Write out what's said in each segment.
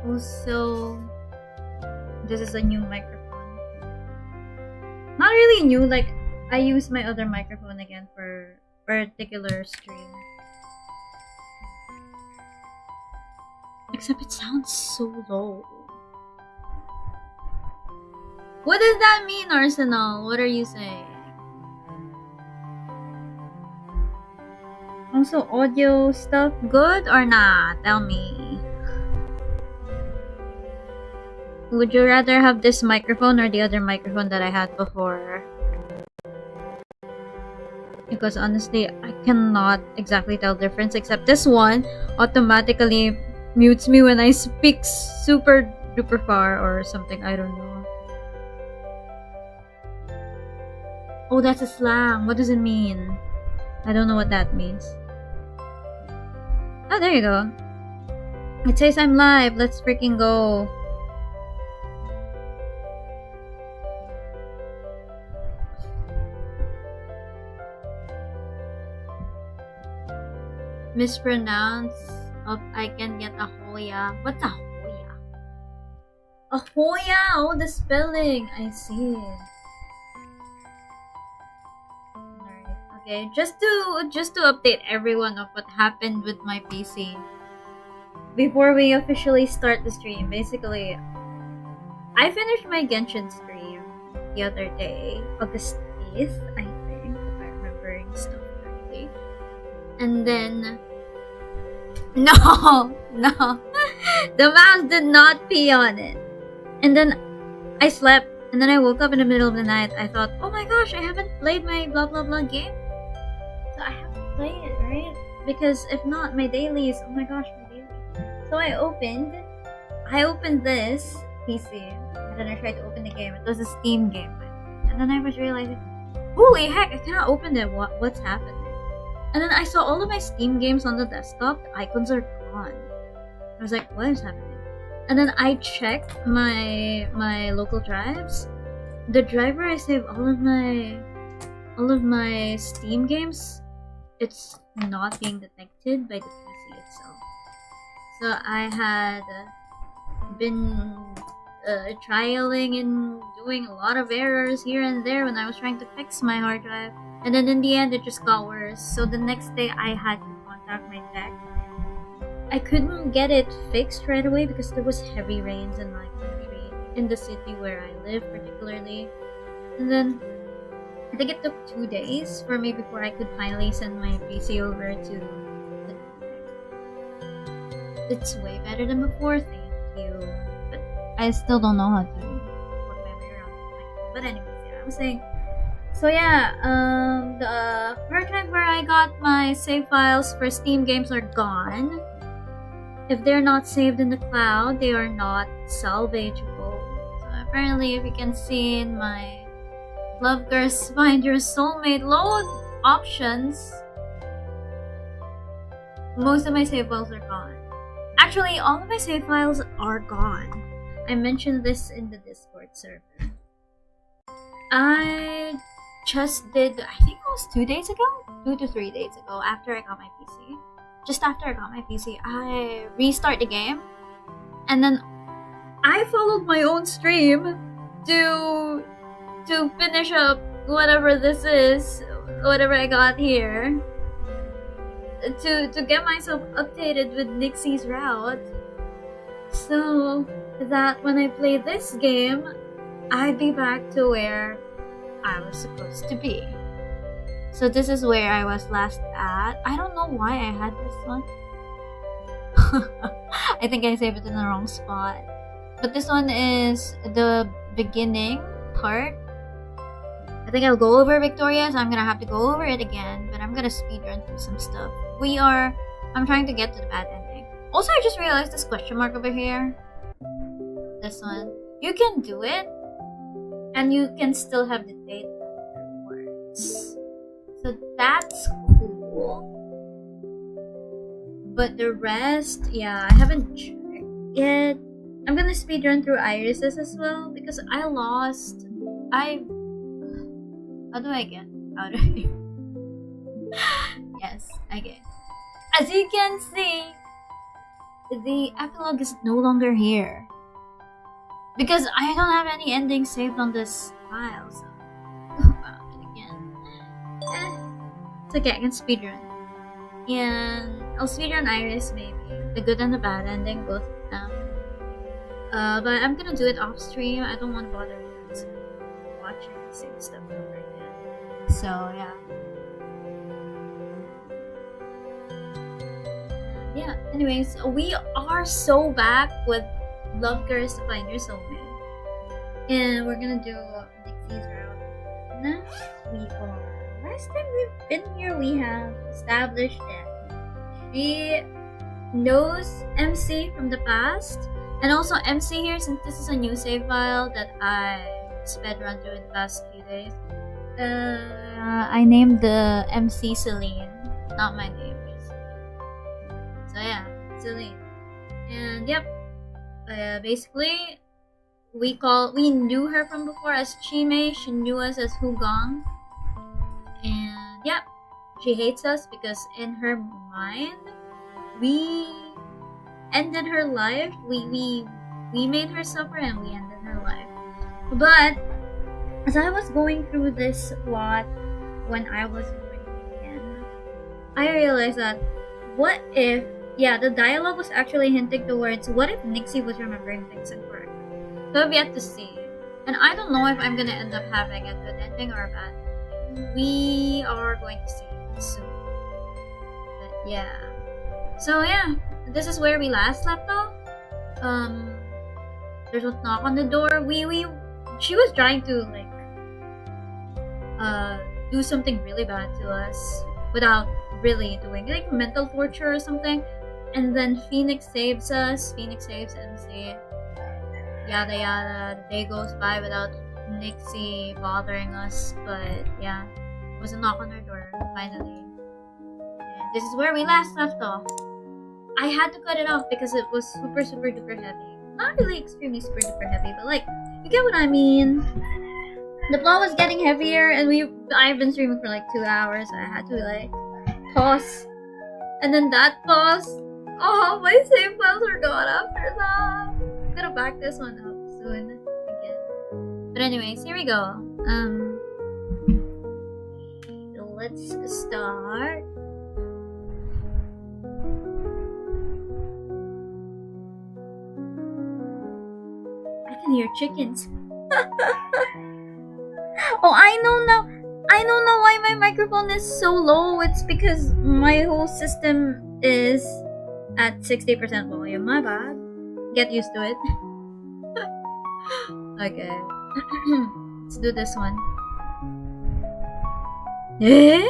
Also, this is a new microphone. Not really new, like I use my other microphone again for particular stream. Except it sounds so low. What does that mean, Arsenal? What are you saying? Also, audio stuff good or not? Tell me. Would you rather have this microphone or the other microphone that I had before? Because honestly, I cannot exactly tell the difference, except this one automatically mutes me when I speak super duper far or something. I don't know. Oh, that's a slang. What does it mean? I don't know what that means. Oh, there you go. It says I'm live. Let's freaking go. Mispronounce of I can get a Hoya. What's a Hoya? A Hoya! Oh, the spelling. I see. Okay, just to update everyone of what happened with my PC before we officially start the stream. Basically, I finished my Genshin stream the other day, August 8th, I think, if I'm remembering stuff correctly. And then no, the mouse did not pee on it. And then I slept, and then I woke up in the middle of the night. I thought, oh my gosh, I haven't played my blah blah blah game. I have to play it, right? Because if not, my dailies, oh my gosh, my dailies. So I opened this PC, and then I tried to open the game. It was a Steam game, and then I was realizing, holy heck, I cannot open it. What's happening? And then I saw all of my Steam games on the desktop. The icons are gone. I was like, what is happening? And then I checked my local drives. The driver I saved all of my Steam games, it's not being detected by the PC itself. So I had been trialing and doing a lot of errors here and there when I was trying to fix my hard drive. And then in the end, it just got worse. So the next day, I had to contact my tech. I couldn't get it fixed right away because there was heavy rains in my country, in the city where I live particularly. And then I think it took 2 days for me before I could finally send my PC over to the tech. It's way better than before, thank you. But I still don't know how to work my way around it. But anyways, yeah, I was saying. So yeah, the hard drive where I got my save files for Steam games are gone. If they're not saved in the cloud, they are not salvageable. So apparently, if you can see in my Love Girls Find Your Soulmate load options, most of my save files are gone. Actually, all of my save files are gone. I mentioned this in the Discord server. I just did, I think it was 2 days ago? 2 to 3 days ago, after I got my PC. Just after I got my PC, I restart the game. And then I followed my own stream to finish up whatever this is, whatever I got here. To get myself updated with Nixie's route. So that when I play this game, I'd be back to where I was supposed to be. So this is where I was last at. I don't know why I had this one. I think I saved it in the wrong spot. But this one is the beginning part. I think I'll go over Victoria, so I'm gonna have to go over it again. But I'm gonna speedrun through some stuff. I'm trying to get to the bad ending. Also, I just realized this question mark over here. This one. You can do it, and you can still have the date afterwards. So that's cool. But the rest, yeah, I haven't checked it. I'm gonna speedrun through Irises as well because I lost. How do I get out of here? Yes, I get. As you can see, the epilogue is no longer here. Because I don't have any endings saved on this file, so go about it again. It's okay, I can speedrun. And I'll speedrun Iris maybe. The good and the bad ending, both of them. But I'm gonna do it off stream. I don't want to bother you guys watching the same stuff over again. So yeah. Yeah, anyways, we are so back with Love Curse to Find Your Soulmate. And we're gonna do Nixie's route. Next, we are. Last time we've been here, we have established that she knows MC from the past. And also, MC here, since this is a new save file that I sped run through in the past few days, I named the MC Celine, not my name. So yeah, Celine. And yep, basically, we knew her from before as Chime. She knew us as Hugong. And yep, she hates us because in her mind, we ended her life. We made her suffer and we ended her life. But as I was going through this plot when I was doing it again, I realized that what if the dialogue was actually hinting towards what if Nixie was remembering things incorrectly. So I've yet to see. And I don't know if I'm gonna end up having a good ending or a bad ending. We are going to see soon. But yeah. So yeah, this is where we last left off. There's a knock on the door. She was trying to do something really bad to us without really doing like mental torture or something. And then Phoenix saves us. Phoenix saves MC. Yada yada. The day goes by without Nixie bothering us. But yeah, it was a knock on her door finally. And this is where we last left off. I had to cut it off because it was super duper heavy. Not really extremely super duper heavy, but like, you get what I mean. The plot was getting heavier, and I've been streaming for like 2 hours. I had to like pause, and then that pause. Oh, my save files are gone after that. I'm gonna back this one up soon again. But anyways, here we go. Let's start. I can hear chickens. Oh, I know now. I don't know why my microphone is so low. It's because my whole system is at 60% volume. My bad. Get used to it. Okay. Let's do this one. Eh?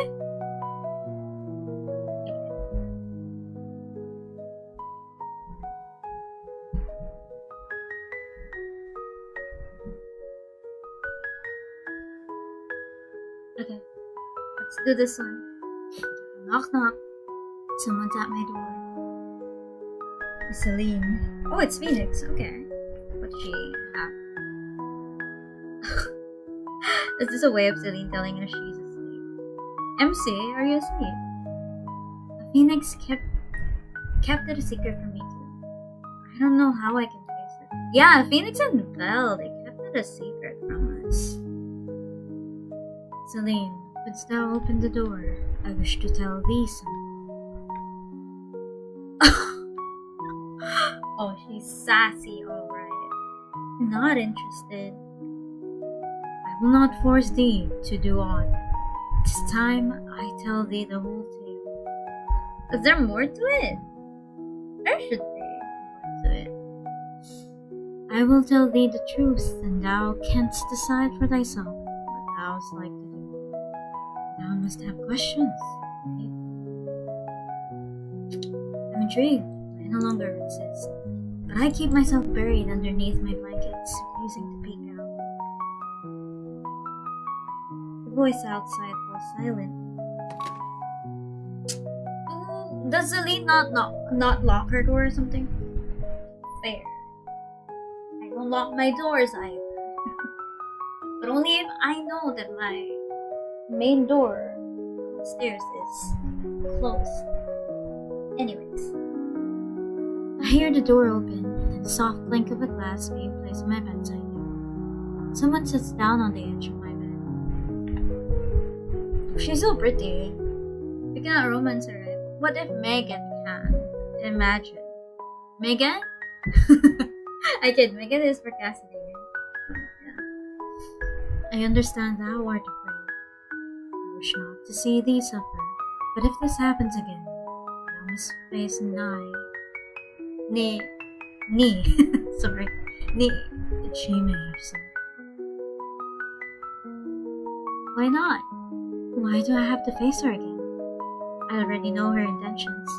Okay. Let's do this one. Knock knock. Someone's at my door. Celine. Oh, it's Phoenix. Okay. What's she have? Is this a way of Celine telling us she's asleep? MC, are you asleep? Phoenix kept it a secret from me too. I don't know how I can face it. Yeah, Phoenix and Belle, they kept it a secret from us. Celine, wouldst thou open the door? I wish to tell thee something. Oh, she's sassy, alright. Not interested. I will not force thee to do aught. This time I tell thee the whole tale. Is there more to it? There should be more to it. I will tell thee the truth, and thou canst decide for thyself what thou'st like to do. Thou must have questions. Okay? I'm intrigued. I no longer insist. But I keep myself buried underneath my blankets, refusing to peek out. The voice outside falls silent. Does Celine not lock her door or something? Fair. I don't lock my doors either. But only if I know that my main door upstairs is closed. Anyways. I hear the door open and the soft clink of a glass being placed on my bedside table. Someone sits down on the edge of my bed. She's so pretty. We cannot romance her, right? What if Megan can? Imagine. Megan? I kid, Megan is procrastinating. Yeah. I understand thou art afraid. I wish not to see thee suffer, but if this happens again, thou must face sorry, that she may herself. Why not? Why do I have to face her again? I already know her intentions.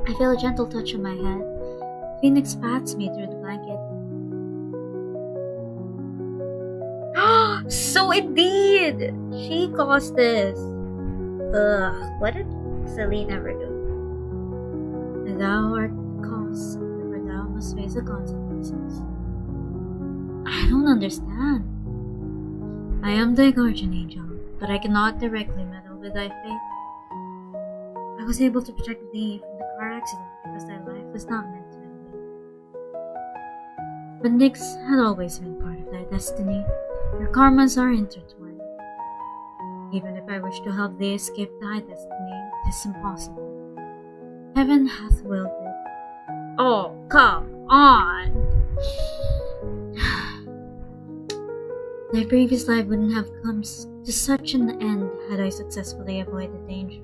I feel a gentle touch on my head. Phoenix pats me through the blanket. So it did! She caused this. Ugh, what did Celine ever do? Thou art the cause, for thou must face the consequences. I don't understand. I am thy guardian angel, but I cannot directly meddle with thy fate. I was able to protect thee from the car accident because thy life was not meant to end. But Nyx had always been part of thy destiny. Your karmas are intertwined. Even if I wish to help thee escape thy destiny, it is impossible. Heaven hath willed it. Oh, come on! Thy previous life wouldn't have come to such an end had I successfully avoided danger.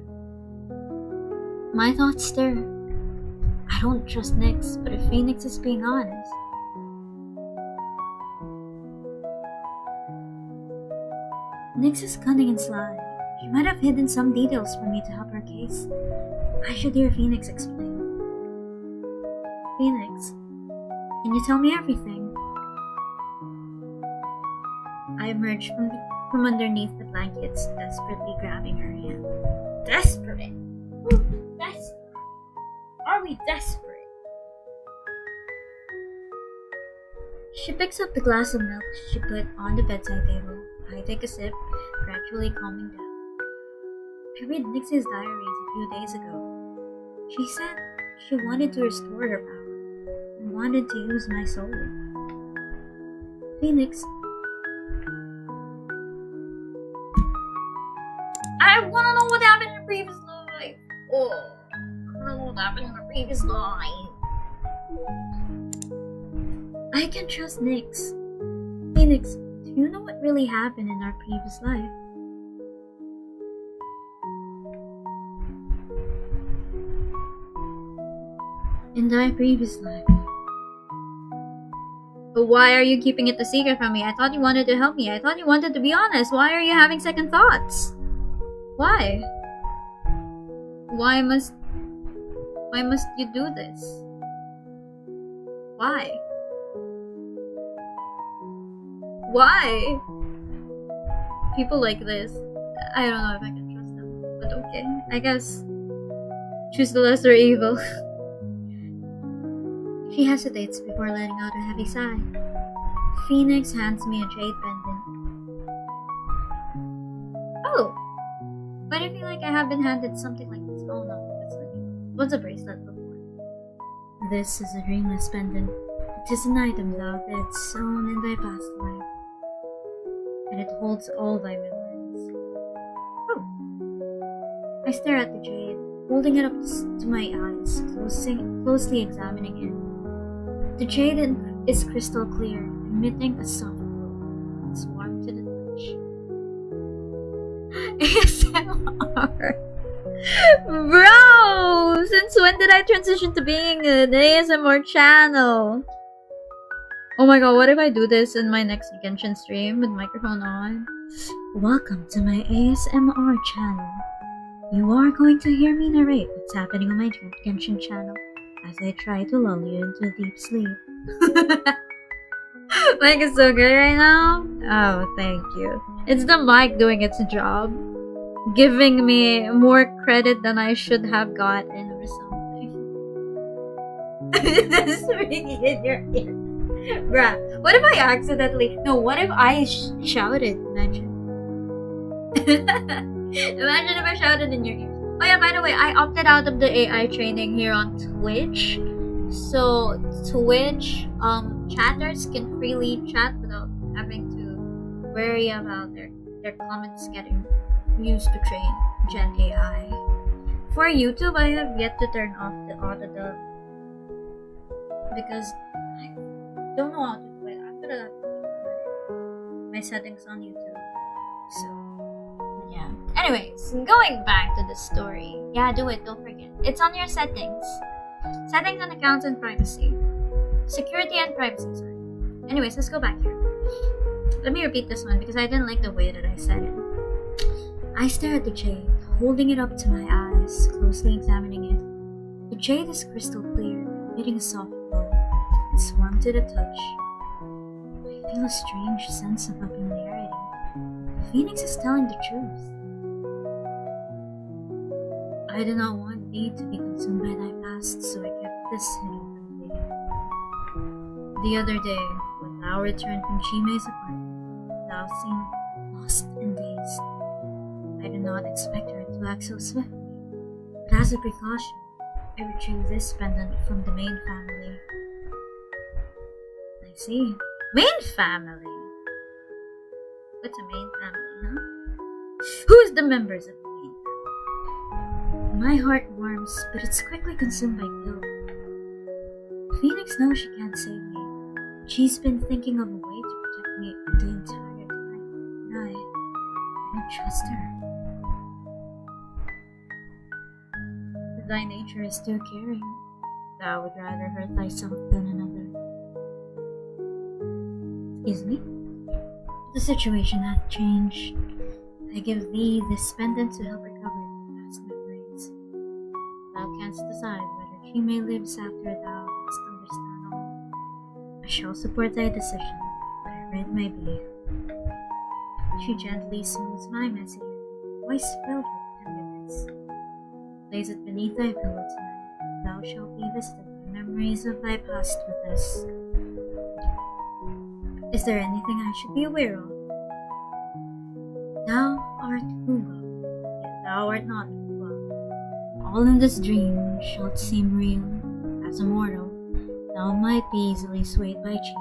My thoughts stir. I don't trust Nyx, but if Phoenix is being honest... Nyx is cunning and sly. She might have hidden some details for me to help her case. I should hear Phoenix explain. Phoenix, can you tell me everything? I emerged from underneath the blankets, desperately grabbing her hand. Desperate? Desperate? Are we desperate? She picks up the glass of milk she put on the bedside table. I take a sip, gradually calming down. I read Nyx's diaries a few days ago. She said she wanted to restore her power and wanted to use my soul. Phoenix, I wanna know what happened in the previous life. Oh, I wanna know what happened in the previous life. I can trust Nyx. Phoenix, do you know what really happened in our previous life? In thy previous life. But why are you keeping it a secret from me? I thought you wanted to help me. I thought you wanted to be honest. Why are you having second thoughts? Why? Why must you do this? Why? Why? People like this. I don't know if I can trust them. But okay. I guess. Choose the lesser evil. She hesitates before letting out a heavy sigh. Phoenix hands me a jade pendant. Oh! But I feel like I have been handed something like this. Oh no, that's not you. What's a bracelet before? This is a dreamless pendant. It is an item thou didst sown in thy past life. And it holds all thy memories. Oh! I stare at the jade, holding it up to my eyes, closely examining it. The jade is crystal clear, emitting a soft glow. It's warm to the touch. ASMR! Bro! Since when did I transition to being an ASMR channel? Oh my god, what if I do this in my next Genshin stream with microphone on? Welcome to my ASMR channel. You are going to hear me narrate what's happening on my Genshin channel as I try to lull you into deep sleep. Mic is so good right now. Oh, thank you. It's the mic doing its job. Giving me more credit than I should have gotten or something. That's ringing in your ear. Bruh, what if I accidentally... No, what if I shouted? Imagine. Imagine if I shouted in your ears. Oh yeah, by the way, I opted out of the AI training here on Twitch. So Twitch chatters can freely chat without having to worry about their comments getting used to train Gen AI. For YouTube, I have yet to turn off the auto dub because I don't know how to do it. I'm gonna have to do my settings on YouTube. So yeah. Anyways, going back to the story. Yeah, do it, don't forget. It's on your settings. Settings and accounts and privacy. Security and privacy, sorry. Anyways, let's go back here. Let me repeat this one because I didn't like the way that I said it. I stare at the jade, holding it up to my eyes, closely examining it. The jade is crystal clear, emitting a soft glow. It's warm to the touch. I feel a strange sense of familiarity. The phoenix is telling the truth. I do not want thee to be consumed by thy past, so I kept this hidden from thee. The other day, when thou returned from Chime's apartment, thou seemed lost and dazed. I did not expect her to act so swiftly, but as a precaution, I retrieved this pendant from the main family. I see. Main family? What's a main family, huh? Who is the members of the main family? My heart warms, but it's quickly consumed by guilt. Phoenix knows she can't save me. She's been thinking of a way to protect me the entire time, and I don't trust her. But thy nature is too caring. Thou would rather hurt thyself than another. Excuse me? The situation hath changed. I give thee this pendant to help recover the past memories. Thou canst decide whether she may live after thou hast understand all. I shall support thy decision, whatever it may be. She gently smooths my messy hair, voice filled with tenderness. Lays it beneath thy pillow tonight. Thou shalt be visited by memories of thy past with us. Is there anything I should be aware of? Thou art Hugo, yet thou art not Hugo. All in this dream shalt seem real. As a mortal, thou might be easily swayed by Chi.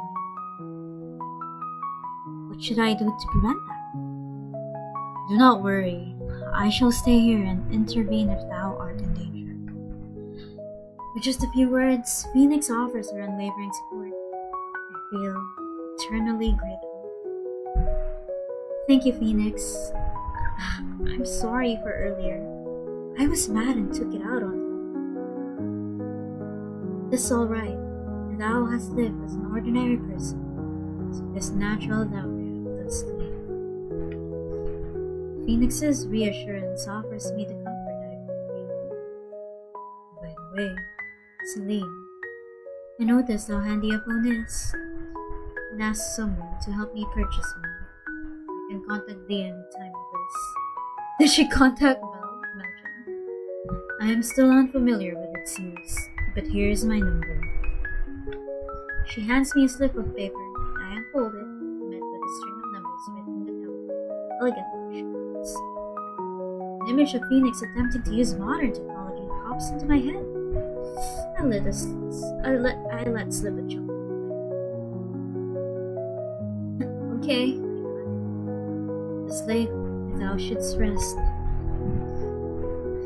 What should I do to prevent that? Do not worry. I shall stay here and intervene if thou art in danger. With just a few words, Phoenix offers her unwavering support. I feel eternally grateful. Thank you, Phoenix. I'm sorry for earlier. I was mad and took it out on you. This is alright, and thou hast lived as an ordinary person, so it is natural thou react thus to me. Phoenix's reassurance offers me the comfort I feel. By the way, Celine, I noticed how handy a phone is, and ask someone to help me purchase one. I can contact thee any time of this. Did she contact Belle? Imagine. I am still unfamiliar with its use, but here is my number. She hands me a slip of paper. I unfold it, met with a string of numbers written with elegant instructions. An image of Phoenix attempting to use modern technology pops into my head. I let slip a joke. Okay, it's late, and thou shouldst rest.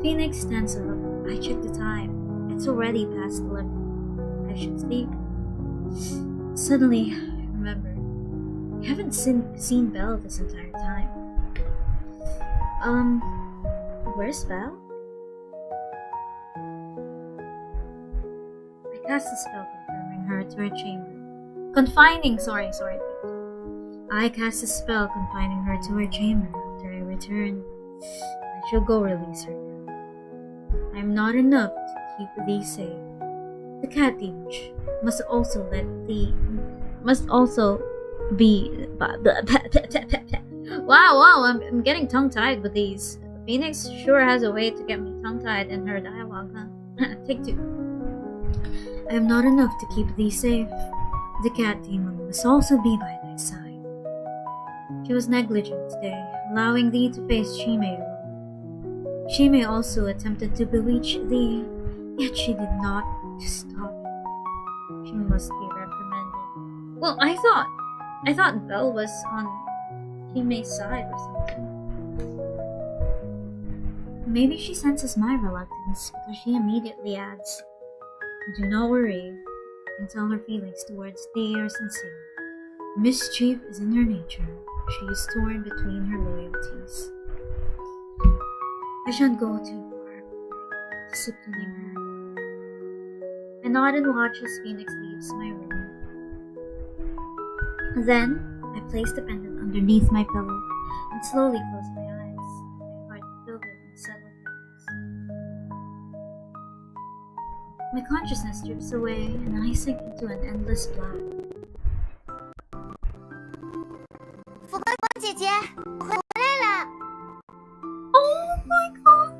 Phoenix stands up. I check the time. It's already past 11. I should sleep. Suddenly, I remember. I haven't seen Belle this entire time. Where's Belle? I cast a spell confirming her to her chamber. I cast a spell confining her to her chamber. After I return, I shall go release her now. I am not enough to keep thee safe. The cat image must also be. Wow, I'm getting tongue-tied with these. Phoenix sure has a way to get me tongue-tied in her dialogue, huh? Take two. I am not enough to keep thee safe. The cat demon must also be by thy side. She was negligent today, allowing thee to face Chime alone. She may also attempted to bewitch thee, yet she did not stop. She must be reprimanded. Well, I thought Belle was on Hime's side or something. Maybe she senses my reluctance because she immediately adds, "Do not worry, until her feelings towards thee are sincere. Mischief is in her nature. She is torn between her loyalties." I shan't go too far, disciplining her. I nod and watch as Phoenix leaves my room. Then, I place the pendant underneath my pillow and slowly close my eyes, my heart filled with unsettled feelings. My consciousness drifts away and I sink into an endless black. 福官姐姐，回来了。 Oh my god!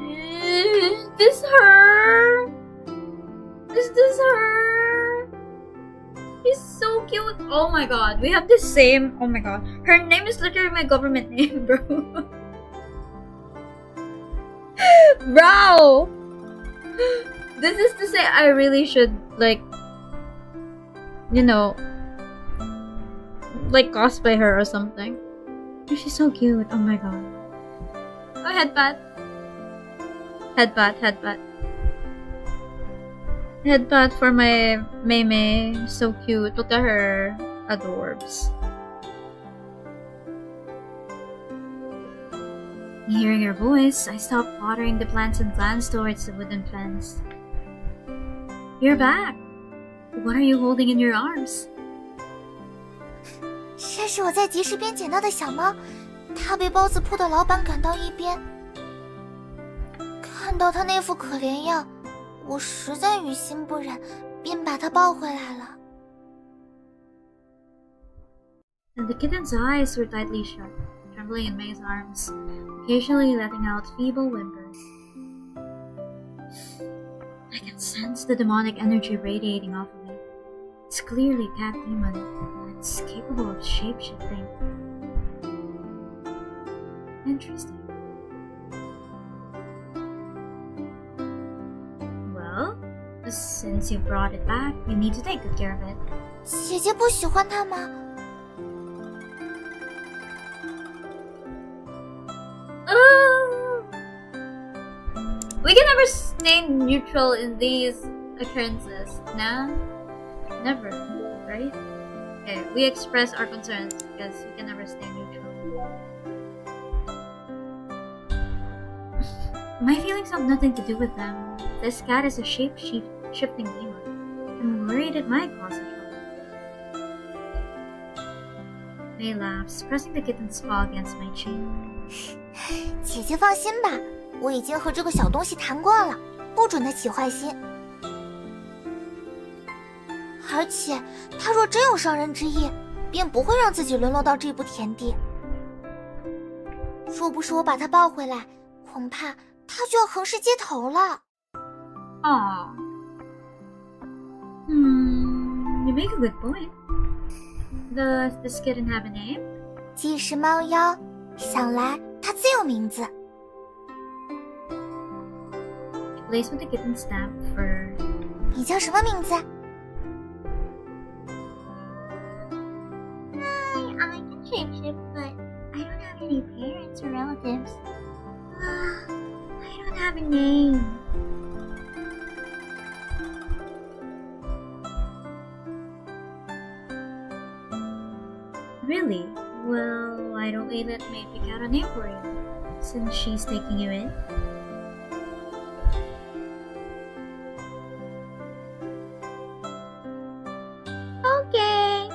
Is this her? Is this her? She's so cute. Oh my god, we have the same. Oh my god, her name is literally my government name, bro. Bro! This is to say, I really should, like, you know, like cosplay her or something. She's so cute. Oh my god. Oh, headbutt. Headbutt, headbutt. Headbutt for my Mei. So cute. Look at her. Adorbs. Hearing her voice, I stop watering the plants and glance towards the wooden fence. You're back. What are you holding in your arms? 这是我在集市边捡到的小猫，它被包子铺的老板赶到一边。看到它那副可怜样，我实在于心不忍，便把它抱回来了。And the kitten's eyes were tightly shut, trembling in May's arms, occasionally letting out feeble whimpers. I can sense the demonic energy radiating off of it. It's clearly cat demon, but it's capable of shape-shifting. Interesting. Well, since you brought it back, you need to take good care of it. 姐姐不喜欢它吗？ We can never stay neutral in these occurrences, nah? Never, right? Okay, we express our concerns because we can never stay neutral. My feelings have nothing to do with them. This cat is a shape-shifting demon. I'm worried it might cause trouble. May laughs, pressing the kitten's paw against my cheek. 姐姐放心吧，我已经和这个小东西谈过了，不准它起坏心。而且，它若真有伤人之意，便不会让自己沦落到这步田地。若不是我把它抱回来，恐怕它就要横尸街头了。Aww. You make a good point. Does this kitten have a name? 既是猫妖，想来它自有名字。Plays with the kitten's damp fur. 你叫什么名字？ I can shapeshift, but I don't have any parents or relatives. I don't have a name. Really? Well, why don't we let May pick out a name for you, since she's taking you in? Okay.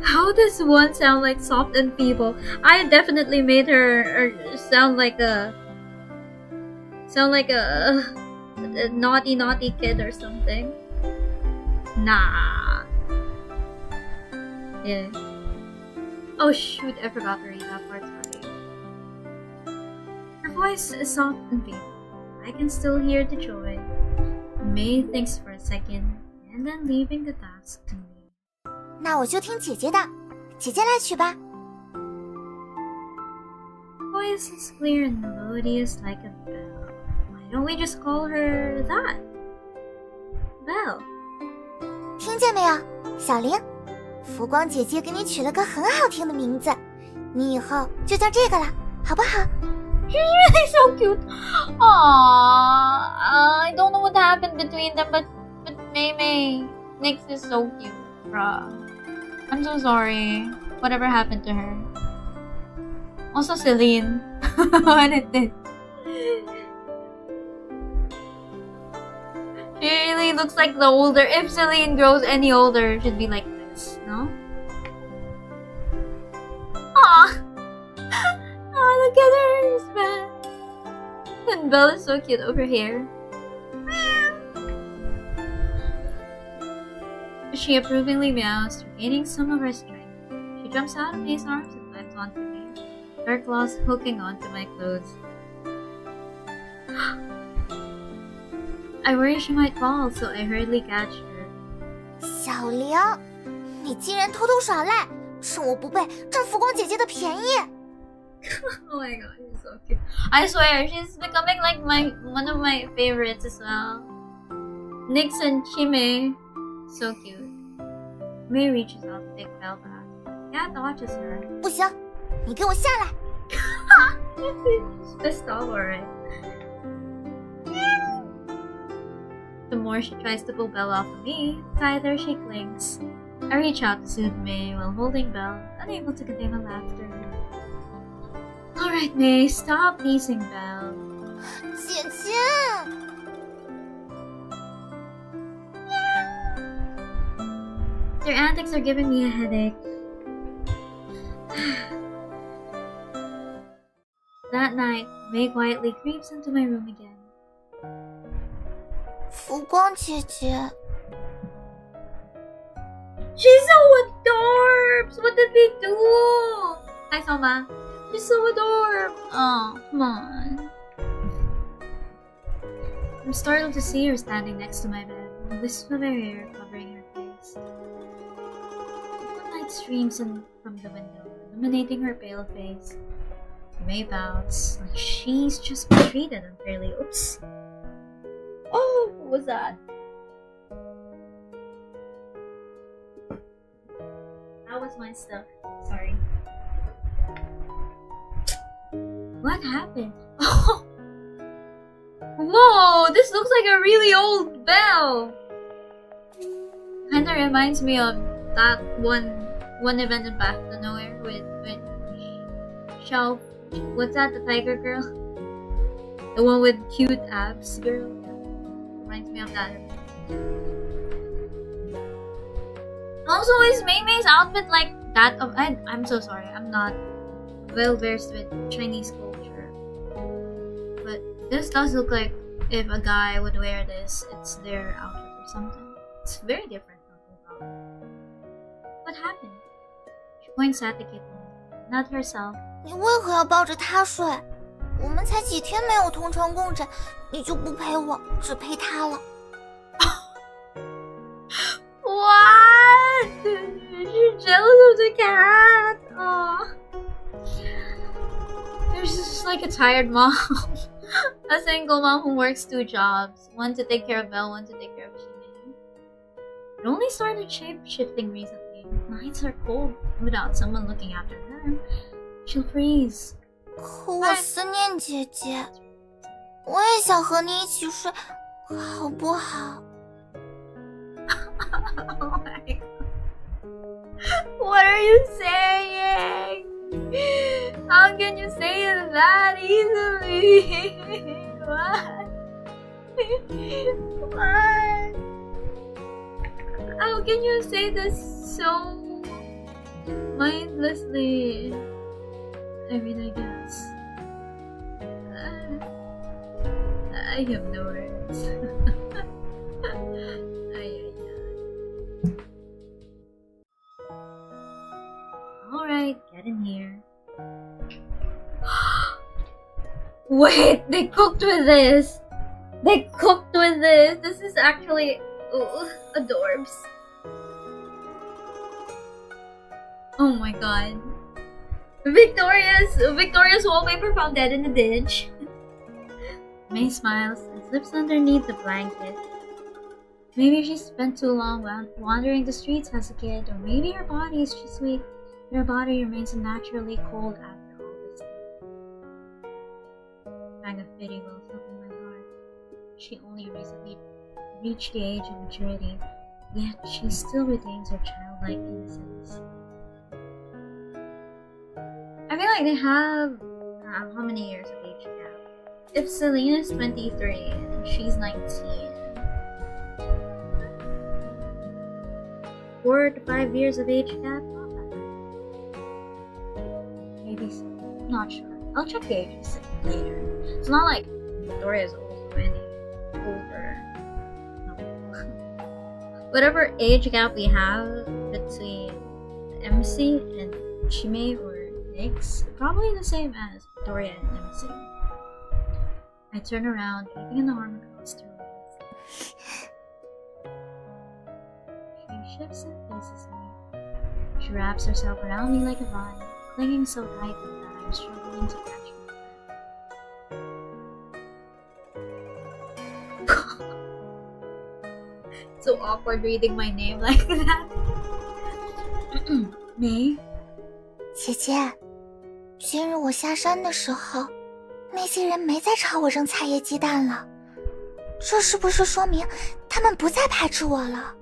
How does one sound like soft and feeble? I definitely made her sound like a naughty kid or something. Nah. Yeah. Oh shoot, I forgot to read that part, sorry. Her voice is soft and feeble. I can still hear the joy. May thinks for a second, and and then leaving the task to me. 那我就听姐姐的，姐姐来取吧。Voice is clear and melodious like a bell. Why don't we just call her that? Bell. 听见没有，小玲？浮光姐姐给你取了个很好听的名字，你以后就叫这个了，好不好？ She's really so cute. Aww, I don't know what happened between them, but Mei Nyx is so cute, bruh. I'm so sorry. Whatever happened to her. Also Celine. What it did. She really looks like the older. If Celine grows any older, she'd be like this, no? Aw. Oh, look at her. It's bad. And Belle is so cute over here. She approvingly meows, regaining some of her strength. She jumps out of May's arms and climbs onto me, her claws hooking onto my clothes. I worry she might fall, so I hurriedly catch her. 小玲，你竟然偷偷耍赖，趁我不备占浮光姐姐的便宜。Oh my god, she's so cute. I swear, she's becoming like one of my favorites as well. Nyx and Chime, so cute. May reaches out to take Belle back. Cat dodges her. 不行，你给我下来！ She's pissed off, alright. The more she tries to pull Belle off of me, the tighter she clings. I reach out to soothe May while holding Belle, unable to contain my laughter. Alright, May, stop teasing Belle. 姐姐， Their antics are giving me a headache. That night, May quietly creeps into my room again. 浮光姐姐， She's so adorbs! What did we do? Hi, Soma. She's so adorbs. Oh, come on. I'm startled to see her standing next to my bed, a wisp of her hair covering her face. Moonlight streams in from the window, illuminating her pale face. May bows, like she's just been treated unfairly. Oops. Oh, what was that? That was my stuff. Sorry. What happened? Oh! Whoa! This looks like a really old bell! Kinda reminds me of that one event in Path to Nowhere with Shelf. What's that? The tiger girl? The one with cute abs girl? Reminds me of that. Also, is Mei Mei's outfit like that of... I'm so sorry, I'm not well versed with Chinese culture. But this does look like if a guy would wear this, it's their outfit or something. It's very different from the What happened? She points at the kitten, not herself. 你为何要抱着他睡？我们才几天没有同床共枕，你就不陪我，只陪他了。What? You're jealous of the cat? Oh. There's just like a tired mom. A single mom who works 2 jobs. One to take care of Belle, one to take care of Chime. It only started shape-shifting recently. Nights are cold. Without someone looking after her, she'll freeze. 可我思念姐姐，我也想和你一起睡，好不好？ Oh my god. What are you saying? How can you say it that easily? What? What? How can you say this so mindlessly? I mean, I guess. I have no words. Alright, get in here. Wait, they cooked with this! They cooked with this! This is actually Ooh, adorbs. Oh my god. Victoria's wallpaper found dead in the ditch. May smiles and slips underneath the blanket. Maybe she spent too long wandering the streets as a kid, or maybe her body is just weak, and her body remains unnaturally cold after all this time. Pang of pity wells up in my heart. She only recently reached the age of maturity, yet she still retains her childlike innocence. I feel like they have how many years of age gap? If Selena's 23 and she's 19, 4 to 5 years of age gap? Not that bad. Maybe so. Not sure. I'll check the ages later. It's not like Victoria's also any older. Whatever age gap we have between MC and Chime or Nyx, probably the same as Victoria and MC. I turn around, keeping an arm across her waist. She shifts and faces me. She wraps herself around me like a vine, clinging so tightly that I'm struggling to catch my breath. So awkward reading my name like that. Me? 姐姐，今日我下山的时候，那些人没再朝我扔菜叶鸡蛋了，这是不是说明他们不再排斥我了？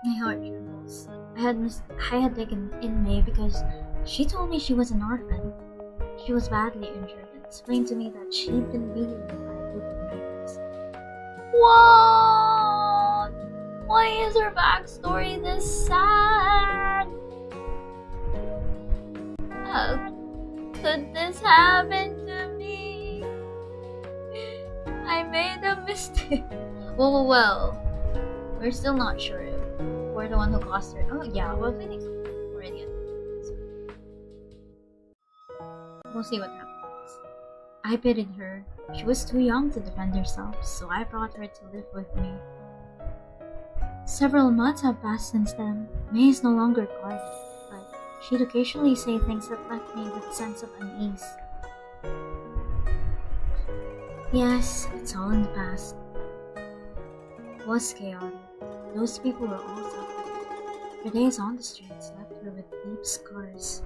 My heart trembles. I had taken in May because she told me she was an orphan. She was badly injured and explained to me that she'd been beaten by a group of neighbors. What? Why is her backstory this sad? How could this happen to me? I made a mistake. Well, we're still not sure. We're the one who caused her. Oh yeah, well, I think already. We'll see what happens. I pitied her. She was too young to defend herself, so I brought her to live with me. Several months have passed since then. May is no longer guarded, but she'd occasionally say things that left me with a sense of unease. Yes, it's all in the past. It was chaotic. Those people were all suffering. Her days on the streets left her with deep scars.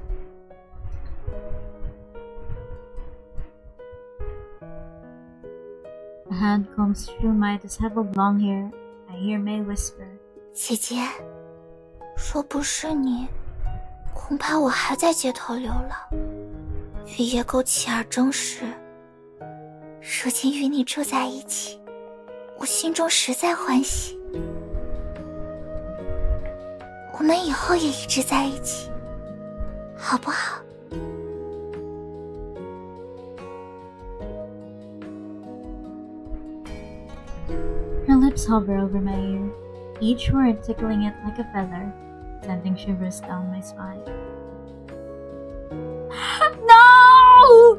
A hand combs through my disheveled long hair. I hear May whisper, 姐姐，若不是你，恐怕我还在街头流浪，与野狗起而争食。如今与你住在一起，我心中实在欢喜。我们以后也一直在一起，好不好？ Her lips hover over my ear, each word tickling it like a feather, sending shivers down my spine. No!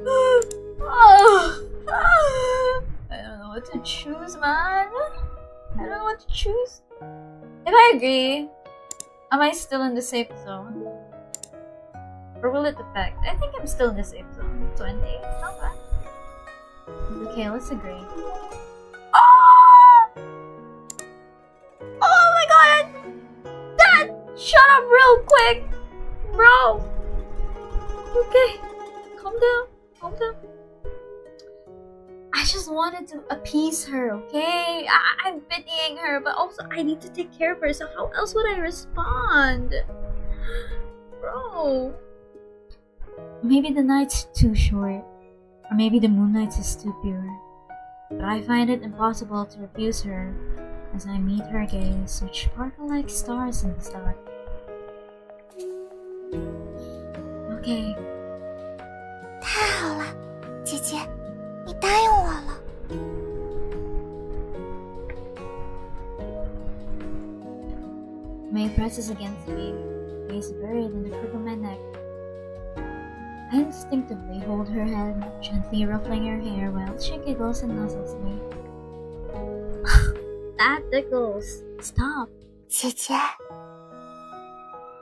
Oh! I don't know what to choose, man. I don't know what to choose. If I agree, am I still in the safe zone? Or will it affect? I think I'm still in the safe zone. 20? Not bad. Okay, let's agree. Oh my god! Dad! Shut up real quick! Bro! Okay. Calm down. Calm down. I just wanted to appease her, okay? I'm pitying her, but also I need to take care of her, so how else would I respond? Bro. Maybe the night's too short, or maybe the moonlight is too pure. But I find it impossible to refuse her as I meet her gaze, which sparkle like stars in the dark. Okay. 太好了，姐姐，你答应我了。May presses against me, face buried in the crook of my neck. I instinctively hold her head, gently ruffling her hair while she giggles and nuzzles me. That tickles. Stop. 姐姐，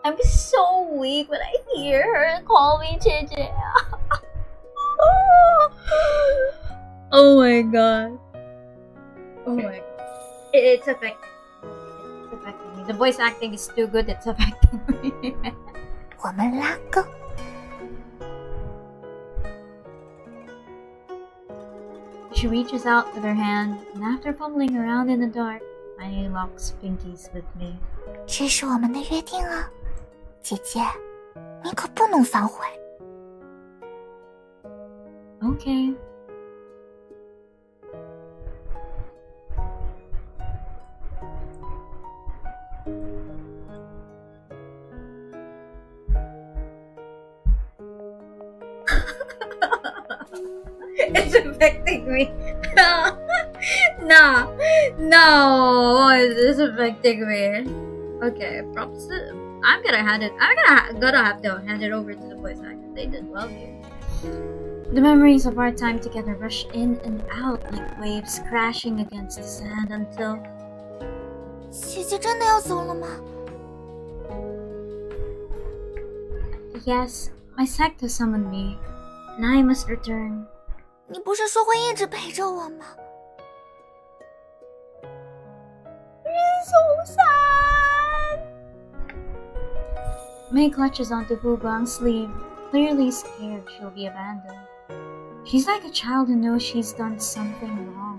I'm so weak when I hear her call me Jeje. Oh my god. Oh my god. It's affecting me. It's affecting me. The voice acting is too good, it's affecting me. 我们拉钩。 She reaches out with her hand, and after fumbling around in the dark, finally locks pinkies with me. 这是我们的约定啊，姐姐，你可不能反悔。 Okay. It's affecting me. No, it's affecting me. Okay, props. I'm gonna have to hand it over to the voice actors. They did well here. The memories of our time together rush in and out like waves crashing against the sand until 姐姐真的要走了吗？ yes, my sect has summoned me, and I must return. 你不是说会一直陪着我吗？ So sad. May clutches onto Fugong's sleeve, clearly scared she'll be abandoned. She's like a child who knows she's done something wrong.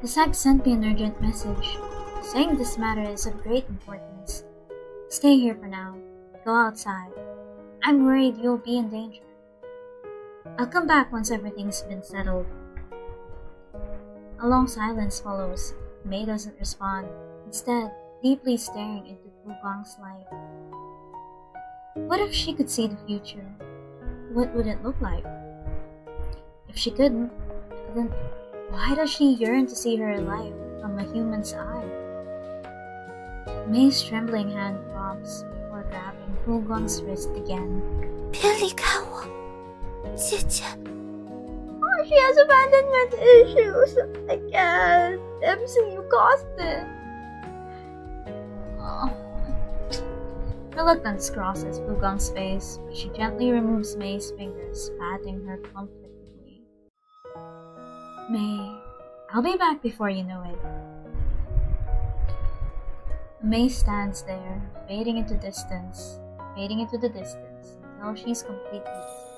The sect sent me an urgent message, saying this matter is of great importance. Stay here for now. Go outside. I'm worried you'll be in danger. I'll come back once everything's been settled. A long silence follows. May doesn't respond, instead deeply staring into Fugong's life. What if she could see the future? What would it look like? If she couldn't, then why does she yearn to see her life from a human's eye? May's trembling hand drops before grabbing Fugong's wrist again. 别离开我，姐姐。 She has abandonment issues. I can't. MC, you caused it. Oh. Reluctance crosses Fugong's face, but she gently removes May's fingers, patting her comfortably. May, I'll be back before you know it. May stands there, fading into the distance, until she's completely disappeared.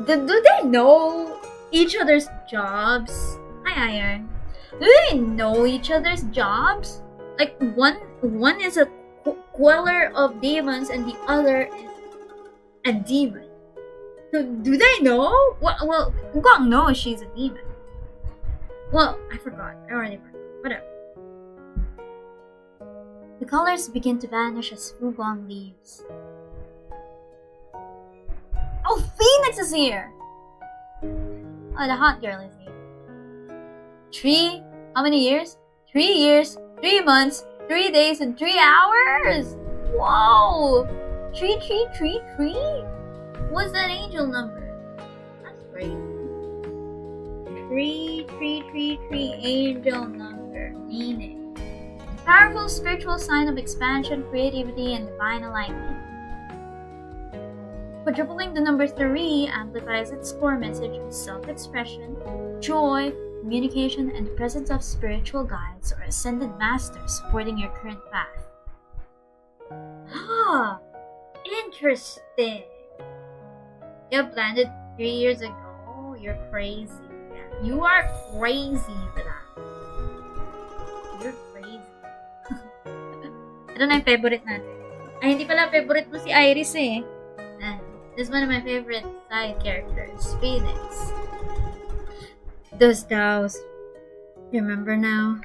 Do they know each other's jobs? Hi, Iron. Do they know each other's jobs? Like one is a queller of demons and the other is a demon. So do they know? Well, Fugong knows she's a demon. Well, I forgot. I already forgot. Whatever. The colors begin to vanish as Fugong leaves. Oh, Phoenix is here! Oh, the hot girl is here. How many years? 3 years, 3 months, 3 days, and 3 hours! Whoa! 3. What's that angel number? That's great. 3 angel number. Meaning powerful spiritual sign of expansion, creativity, and divine alignment. Quadrupling the number 3 amplifies its core message of self-expression, joy, communication, and presence of spiritual guides or ascended masters supporting your current path. Ah, interesting. You planned it 3 years ago. You're crazy. You are crazy for that. You're crazy. Ito na yung favorite natin. Ay, hindi pala favorite mo si Iris eh. This is one of my favorite side characters, Phoenix. Those dows. Remember now?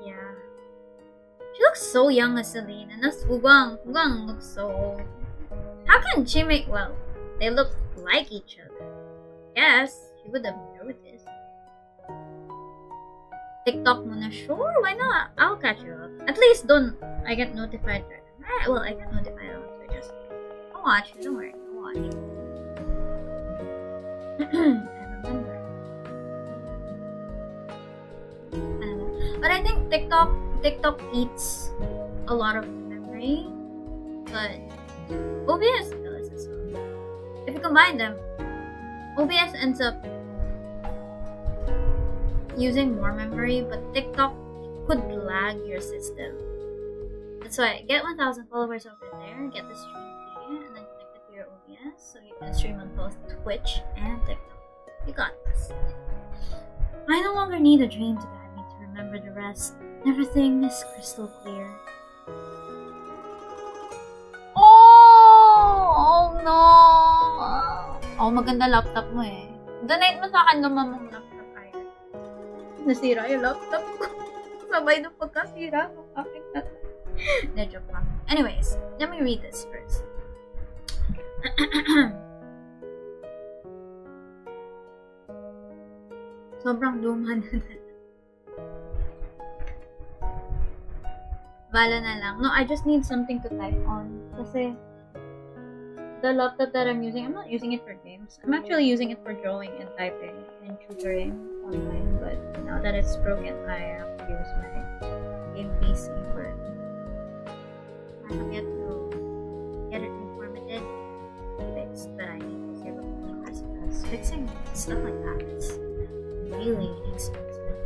Yeah. She looks so young as Celine, and as Fugong looks so old. How can she make, well, they look like each other. Yes, she would have noticed. TikTok mo na? Sure, why not? I'll catch you up. At least don't I get notified. Well, I get notified. watch it. Don't worry. I'll watch it. I remember. I don't know. But I think TikTok eats a lot of memory. But OBS does as well. If you combine them, OBS ends up using more memory, but TikTok could lag your system. That's why get 1,000 followers over there, get the stream fee, and then connect it to your OBS so you can stream on both Twitch and TikTok. You got this. I no longer need a dream to guide me to remember the rest. Everything is crystal clear. Oh no! Oh, maganda laptop mo eh. Donate mo sa akin naman mong laptop kaya. Nasira yung laptop ko. Sabay ng pagkasira ng aking laptop. Joke lang. Anyways, let me read this first. Sobrang luma na. Bala na lang. No, I just need something to type on. Kasi the laptop that I'm using, I'm not using it for games. I'm actually using it for drawing and typing and tutoring online. But now that it's broken, I have to use my game PC for it. I have yet to get it informative fixed, but I need to save up the progress because fixing stuff like that is really expensive.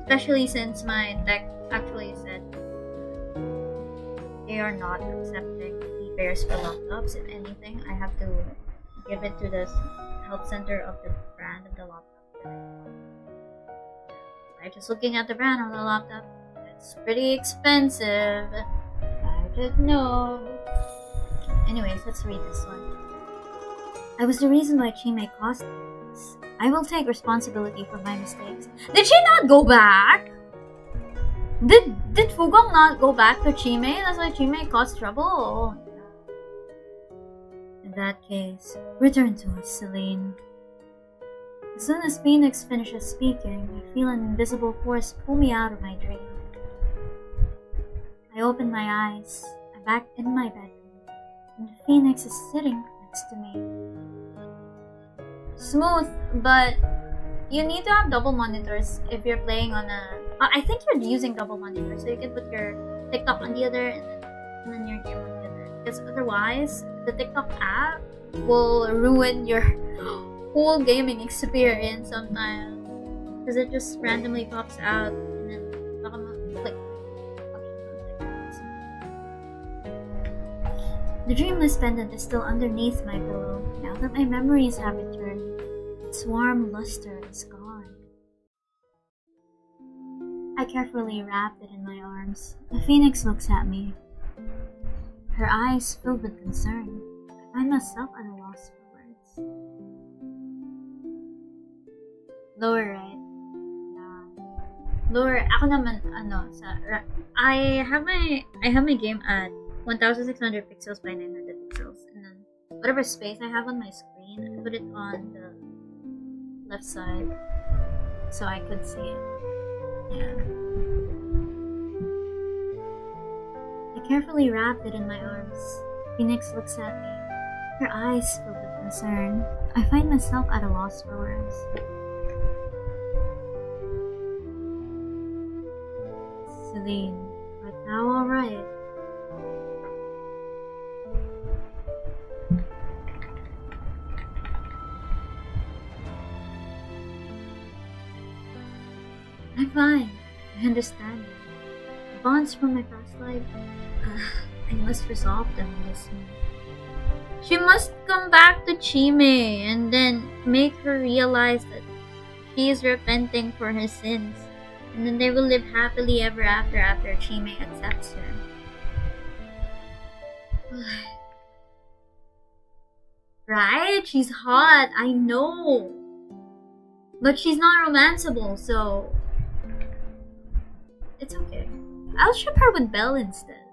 Especially since my tech actually said they are not accepting repairs for laptops. If anything, I have to give it to the help center of the brand of the laptop. I'm just looking at the brand of the laptop. It's pretty expensive. I just know. Anyways, let's read this one. I was the reason why Chime caused this. I will take responsibility for my mistakes. Did she not go back? Did Fugong not go back to Chime? That's why Chime caused trouble? Oh, in that case, return to us, Celine. As soon as Phoenix finishes speaking, I feel an invisible force pull me out of my dream. I open my eyes. I'm back in my bedroom, and Phoenix is sitting next to me. Smooth, but you need to have double monitors if you're playing on a... I think you're using double monitors, so you can put your TikTok on the other and then your game on the other. Because otherwise, the TikTok app will ruin your whole gaming experience sometimes. Because it just randomly pops out and then baka click. The dreamless pendant is still underneath my pillow. Now that my memories have returned, its warm luster is gone. I carefully wrapped it in my arms. The phoenix looks at me, her eyes filled with concern. I find myself at a loss for words. Lower right? Yeah. Lower, ako naman, I have my game at 1600 pixels by 900 pixels, and then whatever space I have on my screen, I put it on the left side so I could see it. Yeah. I carefully wrapped it in my arms. Phoenix looks at me, her eyes filled with concern. I find myself at a loss for words. Celine, but now alright. I'm fine. I understand. The bonds from my past life, I must resolve them in this moment. She must come back to Chime and then make her realize that she is repenting for her sins. And then they will live happily ever after Chime accepts her. Right? She's hot, I know. But she's not romanceable, so... it's okay. I'll ship her with Belle instead.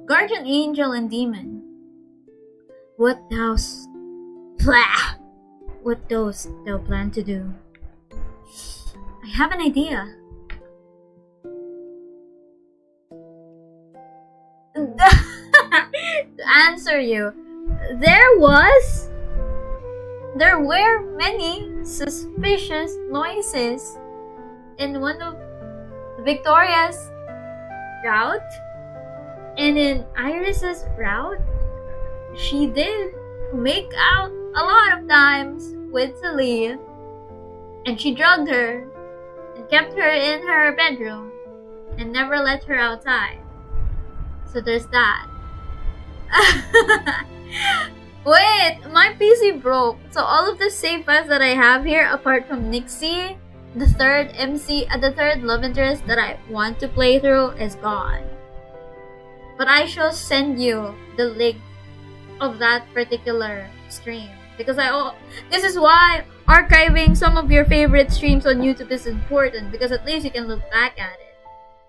Guardian angel and demon. What dost thou plan to do? I have an idea. answer you. There were many suspicious noises in one of Victoria's route, and in Iris's route, she did make out a lot of times with Celine, and she drugged her and kept her in her bedroom and never let her outside. So there's that. Wait, my PC broke. So all of the save files that I have here, apart from Nixie, the third love interest that I want to play through, is gone. But I shall send you the link of that particular stream, because this is why archiving some of your favorite streams on YouTube is important, because at least you can look back at it.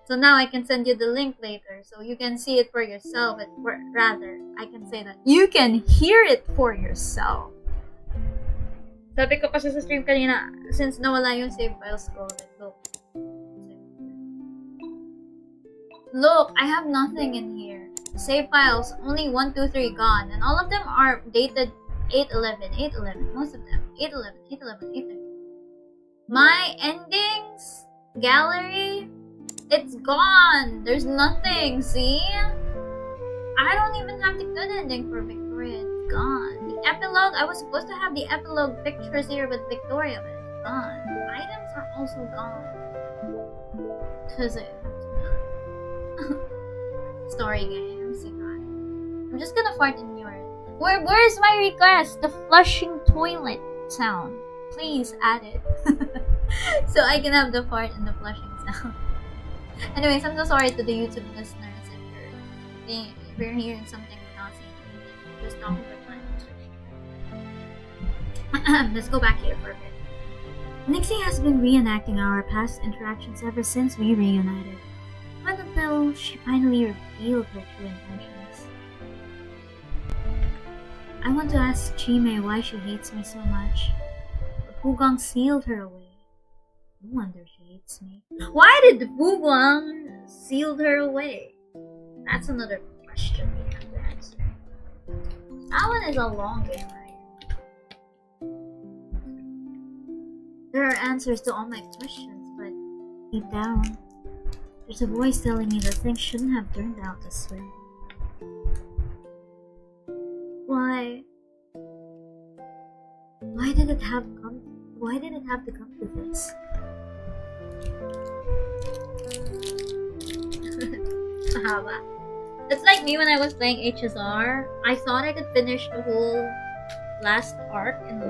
So now I can send you the link later, so you can see it for yourself, or rather, I can say that you can hear it for yourself. Sabi ko kasi sa stream kanina, since nawala yung save files ko, like, look, I have nothing in here. Save files, only 1, 2, 3 gone, and all of them are dated 8/11, 8/11, most of them, 8/11, 8/11, 8/11. My endings gallery, it's gone. There's nothing, see? I don't even have the good ending for Victoria. It's gone. The epilogue, I was supposed to have the epilogue pictures here with Victoria, but it's gone. The items are also gone. Cause I story games, God. I'm just gonna fart in yours. Where's my request? The flushing toilet sound. Please add it. So I can have the fart and the flushing sound. Anyways, I'm so sorry to the YouTube listeners if you're hearing something we're not seeing anything. Just don't reply. Let's go back here for a bit. Nixie has been reenacting our past interactions ever since we reunited. Not until she finally revealed her true intentions. I want to ask Chime why she hates me so much, but Fugong sealed her away. No wonder she hates me. Why did the Fugong seal her away? That's another question we have to answer. That one is a long game, right? There are answers to all my questions, but deep down, there's a voice telling me that things shouldn't have turned out this way. Why did it have to come to this? Mahaba. It's like me when I was playing HSR. I thought I could finish the whole last arc in the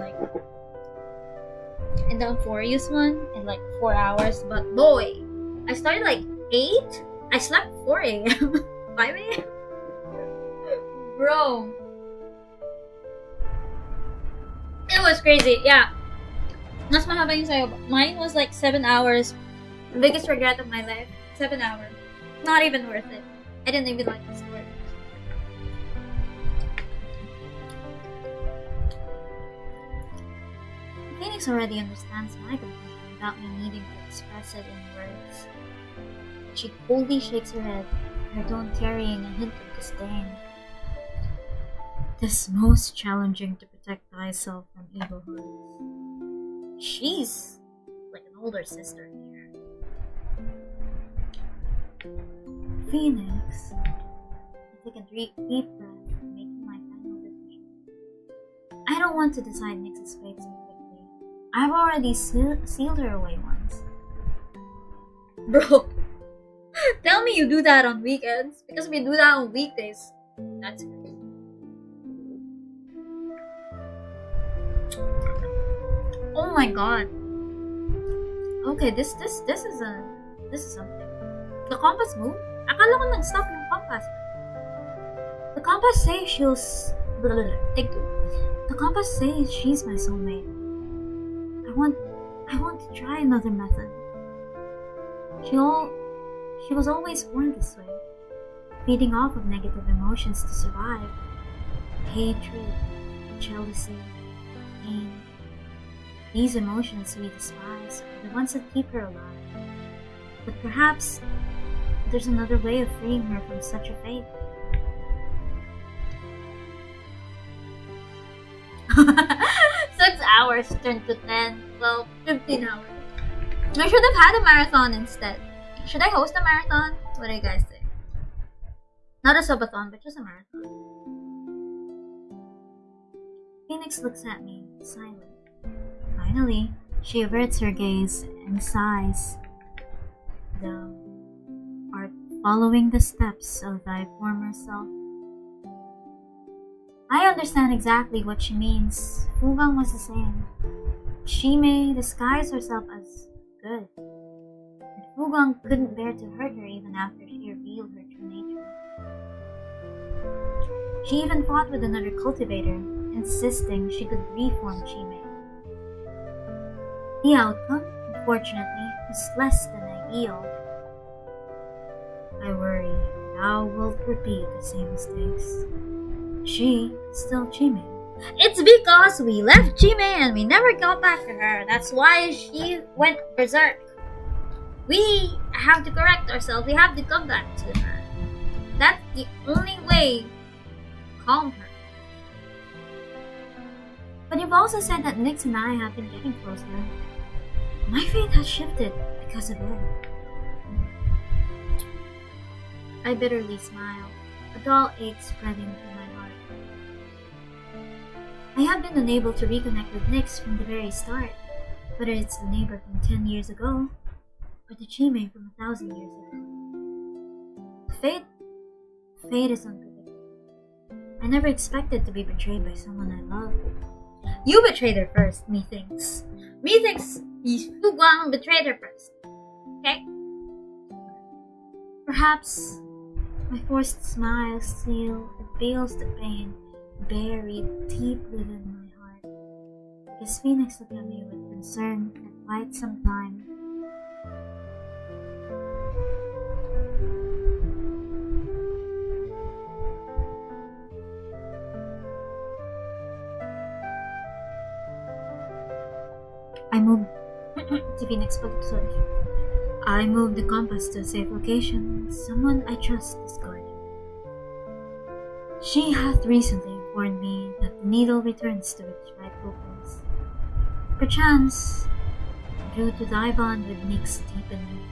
Amphorius one in like 4 hours, but boy, I started like 8. I slept 4 a.m. 5 a.m. Bro, it was crazy. Yeah, mas mahaba yung sayo. Mine was like 7 hours. The biggest regret of my life. 7 hours. Not even worth it. I didn't even like the story. Phoenix already understands my confusion without me needing to express it in words. She coldly shakes her head, her tone carrying a hint of disdain. It is most challenging to protect thyself from evil hearts. She's like an older sister here. Phoenix, I take a deep breath, making my final decision. I don't want to decide Nyx's fate so quickly. I've already sealed her away once. Bro, tell me you do that on weekends, because if you do that on weekdays, that's good. Oh my god. Okay, this is something. The compass moved? Akala ko nag-stop yung compass. The compass says Take two. The compass says she's my soulmate. I want to try another method. She was always born this way, feeding off of negative emotions to survive. Hatred, jealousy, pain. These emotions we despise are the ones that keep her alive. But perhaps there's another way of freeing her from such a fate. 6 hours turned to 10, 12, 15 hours. I should have had a marathon instead. Should I host a marathon? What do you guys think? Not a subathon, but just a marathon. Phoenix looks at me, silent. Finally, she averts her gaze and sighs. Thou art following the steps of thy former self. I understand exactly what she means. Fugang was the same. She may disguise herself as good, but Fugang couldn't bear to hurt her even after she revealed her true nature. She even fought with another cultivator, insisting she could reform Chime. The outcome, unfortunately, was less than ideal. I worry thou wilt repeat the same mistakes. She is still Chime. It's because we left Chime and we never got back to her. That's why she went berserk. We have to correct ourselves. We have to come back to her. That's the only way to calm her. But you've also said that Nyx and I have been getting closer. My fate has shifted because of her. I bitterly smile, a dull ache spreading through my heart. I have been unable to reconnect with Nyx from the very start, whether it's the neighbor from 10 years ago, or the Chime from 1,000 years ago. Fate is unpredictable. I never expected to be betrayed by someone I love. You betrayed her first, methinks. Methinks Fuguang betrayed her first. Okay? Perhaps my forced smile still reveals the pain buried deep within my heart. Because Phoenix looked at me with concern for quite some time. I moved to Phoenix, sorry. I moved the compass to a safe location. Someone I trust is guarding. She hath recently informed me that the needle returns to its rightful place. Perchance, due to thy bond with Nyx deepening.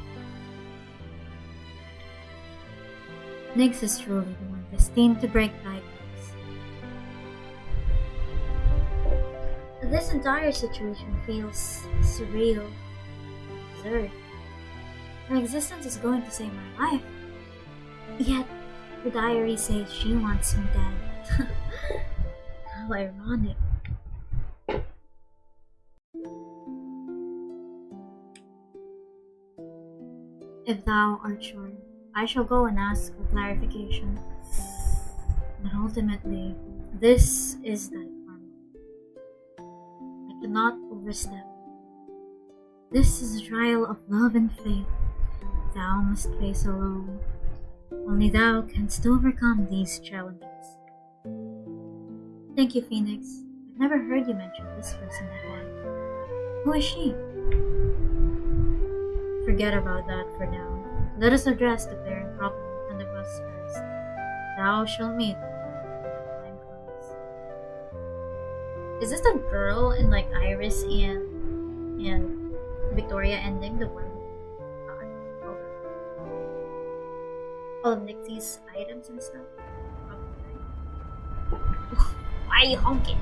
Nyx is truly the one destined to break thy peace. This entire situation feels surreal, absurd. Her existence is going to save my life. Yet, the diary says she wants me dead. How ironic. If thou art sure, I shall go and ask for clarification. But ultimately, this is thy karma. I cannot overstep. This is a trial of love and faith. Thou must face alone. Only thou canst overcome these challenges. Thank you, Phoenix. I've never heard you mention this person before. Who is she? Forget about that for now. Let us address the glaring problem in front of us first. Thou shalt meet time comes. Is this the girl in like Iris and Victoria ending, the one who all of Nixie's items and stuff? Why are you honking?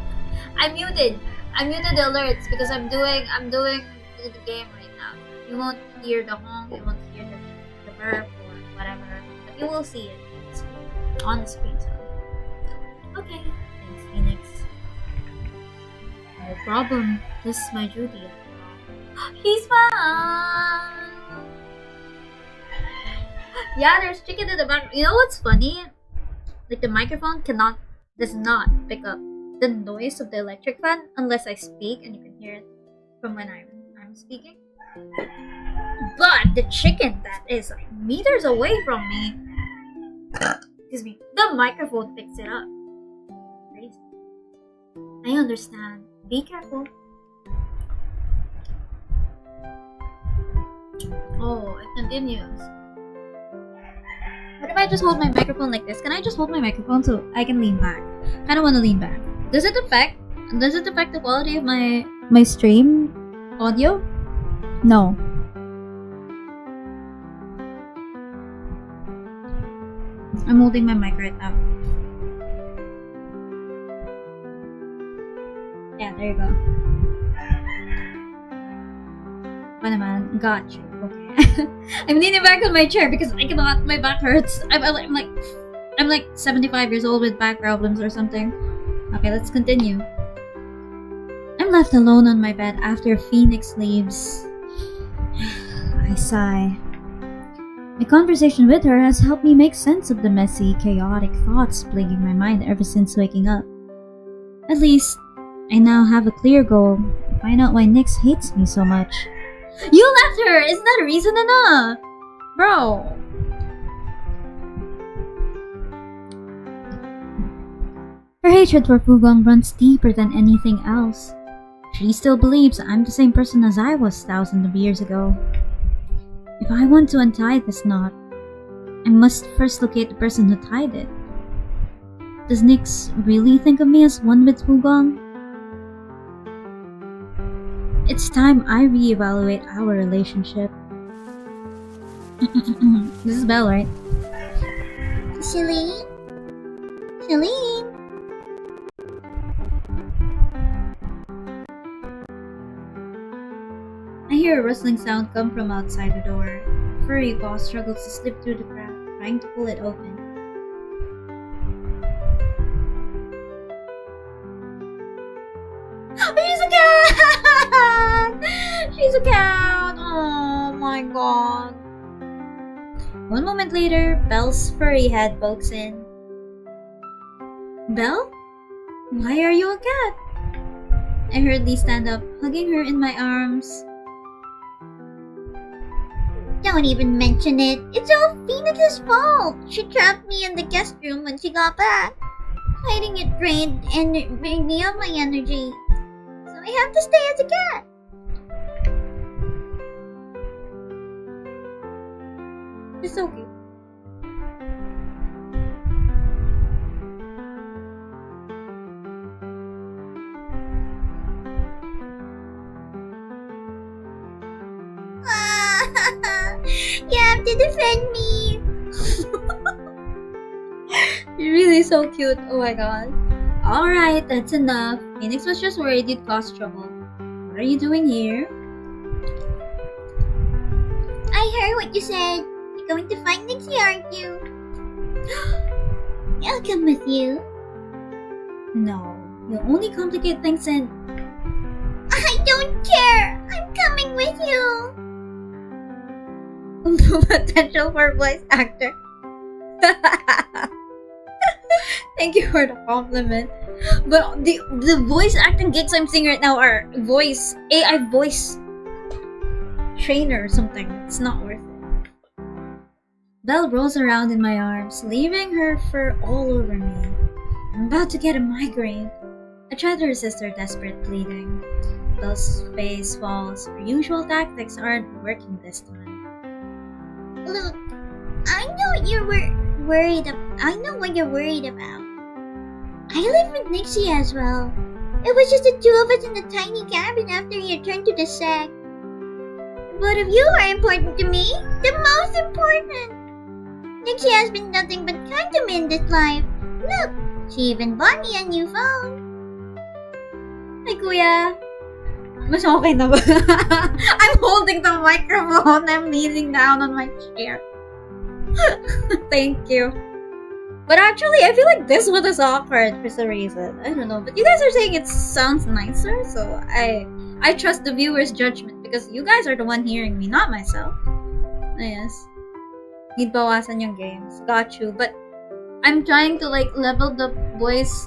I muted the alerts because I'm doing the game right now. You won't hear the honk, you won't hear the burp or whatever, but you will see it on the screen. Okay, thanks, Phoenix. No problem. This is my duty after all. He's fine. Yeah, there's chicken in the back. You know what's funny? Like the microphone does not pick up the noise of the electric fan unless I speak, and you can hear it from when I'm speaking. But the chicken that is like meters away from me, excuse me, the microphone picks it up. Crazy. I understand. Be careful. Oh, it continues. What if I just hold my microphone like this? Can I just hold my microphone so I can lean back? I don't want to lean back. Does it affect Does it affect the quality of my stream audio? No. I'm holding my mic right now. Yeah, there you go. What naman? Got you. Okay. I'm leaning back on my chair because I cannot. My back hurts. I'm like 75 years old with back problems or something. Okay, let's continue. I'm left alone on my bed after Phoenix leaves. I sigh. My conversation with her has helped me make sense of the messy, chaotic thoughts plaguing my mind ever since waking up. At least, I now have a clear goal to find out why Nyx hates me so much. You left her! Isn't that a reason enough? Bro. Her hatred for Fugong runs deeper than anything else. She still believes I'm the same person as I was thousands of years ago. If I want to untie this knot, I must first locate the person who tied it. Does Nyx really think of me as one with Fugong? It's time I reevaluate our relationship. This is Belle, right? Celine? Celine? I hear a rustling sound come from outside the door. Furry paw struggles to slip through the crack, trying to pull it open. She's a cat! She's a cat! Oh my god. One moment later, Belle's furry head pokes in. Belle? Why are you a cat? I hurriedly stand up, hugging her in my arms. Don't even mention it. It's all Phoenix's fault. She trapped me in the guest room when she got back. Hiding it drained me of my energy. So I have to stay as a cat. She's so cute. You have to defend me. You're really so cute. Oh my god. Alright, that's enough. Phoenix was just worried you'd cause trouble. What are you doing here? I heard what you said. You're going to find Nixie, aren't you? I'll come with you. No, you'll only complicate things and... I don't care. I'm coming with you. Potential for voice actor. Thank you for the compliment. But the voice acting gigs I'm seeing right now are AI voice trainer or something. It's not worth it. Belle rolls around in my arms, leaving her fur all over me. I'm about to get a migraine. I try to resist her desperate pleading. Belle's face falls. Her usual tactics aren't working this time. Look, I know what you're worried about. I know what you're worried about. I live with Nixie as well. It was just the two of us in the tiny cabin after he returned to the sack. Both of you are important to me. The most important. Nixie has been nothing but kind to me in this life. Look, she even bought me a new phone. Hi, Kuya. Mas okay na ba? I'm holding the microphone. I'm leaning down on my chair. Thank you. But actually, I feel like this one is awkward for some reason. I don't know. But you guys are saying it sounds nicer, so I trust the viewer's judgment because you guys are the one hearing me, not myself. Yes. Need bawasan yung games. Got you. But I'm trying to like level the voice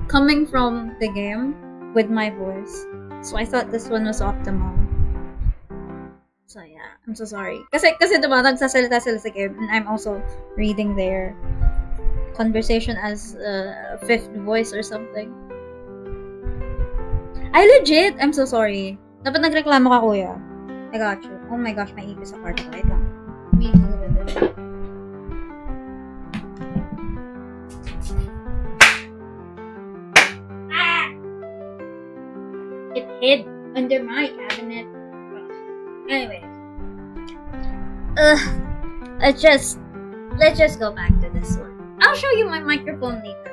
coming from the game with my voice. So I thought this one was optimal. So yeah, I'm so sorry. Kasi diba nagsasalita sila sa game and I'm also reading their conversation as a fifth voice or something. I'm so sorry. Dapat nagreklamo ka, kuya. I got you. Oh my gosh, may ipis sa kwarto. Wait lang. Let me move it. hid under my cabinet. Anyways, let's just go back to this one. I'll show you my microphone later on.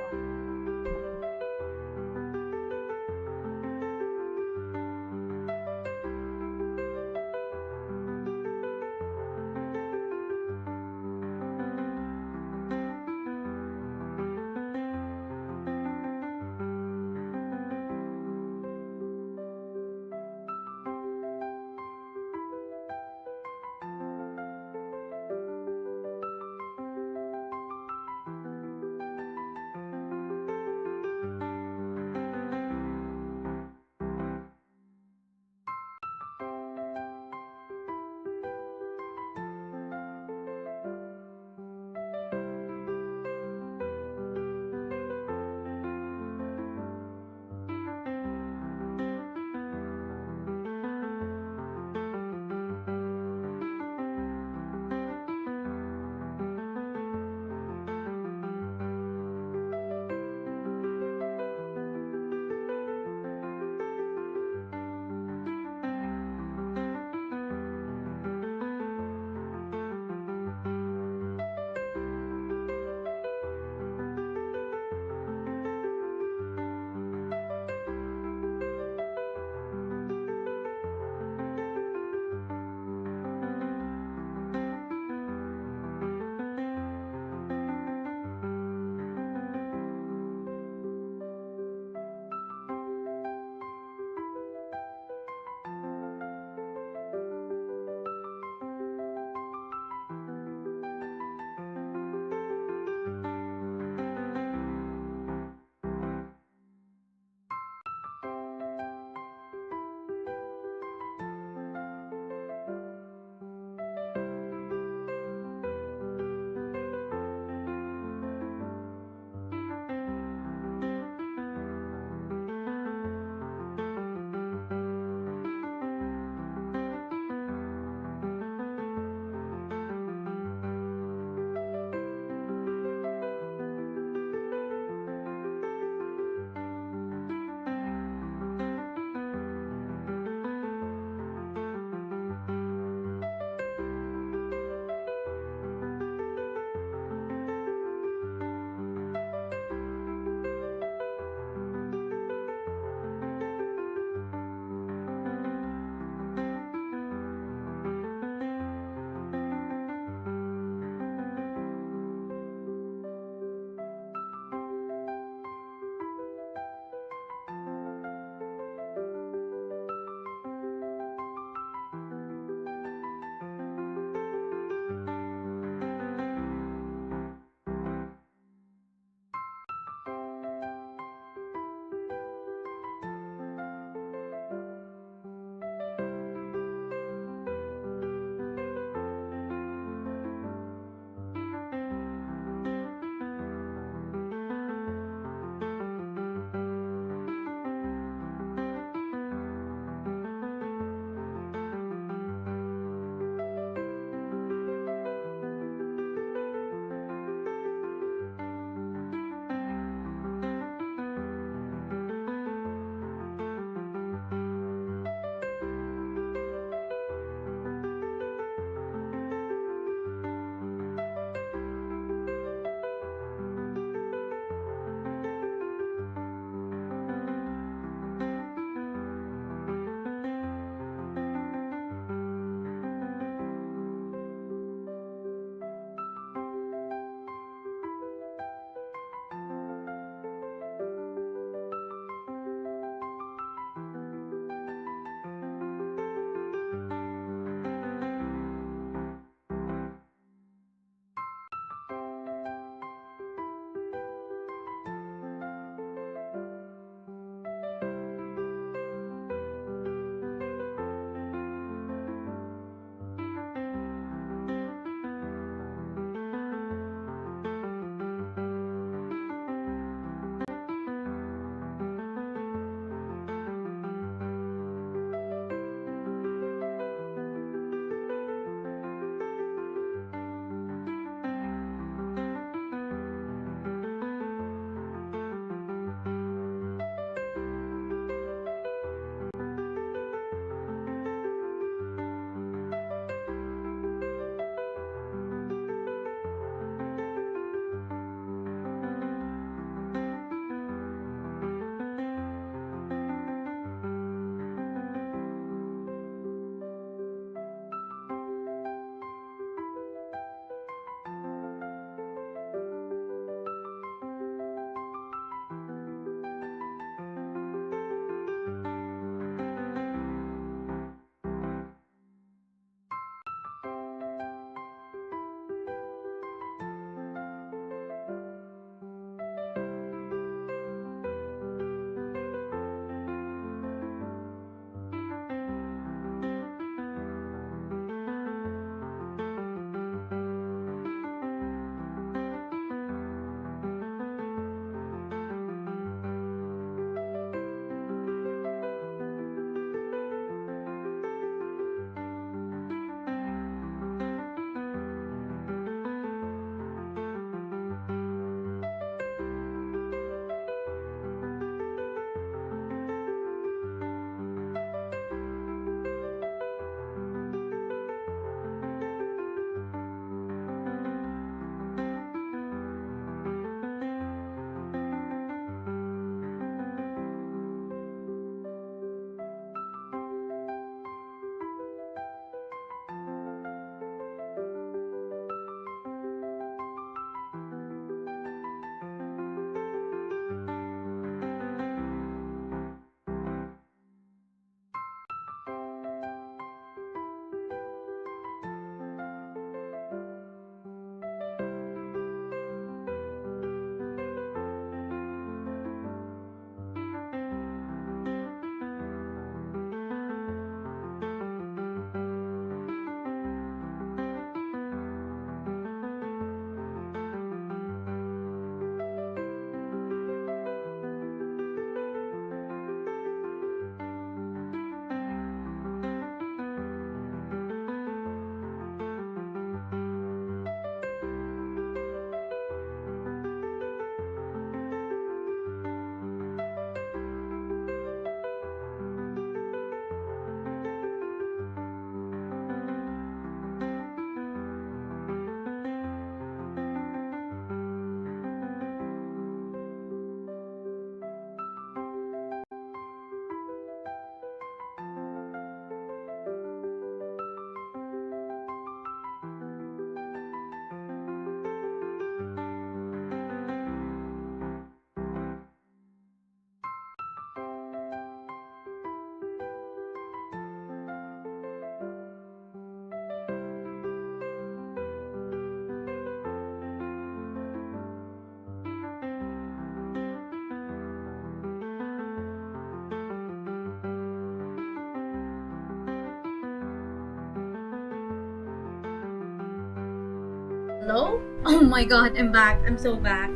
Hello? Oh my god, I'm back. I'm so back.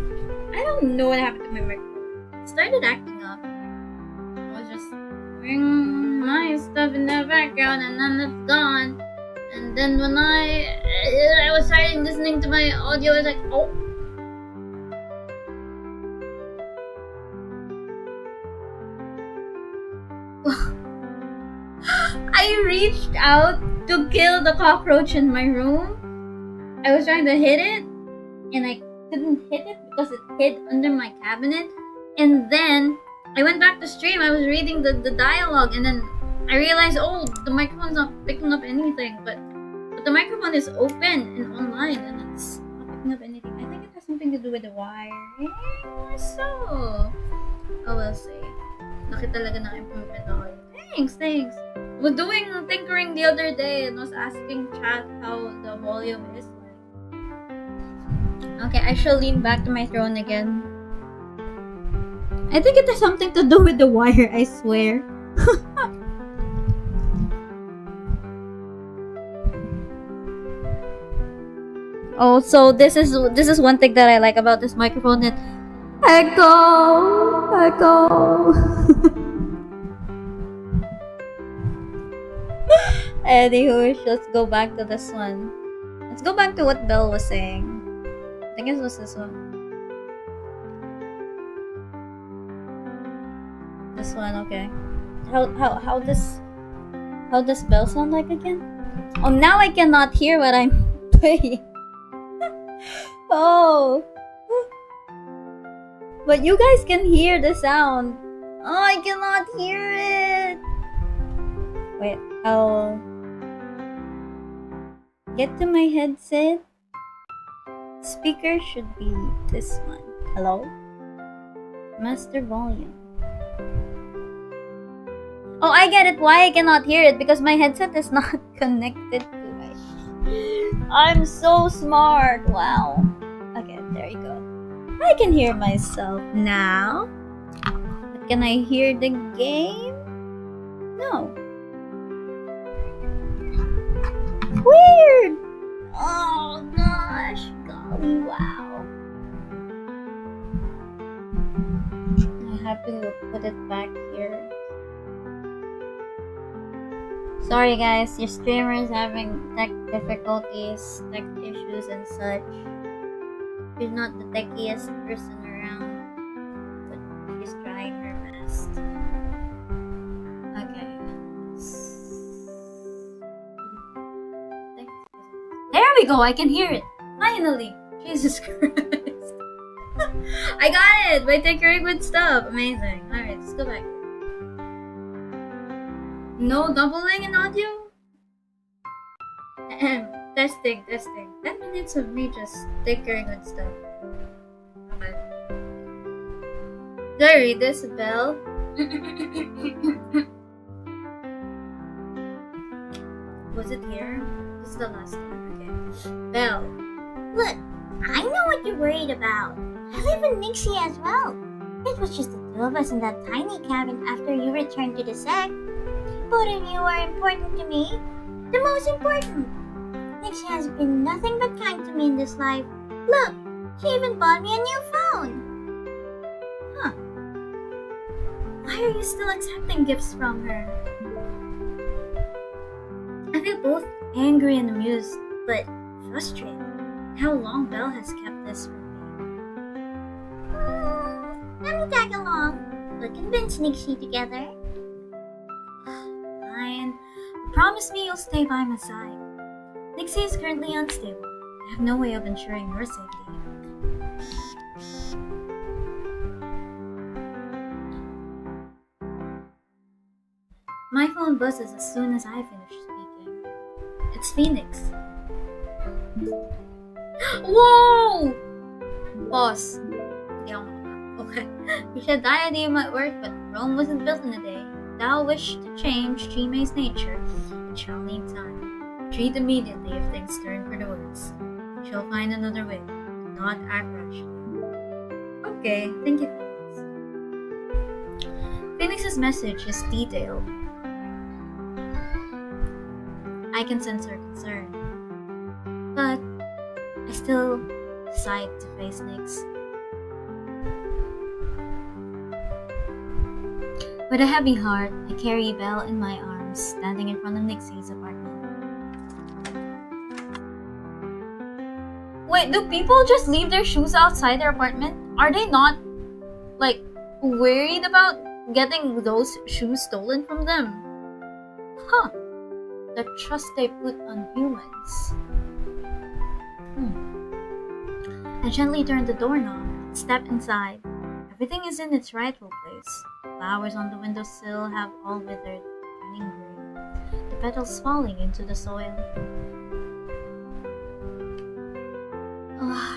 I don't know what happened to my microphone. It started acting up. I was just doing my stuff in the background and then it's gone. And then when I was starting listening to my audio, I was like, oh. I reached out to kill the cockroach in my room. I was trying to hit it, and I couldn't hit it because it hid under my cabinet. And then I went back to stream. I was reading the dialogue, and then I realized, oh, the microphone's not picking up anything. But the microphone is open and online, and it's not picking up anything. I think it has something to do with the wire. So, oh, we'll see. Laki talaga ng improvement ako. Thanks. I was doing tinkering the other day and was asking chat how the volume is like. Okay, I shall lean back to my throne again. I think it has something to do with the wire, I swear. Oh, so this is one thing that I like about this microphone. It echo. Anywho, let's go back to this one. Let's go back to what Belle was saying. I think it was this one. This one, okay. How does Belle sound like again? Oh, now I cannot hear what I'm playing. Oh. But you guys can hear the sound. Oh, I cannot hear it. Wait, I'll get to my headset. Speaker should be this one. Hello? Master volume. Oh, I get it. Why I cannot hear it? Because my headset is not connected to it. I'm so smart. Wow. Okay, there you go. I can hear myself now. But can I hear the game? No. Weird. Oh gosh. Golly, wow. I have to put it back here. Sorry guys, your streamer is having tech difficulties, tech issues and such. She's not the techiest person around, but she's trying her best. Okay. There we go, I can hear it! Finally! Jesus Christ. I got it! By tinkering with stuff. Amazing. Alright, let's go back. No doubling in audio? Testing. 10 minutes of me just tinkering with stuff. Okay. Did I read this, Belle? Was it here? This is the last one. Okay. Belle. Look, I know what you're worried about. I live with Nixie as well. It was just the two of us in that tiny cabin after you returned to the sect. Both of you are important to me. The most important. Nixie has been nothing but kind to me in this life. Look, she even bought me a new phone. Huh. Why are you still accepting gifts from her? I feel both angry and amused, but frustrated. How long Belle has kept this from me. Let me tag along. We'll convince Nixie together. Fine. Promise me you'll stay by my side. Nixie is currently unstable. I have no way of ensuring your safety. My phone buzzes as soon as I finish speaking. It's Phoenix. Whoa! Boss. Okay. We should diadem at work, but Rome wasn't built in a day. Thou wish to change Chime's nature, it shall need time. Retreat immediately if things turn for the worse. You shall find another way. Do not act rashly. Okay, thank you, Phoenix. Phoenix's message is detailed. I can sense her concern. But I still decide to face Nyx. With a heavy heart, I carry Belle in my arms, standing in front of Nixie's apartment. Wait, do people just leave their shoes outside their apartment? Are they not, like, worried about getting those shoes stolen from them? Huh. The trust they put on humans. I gently turn the doorknob and step inside. Everything is in its rightful place. Flowers on the windowsill have all withered, turning green, the petals falling into the soil.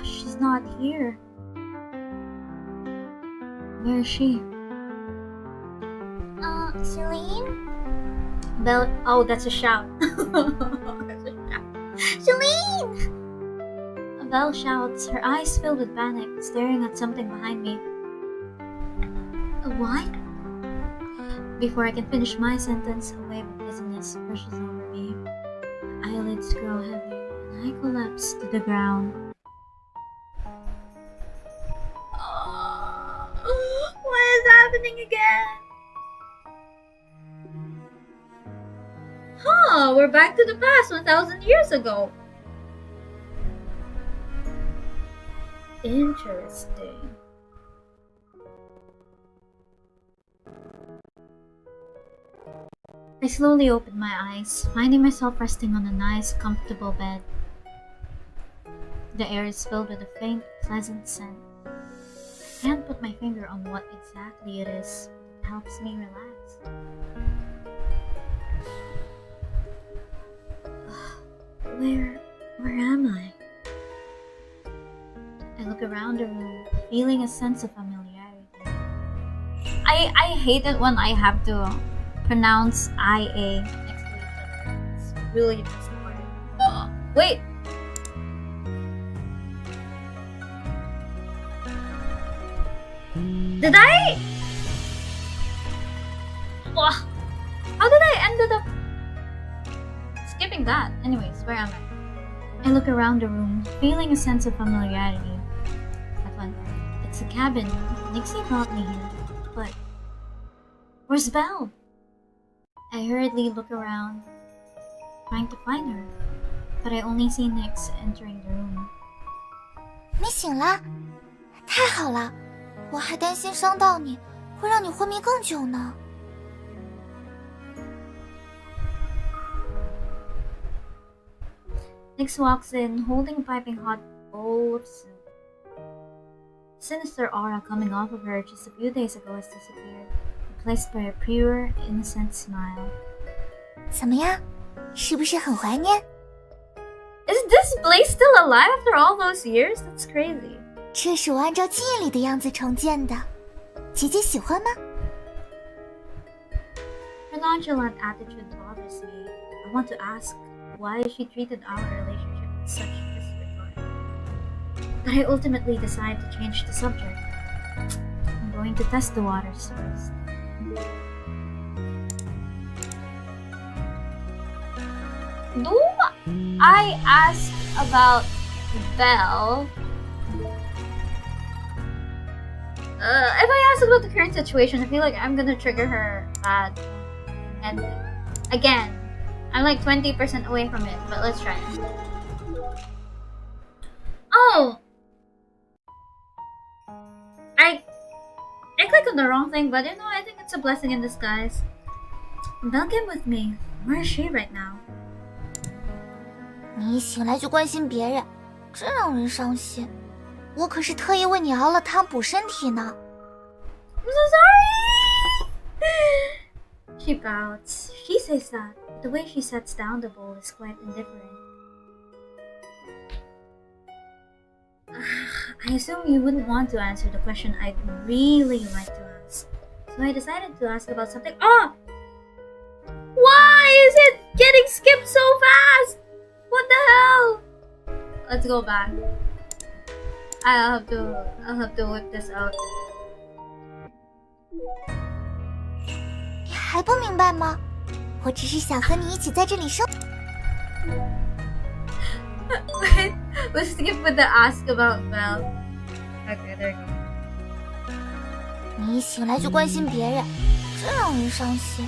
She's not here. Where is she? Celine? Belle. Oh, that's a shout. That's a shout. Celine! Belle shouts, her eyes filled with panic, staring at something behind me. What? Before I can finish my sentence, a wave of dizziness brushes over me. My eyelids grow heavy, and I collapse to the ground. What is happening again? Huh, we're back to the past 1,000 years ago. Interesting. I slowly opened my eyes, finding myself resting on a nice, comfortable bed. The air is filled with a faint, pleasant scent. I can't put my finger on what exactly it is. It helps me relax. Where am I? I look around the room, feeling a sense of familiarity. I hate it when I have to pronounce IA next to each other. It's really disappointing. Wait! Did I? How did I end up skipping that? Anyways, where am I? I look around the room, feeling a sense of familiarity. It's a cabin. Nixie brought me here. But where's Belle? I hurriedly look around, trying to find her, but I only see Nyx entering the room. 你醒了，太好了！我还担心伤到你，会让你昏迷更久呢。Nyx walks in, holding a piping hot bowl of soup. The sinister aura coming off of her just a few days ago has disappeared, replaced by a pure, innocent smile. 怎么样？是不是很怀念？ Is this place still alive after all those years? That's crazy. 这是我按照记忆里的样子重建的，姐姐喜欢吗？ Her nonchalant attitude bothers me. I want to ask why she treated our relationship with such disregard. But I ultimately decide to change the subject. I'm going to test the waters first. Do I ask about Belle? If I ask about the current situation, I feel like I'm gonna trigger her bad ending. Again, I'm like 20% away from it, but let's try it. Oh! I clicked on the wrong thing, but you know, I think it's a blessing in disguise. Belle came with me. Where is she right now? 你一醒来就关心别人，真让人伤心。我可是特意为你熬了汤补身体呢。I'm so sorry! She pouts. She says that. The way she sets down the bowl is quite indifferent. I assume you wouldn't want to answer the question I'd really like to ask. So I decided to ask about something. Oh! Why is it getting skipped so fast? What the hell? Let's go back. I'll have to whip this out. 你还不明白吗？我只是想和你一起在这里生。We'll skip with the ask about Belle. Okay, there you go. 你一醒来就关心别人，真让人伤心。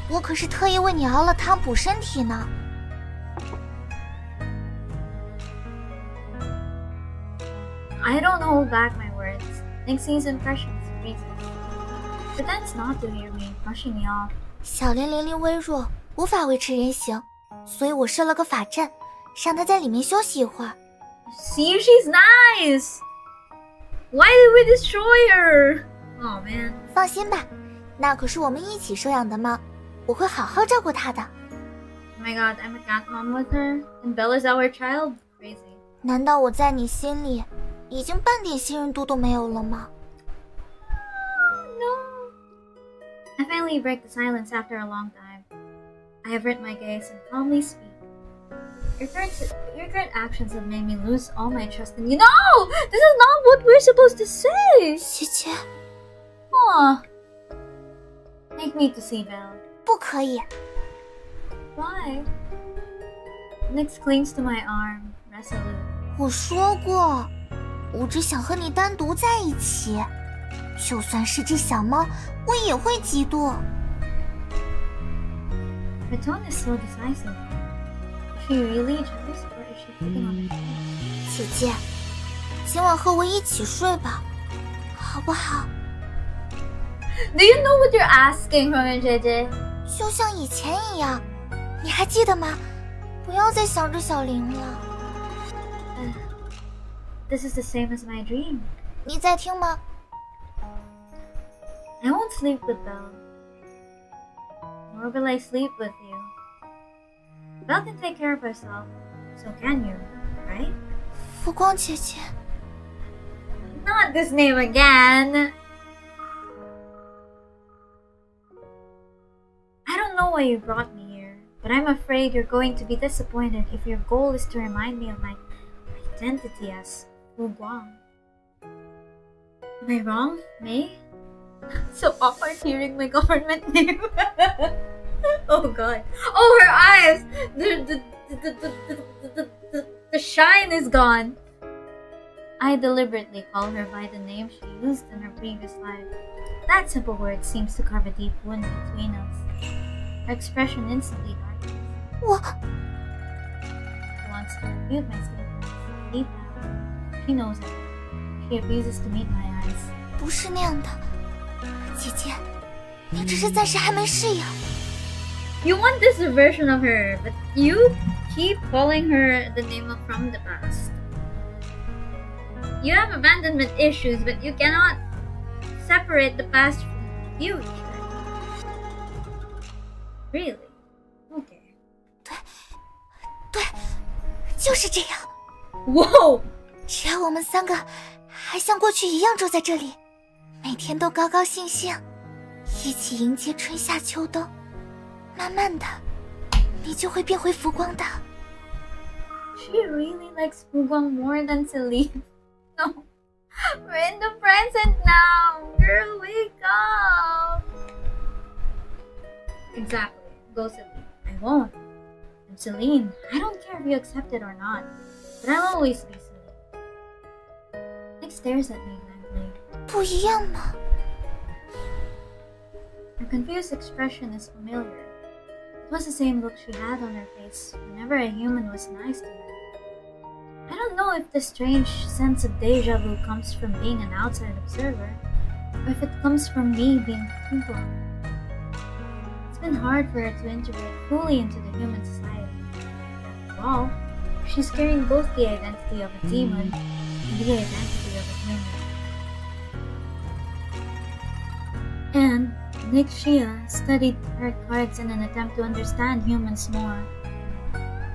我可是特意为你熬了汤补身体呢。I don't hold back my words. Nixie's impressions reasons. Pretends not to hear me, brushing me off. 小莲灵力微弱，无法维持人形，所以我设了个法阵，让她在里面休息一会儿。See, she's nice. Why did we destroy her? Oh man. 放心吧，那可是我们一起收养的猫，我会好好照顾它的。Oh my god, I'm a cat mom with her, and Bella's our child? Crazy. 难道我在你心里已经半点信任度都没有了吗？ No. I finally break the silence after a long time. I avert my gaze and calmly speak. Your current actions have made me lose all my trust in you. No! This is not what we're supposed to say! 姐姐， Aw. Take me to see Belle. 不可以。 Why? Nix clings to my arm, resolute. 我说过，我只想和你单独在一起。就算是只小猫，我也会嫉妒。 Her tone is so decisive. Is she really jealous or is she picking on me? 姐姐，今晚和我一起睡吧，好不好？ Do you know what you're asking from me, JJ? 就像以前一样，你还记得吗？不要再想着小玲了。This is the same as my dream. 你在听吗？ I won't sleep with Belle. Nor will I sleep with you. Belle can take care of herself. So can you, right? 浮光姐姐， Not this name again. I don't know why you brought me here, but I'm afraid you're going to be disappointed if your goal is to remind me of my identity as Wu Guang. Am I wrong, May? So awkward hearing my government name. Oh god. Oh, her eyes! The shine is gone. I deliberately call her by the name she used in her previous life. That simple word seems to carve a deep wound between us. Her expression instantly darkens. 我 She wants to refute my statements. Deep down, she knows it. She refuses to meet my eyes. 不是那样的，姐姐，你只是暂时还没适应。 You want this version of her, but you keep calling her the name from the past. You have abandonment issues, but you cannot separate the past from the future. Really? Okay. 对，就是这样。 Whoa! 只要我们三个还像过去一样住在这里，每天都高高兴兴，一起迎接春夏秋冬，慢慢的，你就会变回浮光的。 She really likes Fugong more than Celine. No. We're in the present now. Girl, wake up. Exactly. Go Celine. I won't. And Celine, I don't care if you accept it or not, but I'll always be Celine. Nick stares at me blankly. 不一样吗？ Her confused expression is familiar. It was the same look she had on her face whenever a human was nice to her. I don't know if the strange sense of deja vu comes from being an outside observer, or if it comes from me being Fugong. It's been hard for her to integrate fully into the human society. After all, she's carrying both the identity of a demon and the identity of a human. And Nick Shia studied tarot cards in an attempt to understand humans more,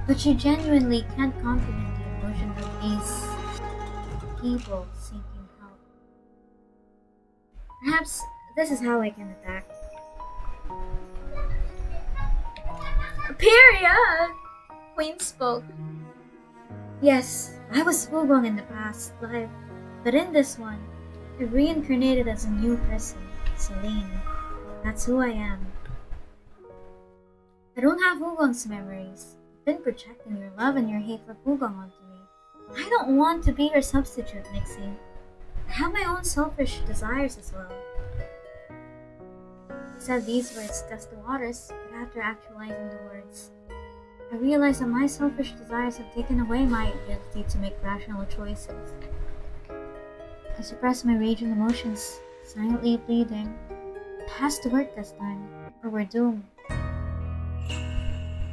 but she genuinely can't comprehend the emotions of these people seeking help. Perhaps this is how I can attack. Period! Queen spoke. Yes, I was Fugong in the past life, but in this one, I reincarnated as a new person, Celine. That's who I am. I don't have Fugong's memories. You've been projecting your love and your hate for Fugong onto me. I don't want to be your substitute, Nixie. I have my own selfish desires as well. I said these words to test the waters, but after actualizing the words, I realized that my selfish desires have taken away my ability to make rational choices. I suppressed my rage and emotions, silently pleading, "It has to work this time, or we're doomed."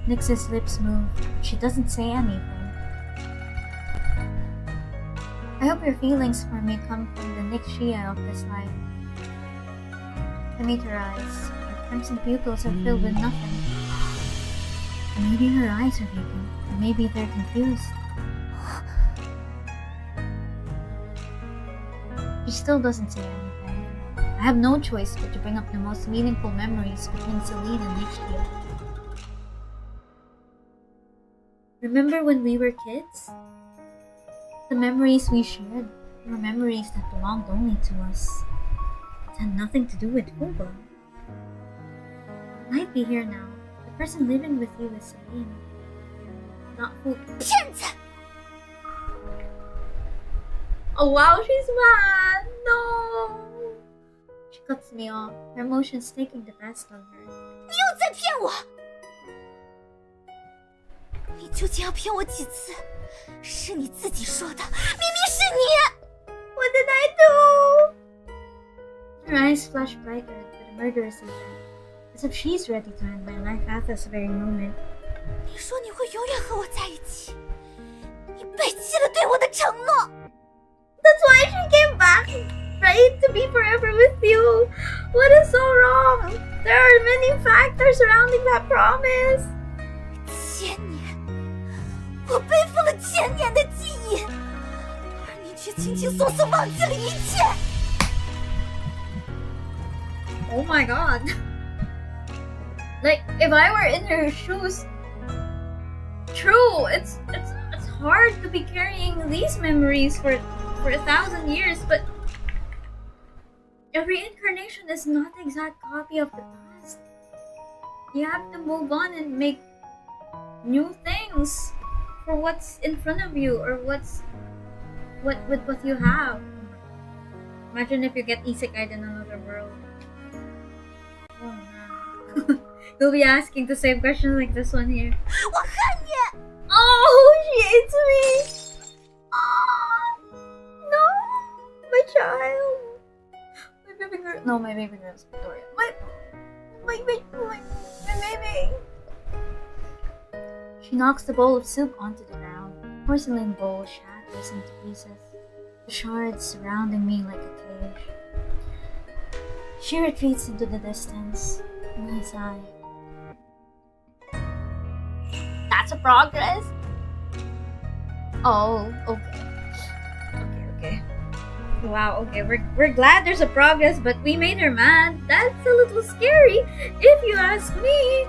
Nix's lips move. She doesn't say anything. I hope your feelings for me come from the Nick Shia of this life. I meet her eyes. Her crimson pupils are filled with nothing. Maybe her eyes are weeping, or maybe they're confused. She still doesn't say anything. I have no choice but to bring up the most meaningful memories between Celine and Nick Shia. Remember when we were kids? The memories we shared were memories that belonged only to us. It had nothing to do with Fuba. I might be here now. The person living with you is Celine, not Fuba. 骗子！ Oh wow, she's mad! No! She cuts me off, her emotions taking the best on her. 你又在骗我！你究竟要骗我几次？是你自己说的，明明是你！ What did I do? Her eyes flash brighter with a murderous intent, as if she's ready to end my life at this very moment. 你说你会永远和我在一起，你背弃了对我的承诺。 That's why she came back, right? To be forever with you. What is so wrong? There are many factors surrounding that promise. 千年，我背负了千年的记忆，而你却轻轻松松忘记了一切。 Oh my god. Like, if I were in her shoes, true, it's hard to be carrying these memories for 1,000 years, but every incarnation is not the exact copy of the past. You have to move on and make new things for what's in front of you, or what you have. Imagine if you get isekai in another world. Oh man. You'll be asking the same question like this one here. 我恨你！ Oh, she hates me! Oh, no! My child! My baby girl. No, my baby girl is Victoria. My baby! She knocks the bowl of soup onto the ground. The porcelain bowl shatters into pieces, the shards surrounding me like a cage. She retreats into the distance, and I sigh. That's a progress? Oh, okay. Okay. Wow, okay, we're glad there's a progress, but we made her mad. That's a little scary, if you ask me.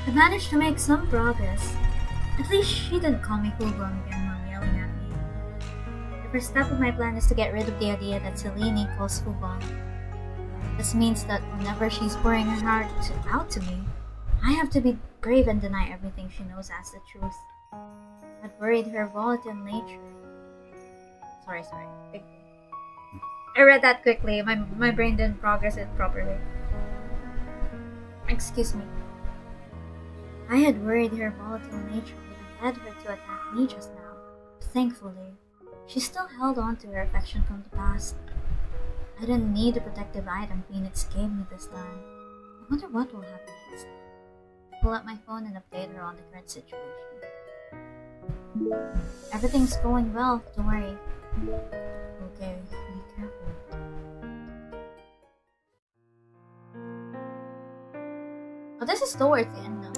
I managed to make some progress. At least she didn't call me full-blown again while yelling at me. The first step of my plan is to get rid of the idea that Selene calls full-blown. This means that whenever she's pouring her heart out to me, I have to be brave and deny everything she knows as the truth. I'd worried her volatile nature. Sorry. I read that quickly. My brain didn't progress it properly. Excuse me. I had worried her volatile nature would have led her to attack me just now. But thankfully, she still held on to her affection from the past. I didn't need the protective item Phoenix gave me this time. I wonder what will happen next. Pull out my phone and update her on the current situation. Everything's going well, don't worry. Okay, be careful. Oh, this is towards the end now.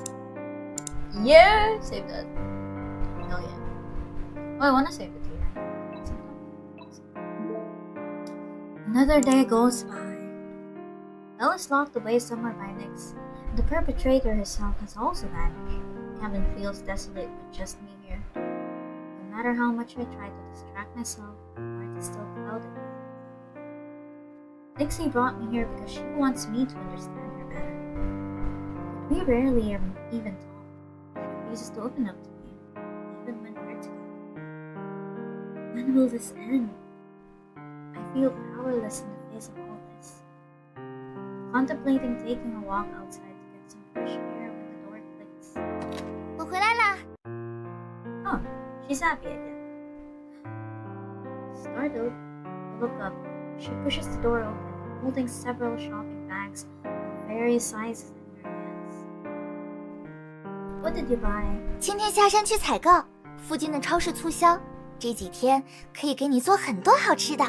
Yeah! Save that. Hell yeah. Oh, I wanna save it here. Another day goes by. Elle is locked away somewhere by Nyx, and the perpetrator herself has also vanished. Cabin feels desolate with just me here. No matter how much I try to distract myself, my heart is still clouded. Dixie brought me here because she wants me to understand her better. But we rarely even talk. refuses to open up to me, even when we're together. When will this end? I feel powerless in the face of all this. Contemplating taking a walk outside to get some fresh air when the door clicks. 我回来啦。 Oh, she's happy again. Startled, I look up. She pushes the door open, holding several shopping bags of various sizes in her hands. What did you buy? 今天下山去采购，附近的超市促销，这几天可以给你做很多好吃的。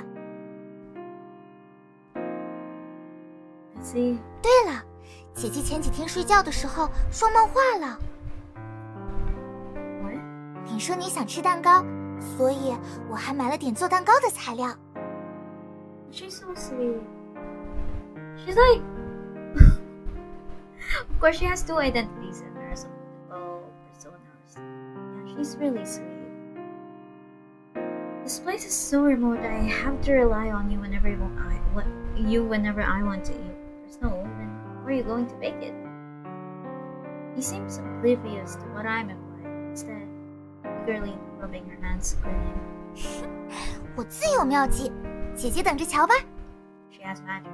I see. 对了，姐姐前几天睡觉的时候说梦话了。 What? 你说你想吃蛋糕，所以我还买了点做蛋糕的材料。 She's so sweet. She's like... Of course, she has two identities in her, so multiple personas. Yeah, she's really sweet. This place is so remote. I have to rely on you whenever whenever I want to eat. There's no oven. How are you going to bake it? He seems oblivious to what I'm implying. Instead, eagerly rubbing her hands, grinning. 我自有妙计，姐姐等着瞧吧。 She has magic.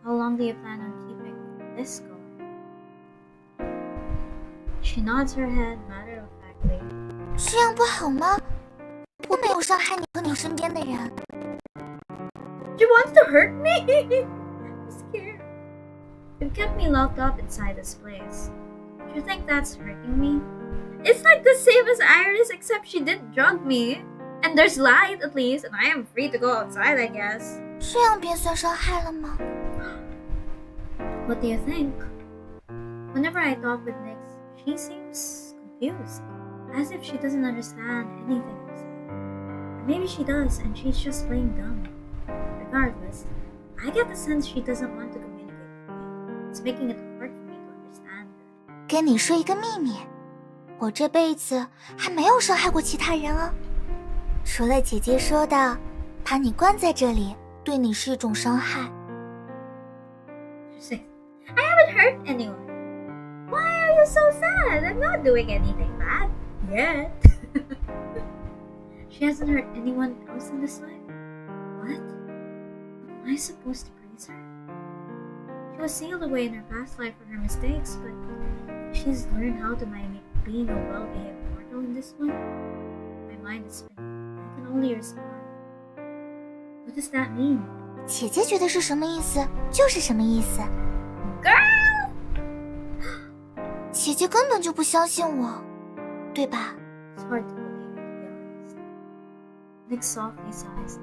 How long do you plan on keeping this going? She nods her head matter-of-factly. 这样不好吗？我没有伤害你和你身边的人。 She wants to hurt me! I'm scared. You've kept me locked up inside this place. Do you think that's hurting me? It's like the same as Iris, except she didn't drug me. And there's light, at least, and I am free to go outside, I guess. 这样便算伤害了吗？ What do you think? Whenever I talk with Nyx, she seems confused, as if she doesn't understand anything I'm saying. Or maybe she does, and she's just playing dumb. Regardless, I get the sense she doesn't want to communicate with me. It's making it hard for me to understand her. 跟你说一个秘密，我这辈子还没有伤害过其他人啊。除了姐姐说的，把你关在这里对你是一种伤害。 She says, I haven't hurt anyone. Why are you so sad? I'm not doing anything bad. Yet. She hasn't hurt anyone else in this life? What? Am I supposed to praise her? She was sealed away in her past life for her mistakes, but she's learned how to mimic being a well-behaved mortal in this one. My mind is spinning. I can only respond. What does that mean? 姐姐觉得是什么意思，就是什么意思。 Girl! 姐姐根本就不相信我，对吧？ It's hard to believe, to be honest. Nick softly sighs,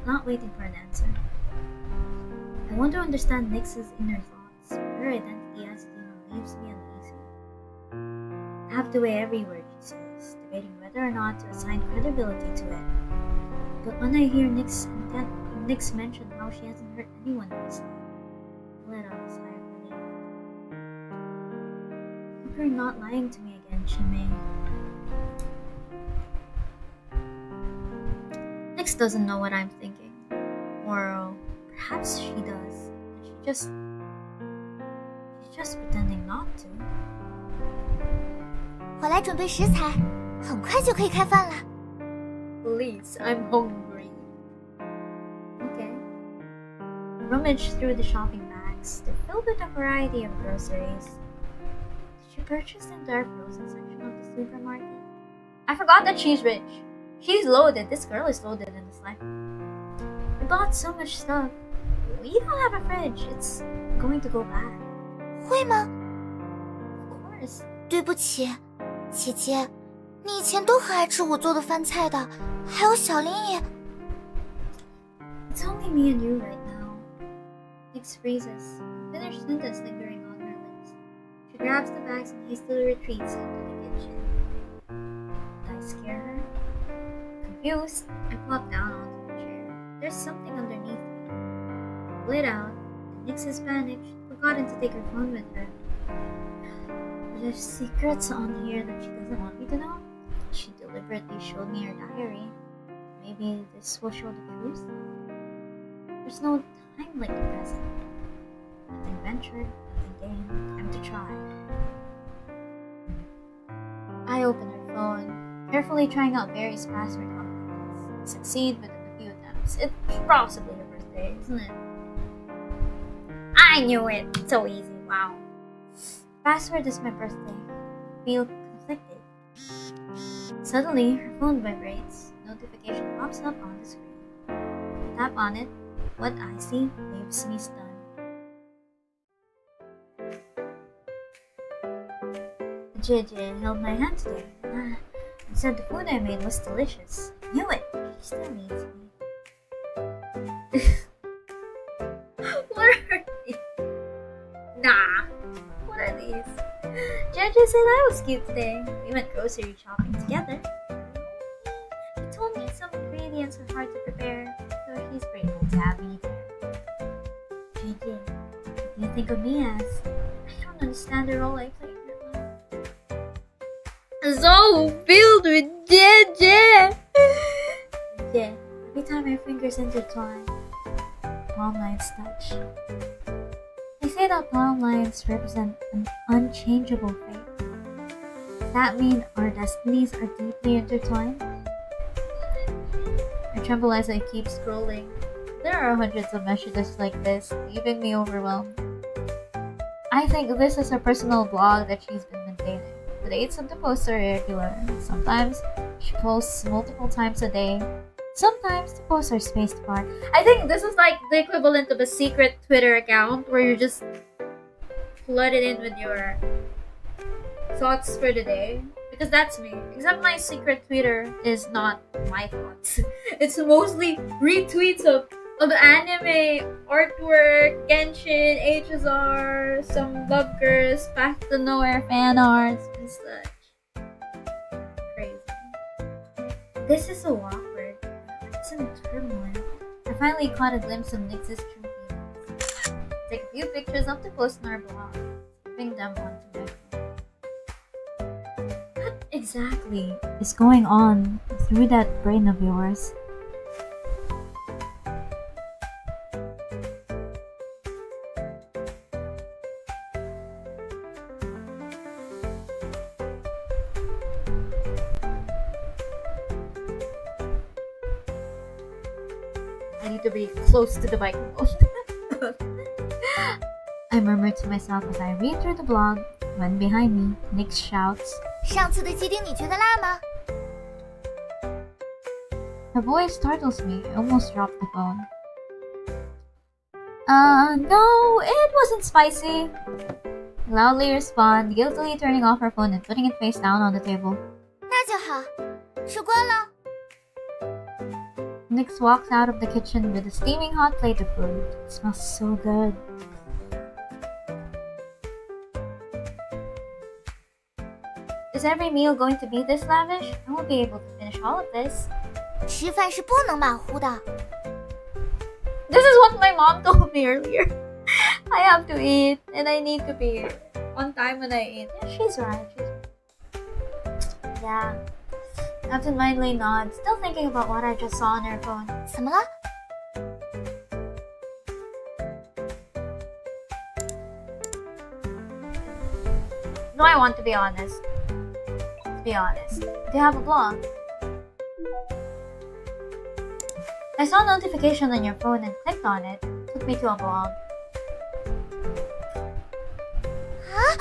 not waiting for an answer. I want to understand Nyx's inner thoughts, but her identity as a demon leaves me uneasy. I have to weigh every word she says, debating whether or not to assign credibility to it. But when I hear Nyx mention how she hasn't hurt anyone in this life, I let out a sigh of relief. I hope you're not lying to me again, Chimei. Nyx doesn't know what I'm thinking. Or perhaps she does. She's just pretending not to. 我来准备食材，很快就可以开饭了。 Please, I'm hungry. Okay. Rummage through the shopping bags to fill with a variety of groceries. Did you purchase the entire frozen section of the supermarket? I forgot that she's rich. She's loaded. This girl is loaded in this life. We bought so much stuff. We don't have a fridge. It's going to go bad. 会吗？ Of course. 对不起，姐姐，你以前都很爱吃我做的饭菜的，还有小林也。 It's only me and you right now. Nyx freezes. Finished sentence lingering on her lips. She grabs the bags and hastily retreats into the kitchen. Did I scare her? Confused, I plop down onto the chair. There's something underneath me. I pull it out, and Nyx is panicked. She'd forgotten to take her phone with her. Are there secrets on here that she doesn't want me to know? She deliberately showed me her diary. Maybe this will show the truth? There's no time like the present. Nothing ventured, nothing gained. Time to try. I open her phone, carefully trying out various password combinations. I succeed within a few attempts. It's possibly her birthday, isn't it? I knew it! So easy, wow. Password is my birthday. I feel conflicted. Suddenly, her phone vibrates. Notification pops up on the screen. I tap on it. What I see leaves me stunned. JJ held my hand today and said the food I made was delicious. I knew it. She still needs me. What are these? Nah. What are these? JJ said I was cute today. We went grocery shopping together. He told me some ingredients are hard to prepare, so he's grateful to have me there. JJ, what do you think of me as? I don't understand the role I play in your life. So filled with JJ. Yeah, every time our fingers intertwine, palm lines touch. They say that palm lines represent an unchangeable fate. Does that mean our destinies are deeply intertwined? I tremble as I keep scrolling. There are hundreds of messages like this, leaving me overwhelmed. I think this is a personal blog that she's been maintaining. The dates of the posts are irregular. Sometimes she posts multiple times a day. Sometimes the posts are spaced apart. I think this is like the equivalent of a secret Twitter account where you just flood it in with your thoughts for the day. Because that's me. Except my secret Twitter is not my thoughts. It's mostly retweets of anime, artwork, Genshin, HSR, some love curse, Path to Nowhere fan arts, and such. Crazy. This is so awkward. It's in turmoil. I finally caught a glimpse of Nix's true feelings. Take a few pictures of the post on our blog, skipping them onto my phone. What exactly is going on through that brain of yours? I need to be close to the microphone. I murmured to myself as I read through the blog when behind me, Nick shouts, 上次的鸡丁你觉得辣吗？ Her voice startles me. I almost dropped the phone. No, it wasn't spicy. I loudly respond, guiltily turning off her phone and putting it face down on the table. 那就好，吃过了。 Nix walks out of the kitchen with a steaming hot plate of food. It smells so good. Is every meal going to be this lavish? I won't be able to finish all of this. 吃饭是不能马虎的。 This is what my mom told me earlier. I have to eat and I need to be on time when I eat. Yeah, she's right. Yeah. Absentmindedly nods, still thinking about what I just saw on her phone. 怎么了？ No, I want to be honest. To be honest, do you have a blog? I saw a notification on your phone and clicked on it. It took me to a blog. Huh?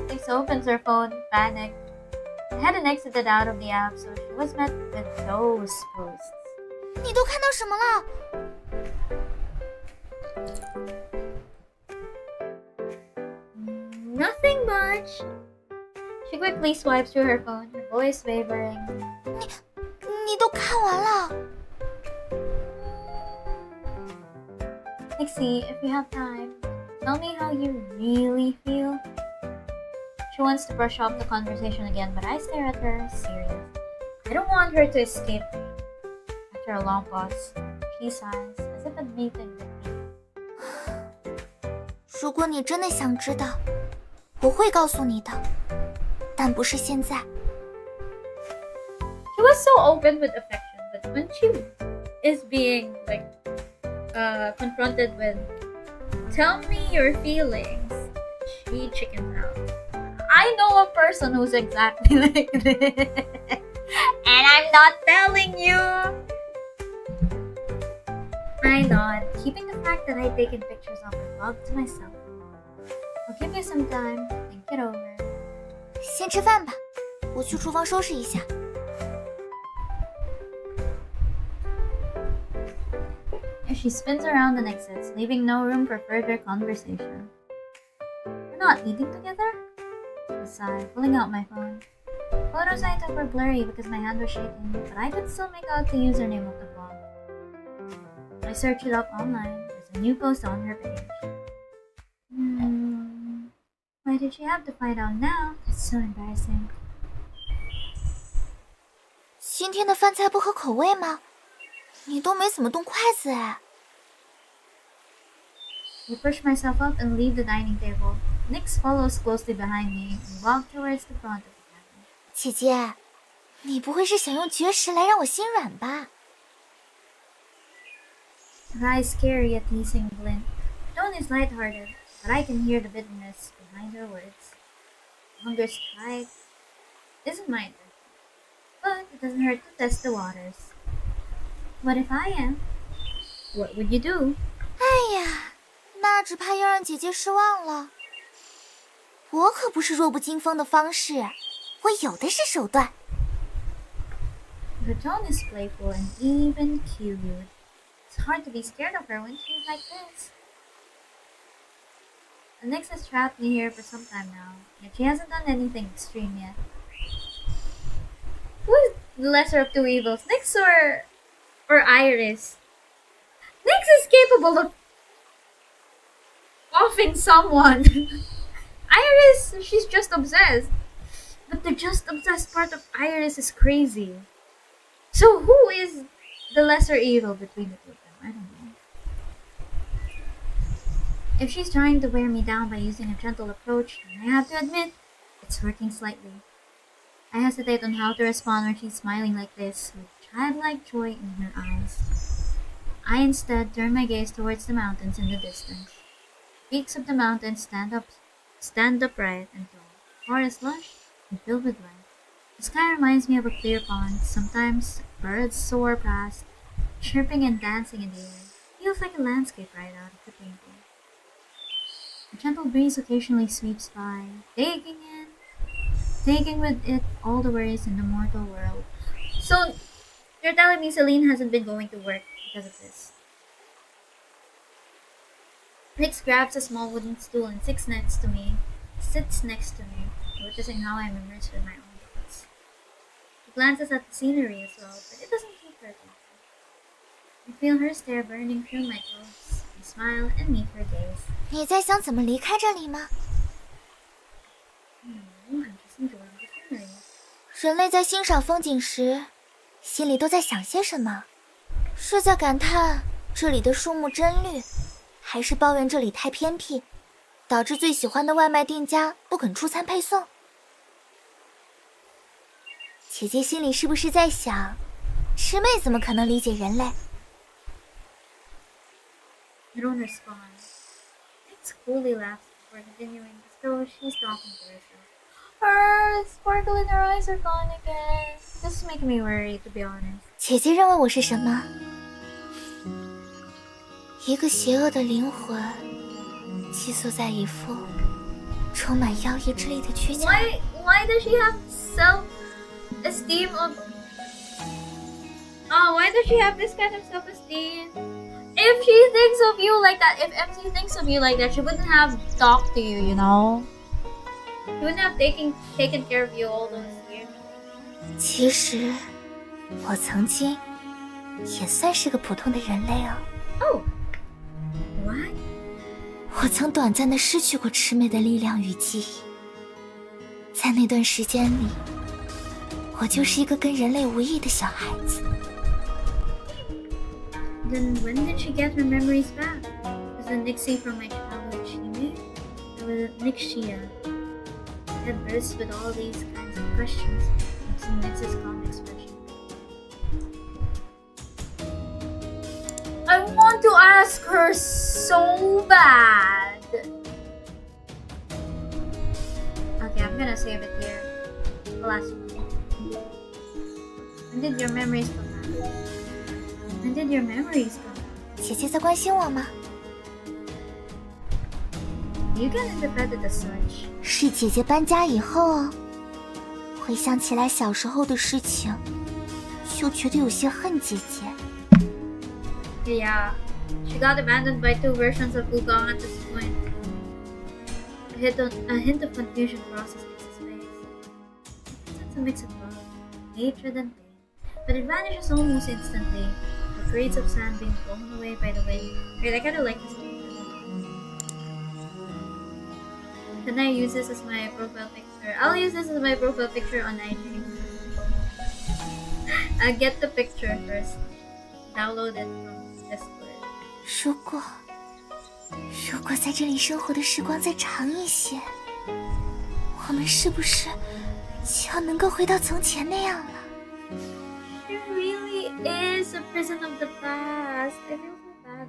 Lisa opens her phone, panicked. I hadn't exited out of the app, so she was met with those posts. 你都看到什么了？ Nothing much. She quickly swipes through her phone, her voice wavering. 你都看完了？ Nixie, if you have time, tell me how you really feel. She wants to brush off the conversation again, but I stare at her, serious. I don't want her to escape me. After a long pause, she sighs, as if admitting defeat. 如果你真的想知道，我会告诉你的，但不是现在。 She was so open with affection, but when she is being confronted with, tell me your feelings, she chickens out. I I know a person who's exactly like this. And I'm not telling you. I know. Keeping the fact that I've taken pictures of her vlog to myself. I'll give you some time. Think it over. 先吃饭吧，我去厨房收拾一下。She spins around and exits, leaving no room for further conversation. We're not eating together? I sigh, pulling out my phone. Photos I took were blurry because my hand was shaking, but I could still make out the username of the vlog. I search it up online. There's a new post on her page. Why did she have to find out now? That's so embarrassing. 今天的饭菜不合口味吗？你都没怎么动筷子哎。I push myself up and leave the dining table. Nyx follows closely behind me and walk towards the front of the cabin. 姐姐，你不会是想用绝食来让我心软吧？ Her eyes scary yet teasing glint. Her tone is lighthearted, but I can hear the bitterness behind her words. Hunger strike isn't my intention, but it doesn't hurt to test the waters. What if I am? What would you do? 哎呀，那只怕要让姐姐失望了。我可不是弱不禁风的方式，我有的是手段。Her tone is playful and even cute. It's hard to be scared of her when she's like this. Nyx has trapped me here for some time now, yet she hasn't done anything extreme yet. Who is the lesser of two evils, Nyx or Iris? Nyx is capable of offing someone. Iris, she's just obsessed. But the just obsessed part of Iris is crazy. So who is the lesser evil between the two of them? I don't know. If she's trying to wear me down by using a gentle approach, then I have to admit, it's working slightly. I hesitate on how to respond when she's smiling like this, with childlike joy in her eyes. I instead turn my gaze towards the mountains in the distance. Peaks of the mountains stand upright and tall. Forest lush and filled with life. The sky reminds me of a clear pond. Sometimes birds soar past, chirping and dancing in the air. Feels like a landscape right out of the painting. A gentle breeze occasionally sweeps by, taking with it all the worries in the mortal world. So, you're telling me Celine hasn't been going to work because of this? Nyx grabs a small wooden stool and sits next to me, noticing how I'm immersed in my own thoughts. She glances at the scenery as well, but it doesn't keep her attention. I feel her stare burning through my clothes. I smile and meet her gaze. 你在想怎么离开这里吗？ No, I'm just enjoying the scenery. 人类在欣赏风景时，心里都在想些什么？是在感叹这里的树木真绿，还是抱怨这里太偏僻，导致最喜欢的外卖店家不肯出餐配送？姐姐心里是不是在想，师妹怎么可能理解人类？ I don't respond. Nyx coolly laughs before continuing as though she's talking to herself. Her sparkle in her eyes are gone again. This is making me worried, to be honest. 姐姐认为我是什么？一个邪恶的灵魂，寄宿在一副充满妖异之力的躯壳。Why does she have self-esteem of? Oh, why does she have this kind of self-esteem? If she thinks of you like that, if MC thinks of you like that, she wouldn't have talked to you, you know? She wouldn't have taken care of you all those years. 其实，我曾经也算是个普通的人类哦。Oh, what? 我曾短暂的失去过魑魅的力量与记忆，在那段时间里，我就是一个跟人类无异的小孩子。Then when did she get her memories back? Was the Nixie from my childhood she knew? Or was it Nixia? My head bursts with all these kinds of questions, mixing Nix's calm expression. I want to ask her so bad! Okay, I'm I'm gonna save it here. The last one. When did your memories come back? When did your memories come back? 姐姐在关心我吗？ You get independent as such. 是姐姐搬家以后哦，回想起来小时候的事情，就觉得有些恨姐姐。 Yeah, she got abandoned by 2 versions of Wukong at this point. A hint of confusion crosses Nix's face. It's a mix of love, hatred, and pain, but it vanishes almost instantly, the trace of sand being blown away by the wind. Wait, I kinda like this picture. Can I use this as my profile picture? I'll use this as my profile picture on IG. I'll get the picture first. Download it from Discord. 如果在这里生活的时光再长一些，我们是不是就要能够回到从前那样了？ She really is a prison of the past. I feel so bad.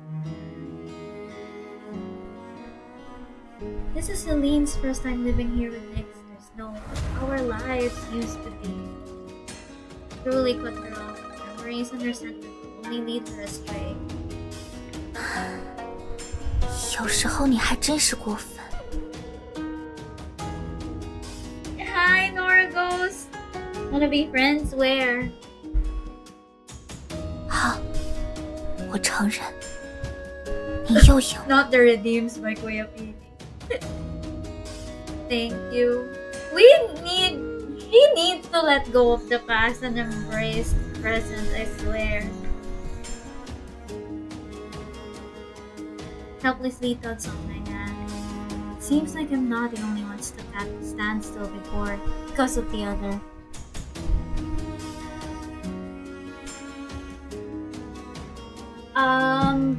This is Celine's first time living here with Nyx. There's no how our lives used to be. Truly cut her off. Memories and resentment only lead her astray. 有时候你还真是过分。 Hi, Nora Ghost. Wanna be friends? Where? 好，我承认，你又赢了。 Not the redeems by Kuya P. Thank you. She needs to let go of the past and embrace the present, I swear. Helplessly tugs on my hand. It seems like I'm not the only one stuck at the standstill before because of the other.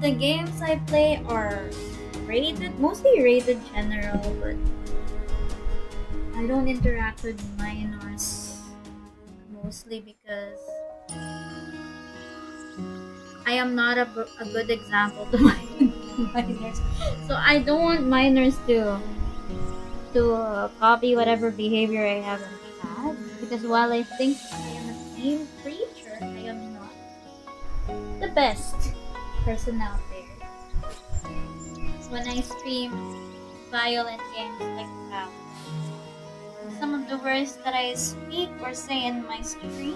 The games I play are rated, mostly rated general, but I don't interact with minors mostly because I am not a good example to minors. So I don't want minors to copy whatever behavior I have in chat, because while I think I am a team creature, I am not the best person out there. When I stream violent games like that, some of the words that I speak or say in my stream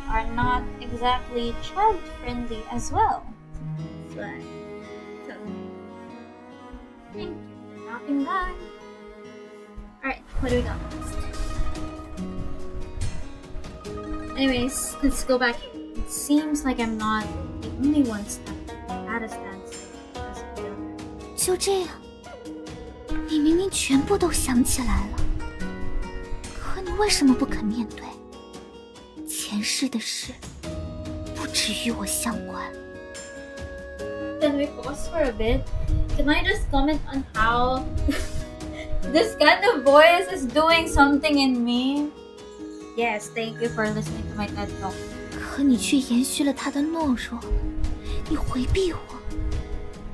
are not exactly child friendly as well. So, thank you for dropping by. Alright, what do we got next? Anyways, let's go back. It seems like I'm not the only one stuck at a standstill because of the other. 就这样，你明明全部都想起来了，可你为什么不肯面对？前世的事不只与我相关。 Can we pause for a bit? Can I just comment on how this kind of voice is doing something in me? Yes, thank you for listening to my TED Talk. 可你却延续了他的懦弱，你回避我，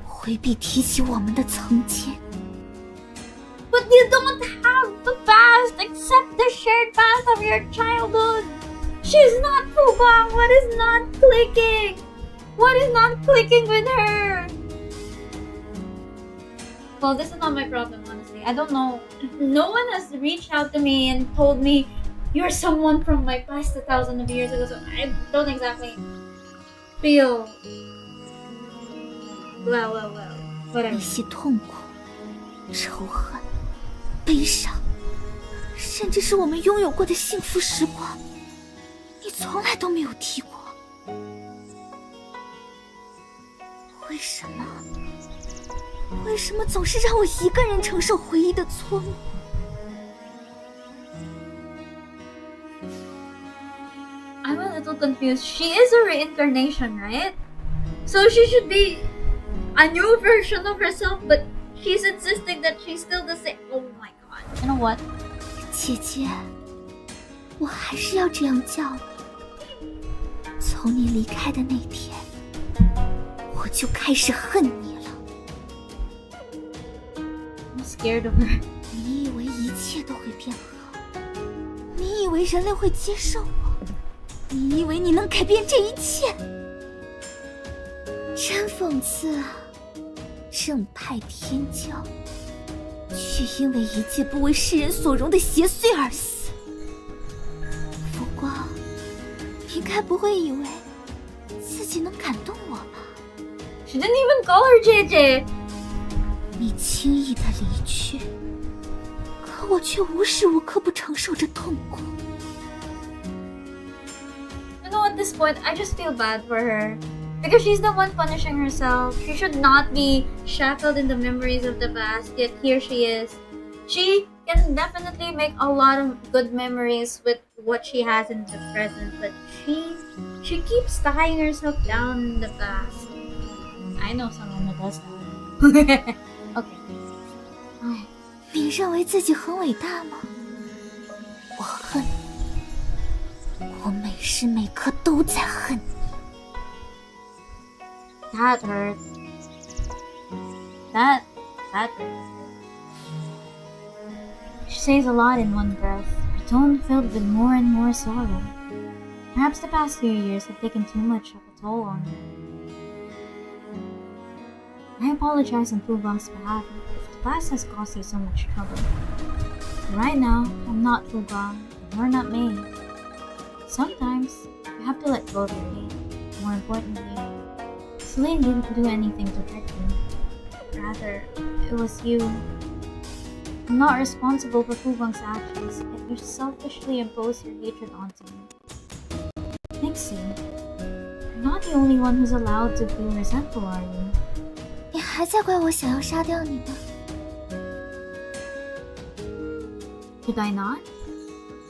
回避提起我们的曾经。 But you don't have the past except the shared past of your childhood. She's not Pooba. What is not clicking? What is not clicking with her? Well, this is not my problem, honestly. I don't know. No one has reached out to me and told me you're someone from my past 1,000 of years ago, so I don't exactly feel. Well. Whatever. 那些痛苦、仇恨、悲伤，甚至是我们拥有过的幸福时光，你从来都没有提过。为什么总是让我一个人承受回忆的错误？ I'm a little confused. She is a reincarnation, right? So she should be a new version of herself, but she's insisting that she's still the same. Oh my god. You know what? 姐姐，我还是要这样叫你。从你离开的那天，我就开始恨你了。 I'm scared of her. 你以为一切都会变好？你以为人类会接受我？你以为你能改变这一切？真讽刺啊！正派天骄，却因为一介不为世人所容的邪祟而死。浮光，你该不会以为自己能感动我吧？ She didn't even call her JJ. 你轻易的离去，可我却无时无刻不承受着痛苦。 You know, at this point, I just feel bad for her. Because she's the one punishing herself. She should not be shackled in the memories of the past, yet here she is. She can definitely make a lot of good memories with what she has in the present, but she keeps tying herself down in the past. I know someone who does that. Okay. 你认为自己很伟大吗？我恨你，我每时每刻都在恨你。 That hurt. That hurt. She says a lot in one breath, her tone filled with more and more sorrow. Perhaps the past few years have taken too much of a toll on her. I apologize on Fubong's behalf if the past has caused you so much trouble. But right now, I'm not Fubong, and you're not me. Sometimes, you have to let go of your hate. More importantly, Celine didn't do anything to hurt you. Rather, it was you. I'm not responsible for Fubong's actions, yet you selfishly impose your hatred onto me. Nixie, you're not the only one who's allowed to feel resentful, are you? 你还在怪我想要杀掉你吗？ Did I not?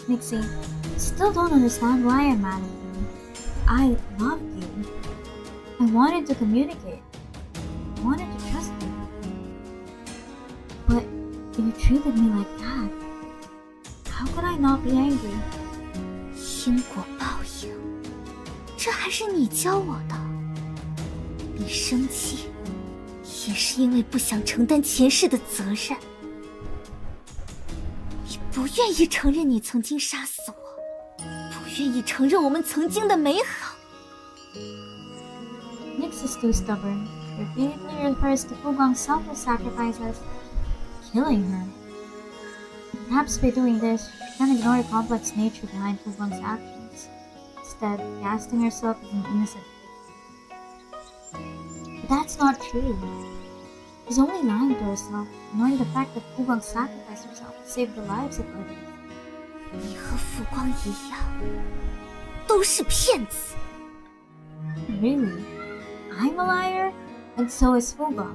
Nixie, I still don't understand why I'm mad at you. I loved you. I wanted to communicate. I wanted to trust you. But you treated me like that. How could I not be angry? 因果报应，这还是你教我的。你生气，也是因为不想承担前世的责任。你不愿意承认你曾经杀死我，不愿意承认我们曾经的美好。 Nix is too stubborn. Repeatedly refers to Fubong's selfless sacrifices, killing her. Perhaps by doing this, she can ignore the complex nature behind Fubong's actions, instead casting herself as an innocent victim. But that's not true. She's only lying to herself, ignoring the fact that Fubong sacrificed herself to save the lives of others. 你和浮光一样，都是骗子。 Really? I'm a liar? And so is Fubong.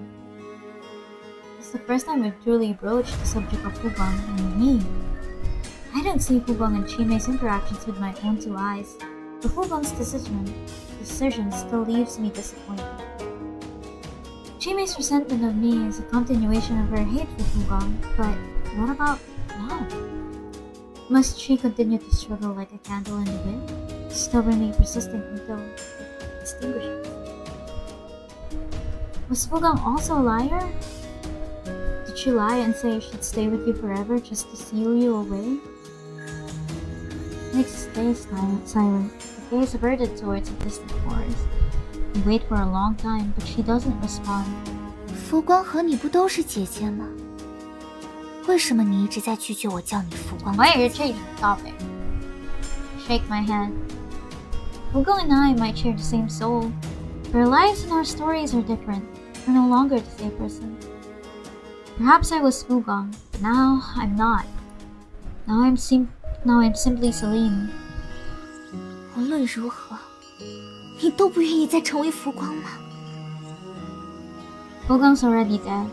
It's the first time we've truly broached the subject of Fubong and me. I don't see Fubong and Chimei's interactions with my own two eyes, but Fubong's decision still leaves me disappointed. Chimei's resentment of me is a continuation of her hate for Fubong, but what about love? Must she continue to struggle like a candle in the wind, stubbornly persisting until it extinguishes? Was Fubong also a liar? Did she lie and say she'd stay with you forever just to seal you away? Nix stays silent, her gaze averted towards a distant forest. We wait for a long time, but she doesn't respond. 浮光和你不都是姐姐吗？为什么你一直在拒绝我叫你浮光？ Why are you changing the topic? Shake my head. Fubong and I might share the same soul, but our lives and our stories are different. We're no longer the same person. Perhaps I was Fubong, but now I'm not. Now I'm simply Celine. 无论如何，你都不愿意再成为浮光吗？ Fubong's already dead.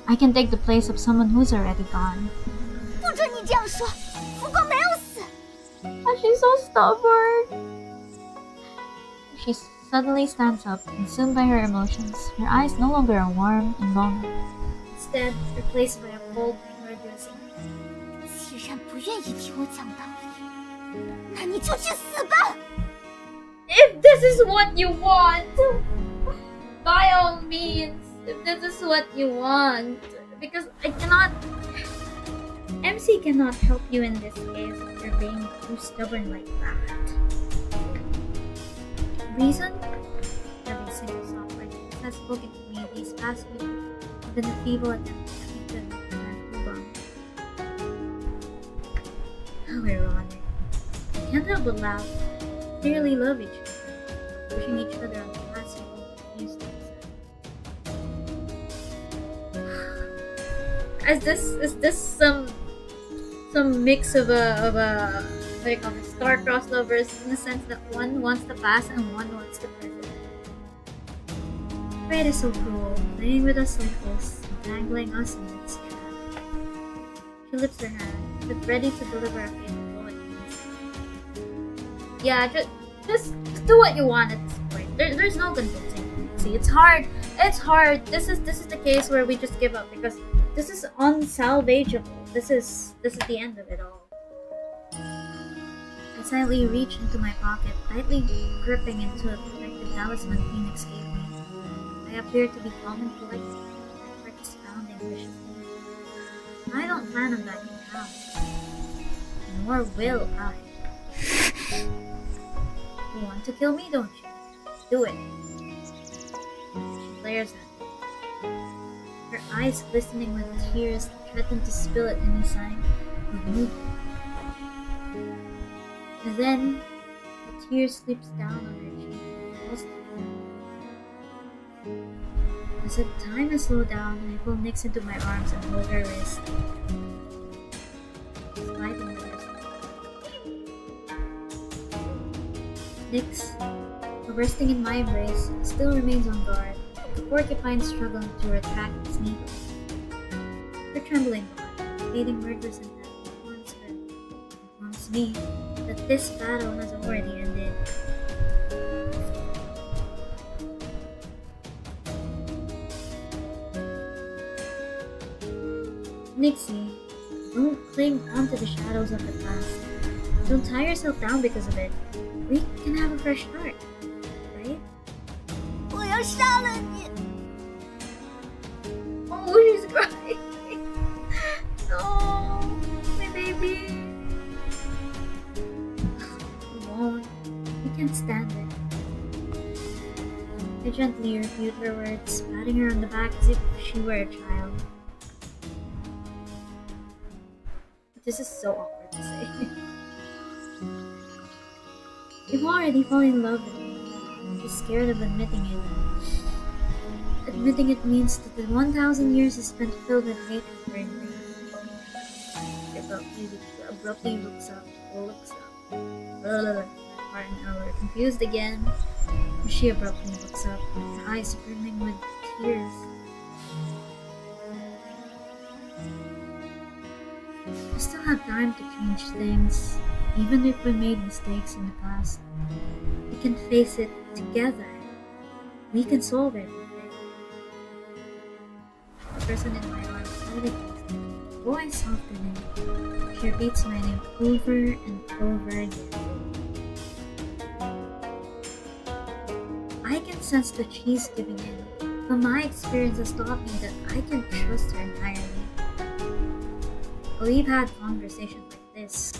I can take the place of someone who's already gone. 不准你这样说，浮光没有死。 She's so stubborn. She suddenly stands up, consumed by her emotions. Her eyes no longer are warm and longing. Instead, replaced by a cold, reducing. 既然不愿意听我讲道理，那你就去死吧！ If this is what you want, by all means, if this is what you want, because I cannot. MC cannot help you in this case if you're being too stubborn like that. Reason? Every single software that has spoken to me these past weeks have been a feeble attempt to get me to move on. How ironic. I can't help but laugh. They really love each other, pushing each other on the past people used to Is this some mix of a what do you call it, star-crossed lovers, in the sense that one wants the past and one wants the present? Fate is so cruel, playing with us like this, dangling us in its trap. She lifts her hand, but ready to deliver a fatal blow at me. Yeah, just do what you want at this point. There's no convincing. See, it's hard. It's hard. This is the case where we just give up because this is unsalvageable. This is the end of it all. I silently reach into my pocket, tightly gripping into a protective talisman Phoenix gave me. I appear to be calm and polite, my heart is pounding viciously. I don't plan on backing down, nor will I. You want to kill me, don't you? Do it. She glares at me, her eyes glistening with tears that threaten to spill at any sign of movement. And then, the tear slips down on her cheek and falls down. As if time has slowed down, I pull Nyx into my arms and hold her wrist. Fighting with herself. Nyx, bursting in my embrace, still remains on guard, the porcupine struggling to retract its needle. Her trembling body, fading murderous and death, warns me that this battle has already ended. Nixie, don't cling onto the shadows of the past. Don't tie yourself down because of it. We can have a fresh start, right? 我要杀了你！ Oh, she's crying. No, my baby. We won't. We can't stand it. I gently refute her words, patting her on the back as if she were a child. This is so awkward to say. You've already fallen in love with me. I'm just scared of admitting it. Admitting it means that the 1,000 years is spent filled with hatred for me. Abruptly looks up. We're confused again. She abruptly looks up, her eyes brimming with tears. We still have time to change things. Even if we made mistakes in the past, we can face it together. We can solve everything. The person in my arms slowly closes, voice softening. She repeats my name over and over again. I can sense that she's giving in, but my experience has taught me that I can trust her entirely. We've had conversations like this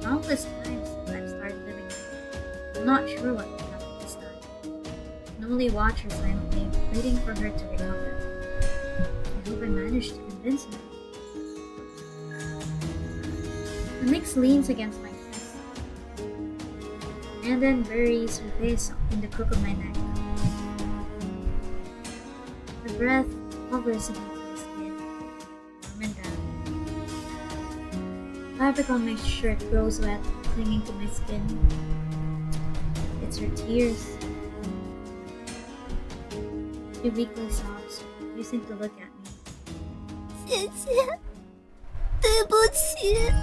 countless times since I've started living here. I'm not sure what will happen this time. I can only watch her silently, waiting for her to recover. I hope I manage to convince her. The Nyx leans against my chest, and then buries her face in the crook of my neck. Her breath hovers against my skin, warm and damp. Fabric on my shirt grows wet, clinging to my skin. It's her tears. She weakly sobs, refusing to look at me. 姐姐，对不起。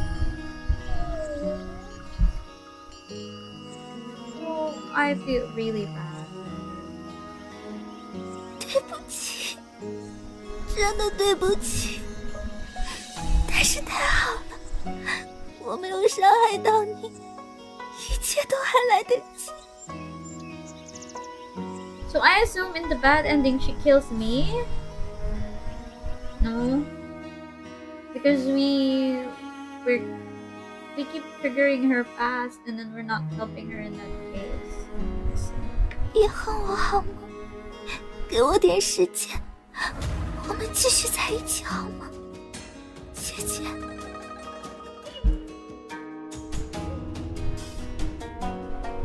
Oh, I feel really bad. 对不起，真的对不起。但是太好了，我没有伤害到你，一切都还来得及。 So I assume in the bad ending she kills me? No? Because we keep triggering her past, and then we're not helping her in that case. 别恨我好吗？给我点时间，我们继续在一起好吗？姐姐。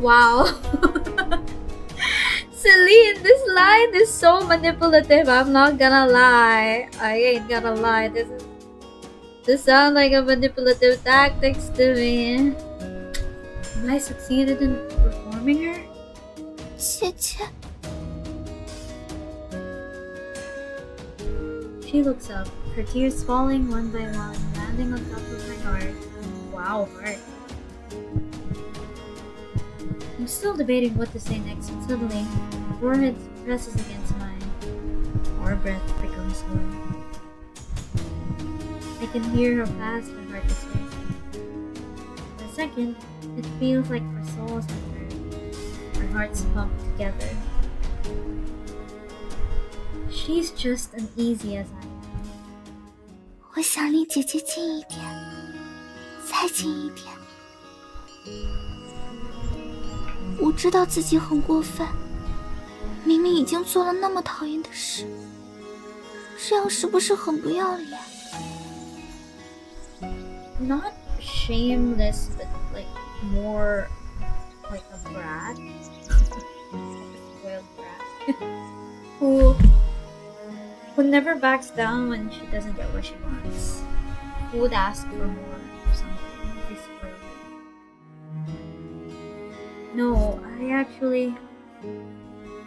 Wow. Celine, this line is so manipulative. I'm not gonna lie. I ain't gonna lie. This sounds like a manipulative tactics to me. Have I succeeded in performing her? 姐姐。 She looks up, her tears falling one by one, landing on top of my heart. Wow, heart. I'm still debating what to say next when suddenly, her forehead presses against mine. Our breath becomes slow. I can hear her fast, her heart is racing. For a second, it feels like our souls have merged, our hearts pump together. She's just as easy as I am. 我想离姐姐近一点，再近一点。我知道自己很过分，明明已经做了那么讨厌的事，这样是不是很不要脸？ Not shameless, but like more like a brat. Spoiled brat. who never backs down when she doesn't get what she wants. Who would ask for more or something if we spoiled it. No, her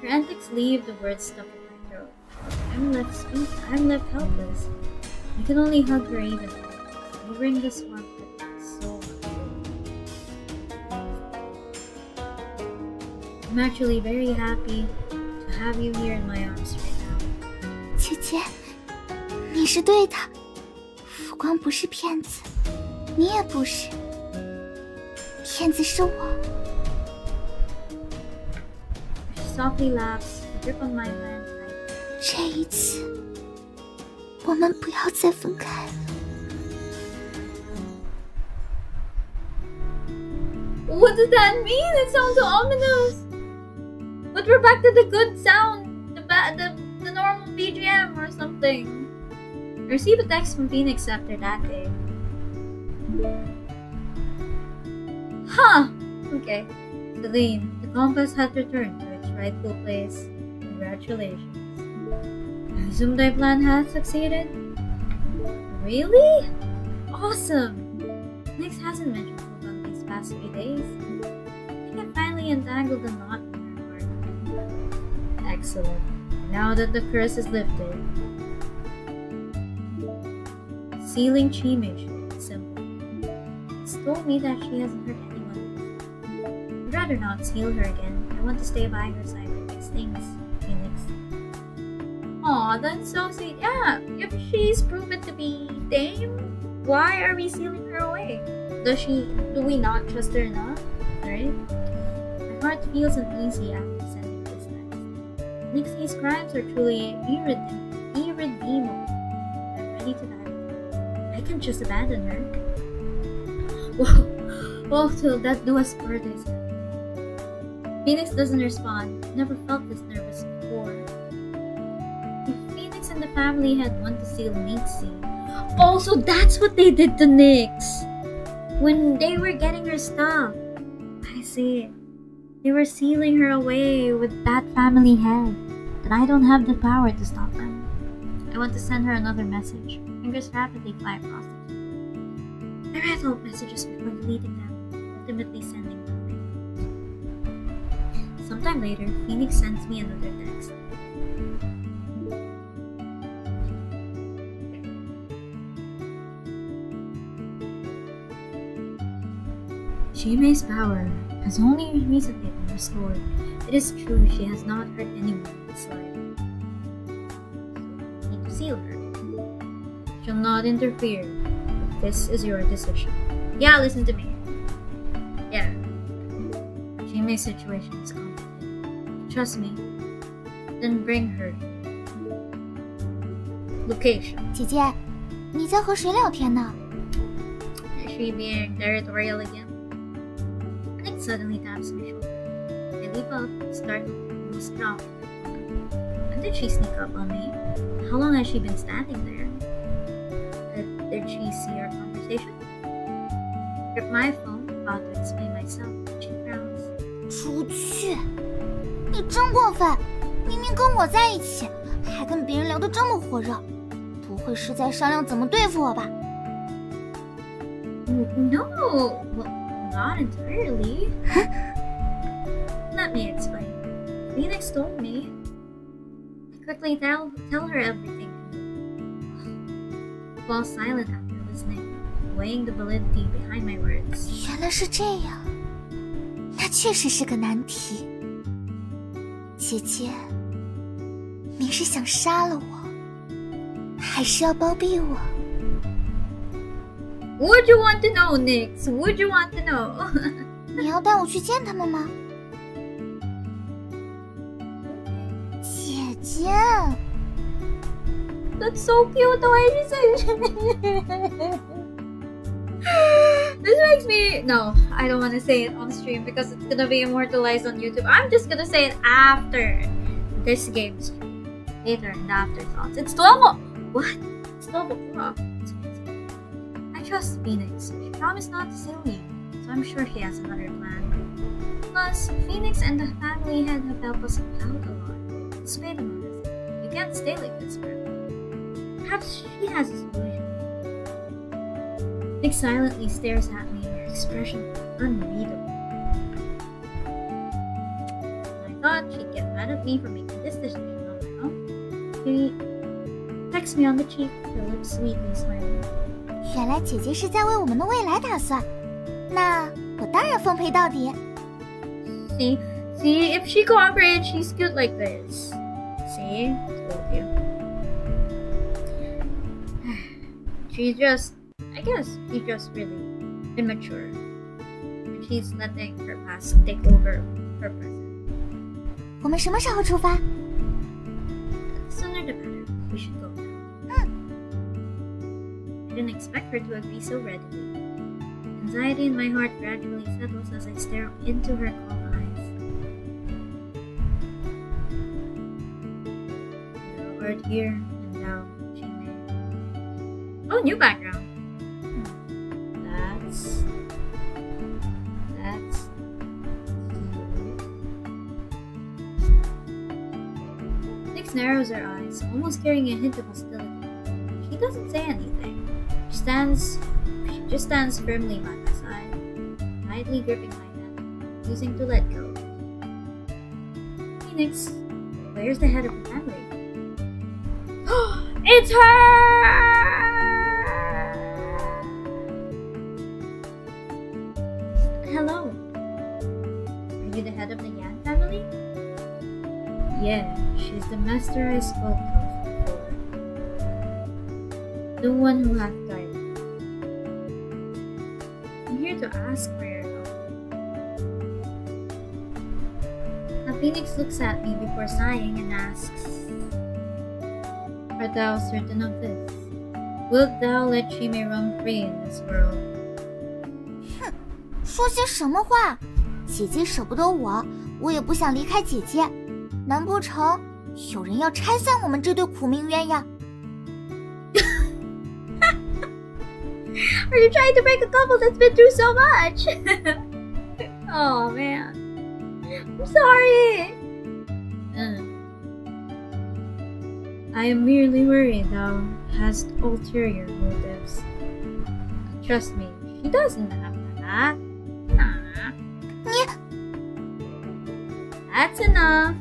antics leave the words stuck in my throat. I'm left helpless. I can only hug her even more. You bring this warmth with me so much. I'm actually very happy to have you here in my arms right now. 姐姐，你是对的，浮光不是骗子，你也不是，骗子是我。 She softly laughs, a grip on my hand tight. 这一次，我们不要再分开了。 What does that mean? It sounds so ominous. But we're back to the good sound, the normal BGM or something. I received a text from Phoenix after that day. Huh. Okay. Celine, the compass has returned to its rightful place. Congratulations. I assume thy plan has succeeded? Really? Awesome. Nix hasn't mentioned these past few days. I think I finally untangled the knot in her heart. Excellent. Now that the curse is lifted, sealing Chimish is simple. It's told me that she hasn't hurt anyone. I'd rather not seal her again. I want to stay by her side to fix things, Phoenix. Aw, that's so sweet. Yeah, if she's proven to be tame, why are we sealing her away? Do we not trust her enough? Right? My heart feels uneasy after sending this text. Nixie's crimes are truly irredeemable. I'm ready to die. I can just abandon her. Whoa, till that do us for this. Phoenix doesn't respond. Never felt this nervous before. If Phoenix and the family had one to seal Nixie. Oh, so that's what they did to Nix when they were getting her stuff. I see. They were sealing her away with that family head. And I don't have the power to stop them. I want to send her another message. Fingers rapidly fly across the keyboard. I write all messages before deleting them, ultimately sending nothing. Sometime later, Phoenix sends me another text. Shime's power has only recently been restored. It is true she has not hurt anyone in this life. So, need to seal her. Shall not interfere. This is your decision. Yeah, listen to me. Yeah. Shime's situation is complicated. Trust me. Then bring her. Location. 姐姐，你在和谁聊天呢？ Is she being territorial again? Nick suddenly taps my shoulder. I leap out, startled, almost dropped. When did she sneak up on me? How long has she been standing there? Did she see our conversation? Grip my phone, about to explain myself. She frowns. 出去！你真过分！明明跟我在一起，还跟别人聊得这么火热，不会是在商量怎么对付我吧？ No, well, not entirely. Let me explain. Phoenix told me. I quickly tell her everything. Fall silent after listening, weighing the validity behind my words. 原来是这样，那确实是个难题。姐姐，你是想杀了我，还是要包庇我？ Would you want to know, Nix? Would you want to know? 你要带我去见他们吗？姐姐， That's so cute the way she says it. This makes me... No, I don't want to say it on stream because it's gonna be immortalized on YouTube. I'm just gonna say it after this game stream. Later in the afterthoughts. It's 12 What? It's 12 o'clock. I trust Phoenix. She promised not to say me, so I'm sure he has another plan. Plus, Phoenix and the family head have helped us out a lot. Let's pay them on this. You can't stay like this forever. Perhaps she has a solution. Nick silently stares at me, her expression unreadable. I thought she'd get mad at me for making this decision on my own. She pecks me on the cheek, her lips sweetly smiling. 原来姐姐是在为我们的未来打算，那我当然奉陪到底。See, if she cooperates, she's cute like this. See, told you. I guess she's just really immature. And she's letting her past take over her present. 我们什么时候出发？ The sooner the better. We should go now. I didn't expect her to agree so readily. Anxiety in my heart gradually settles as I stare into her calm eyes. Now art here and now she may. Oh, new background. That's Nyx narrows her eyes, almost carrying a hint of hostility. She doesn't say anything. She just stands firmly by my side, tightly gripping my hand, refusing to let go. Phoenix, where's the head of the family? It's her! Hello. Are you the head of the Yan family? Yeah, she's the master I spoke of before. The one who hath guided. I'm here to ask for your help. Now Phoenix looks at me before sighing and asks, Art thou certain of this? Wilt thou let she may roam free in this world? 哼，说些什么话？姐姐舍不得我，我也不想离开姐姐。难不成有人要拆散我们这对苦命鸳鸯？ Are you trying to break a couple that's been through so much? Oh man, I'm sorry. I am merely worried thou hast ulterior motives. Trust me, she doesn't have that. Nah. That's enough.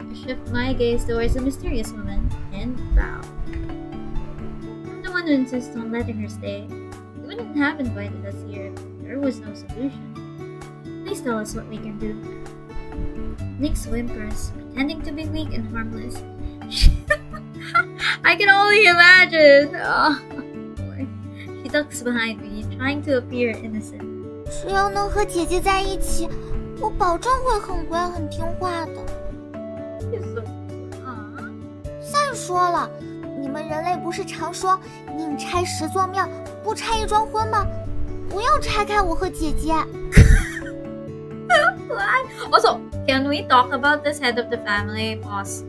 I shift my gaze towards the mysterious woman and bow. I'm the one who insists on letting her stay. You wouldn't have invited us here if there was no solution. Please tell us what we can do. Nyx whimpers, pretending to be weak and harmless. I can only imagine. Oh boy. She ducks behind me, trying to appear innocent. 只要能和姐姐在一起，我保证会很乖很听话的。You're so cute. Aww. 再说了，你们人类不是常说宁拆10座庙，不拆一桩婚吗？不要拆开我和姐姐。Also, can we talk about this head of the family, boss?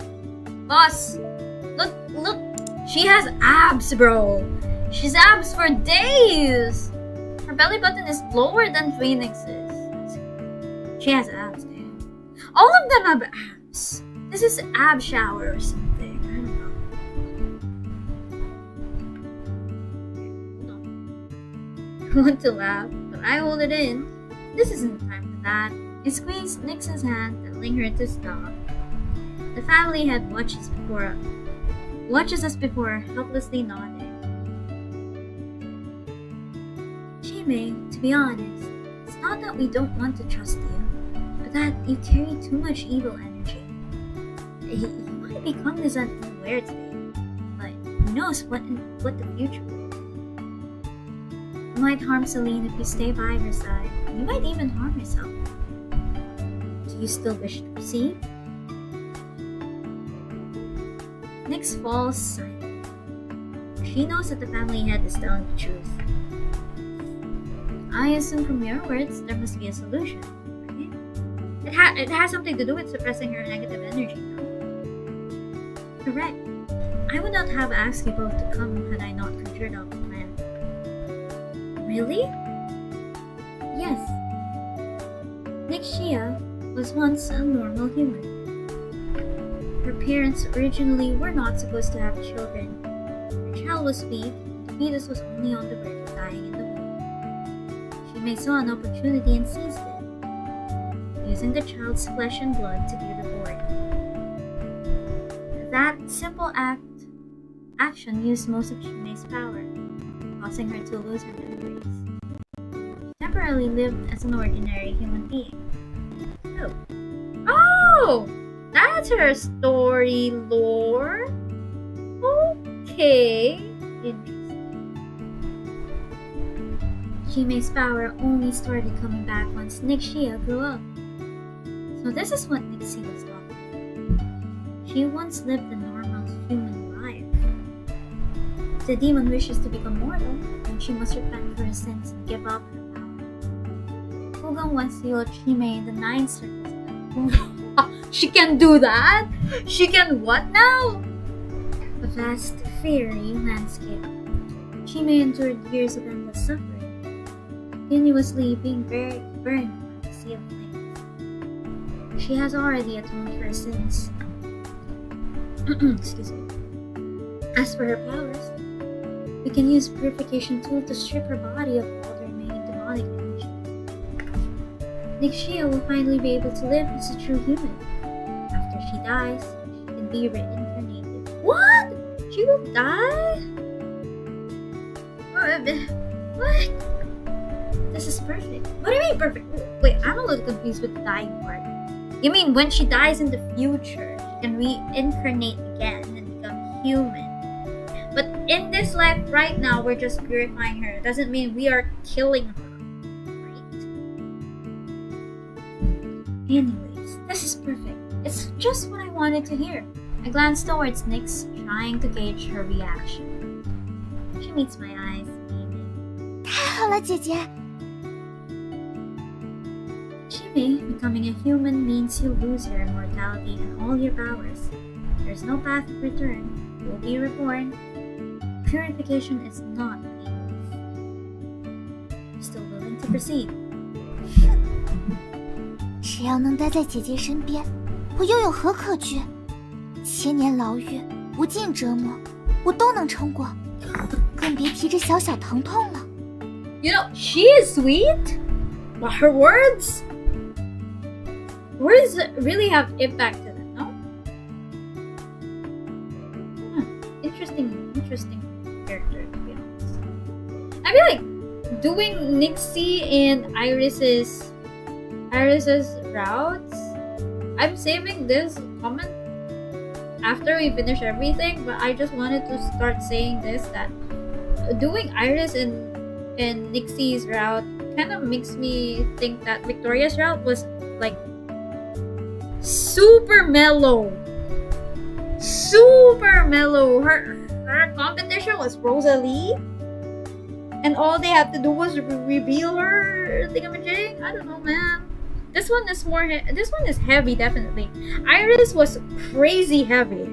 Boss, look, she has abs, bro. She's abs for days. Her belly button is lower than Phoenix's. She has abs, damn. All of them have abs. This is ab shower or something. I don't know. I want to laugh, but I hold it in. This isn't the time for that. I squeezed Nix's hand, telling her to stop. The family had watched us before, helplessly nodding. Jimmy, to be honest, it's not that we don't want to trust you, but that you carry too much evil energy. You might become this unaware today, but who knows what the future will. You might harm Celine if you stay by her side. You might even harm yourself. Do you still wish to proceed? Nix falls silent. She knows that the family head is telling the truth. I assume from your words there must be a solution, right? It has something to do with suppressing her negative energy, no? Correct. I would not have asked you both to come had I not conjured up a plan. Really? Yes. Nixia was once a normal human. Her parents originally were not supposed to have children. Her child was weak, and the fetus was only on the verge of dying in the womb. She may saw an opportunity and seized it, using the child's flesh and blood to be reborn. That simple action used most of Chime's power, causing her to lose her memories. She temporarily lived as an ordinary human being. Oh! That's her story lore? Okay. Interesting. Chime's power only started coming back once Nixia grew up. So this is what Nixie was like. She once lived a normal human life. If the demon wishes to become mortal, then she must repent for her sins and give up her power. Hugang once healed Chime in the 9 circles. She can do that? She can what now? A vast, fiery landscape. Chime endured years of endless suffering, continuously being burned by the sea of flames. She has already atoned for her sins. Excuse me. As for her powers, we can use purification tool to strip her body of all the remaining demonic energy. Nixia will finally be able to live as a true human. After she dies, she can be reincarnated. What? She will die? What? This is perfect. What do you mean perfect? Wait, I'm a little confused with the dying part. You mean when she dies in the future, she can reincarnate again and become human? But in this life right now, we're just purifying her. It doesn't mean we are killing her. Anyways, this is perfect. It's just what I wanted to hear. I glanced towards Nix, trying to gauge her reaction. She meets my eyes, beaming. 太好了，姐姐。 Chime, becoming a human means you lose your immortality and all your powers. There's no path of return. You will be reborn. Purification is not painless. You're still willing to proceed. 只要能待在姐姐身边，我又有何可惧？1000年牢狱，无尽折磨，我都能撑过，更别提这小小疼痛了。You know, she is sweet, but her words really have impact to them, no? Interesting character, to be honest. I feel like doing Nixie and Iris's routes. I'm saving this comment after we finish everything, but I just wanted to start saying this, that doing Iris and Nixie's route kind of makes me think that Victoria's route was like super mellow. Her her competition was Rosalie, and all they have to do was reveal her thingamajig. I don't know, man. This one is more. This one is heavy, definitely. Iris was crazy heavy.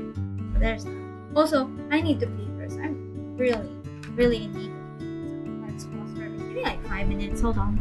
But there's that. Also, I need to pee first. I'm really in need of pee. So let's pause for maybe like 5 minutes. Hold on.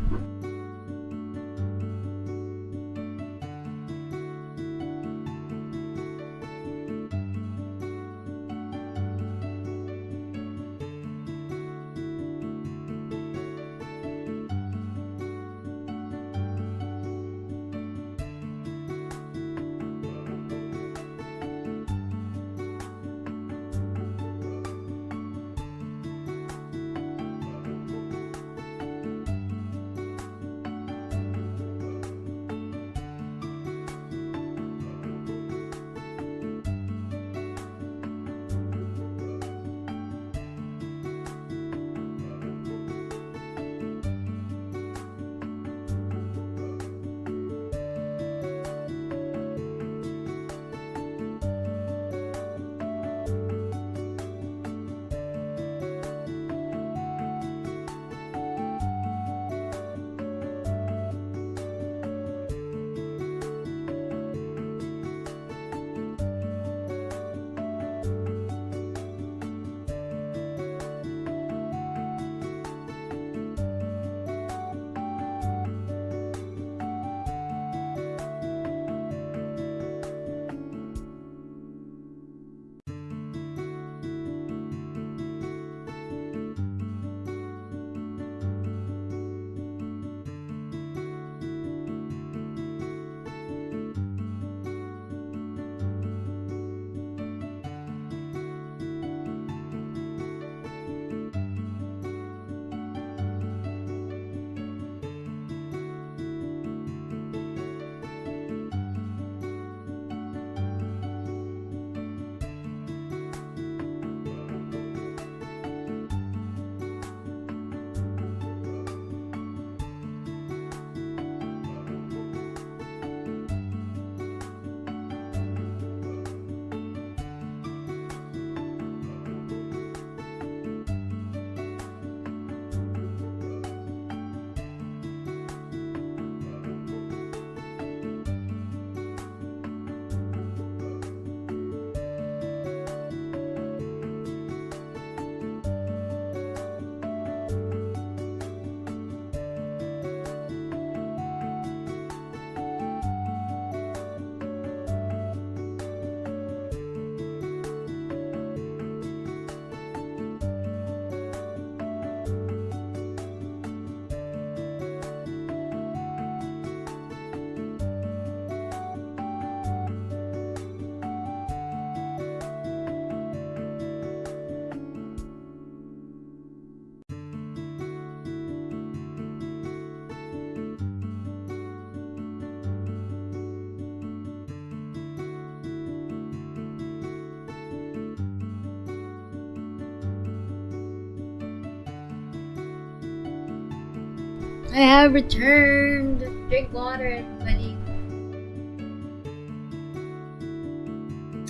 I have returned. Drink water, everybody.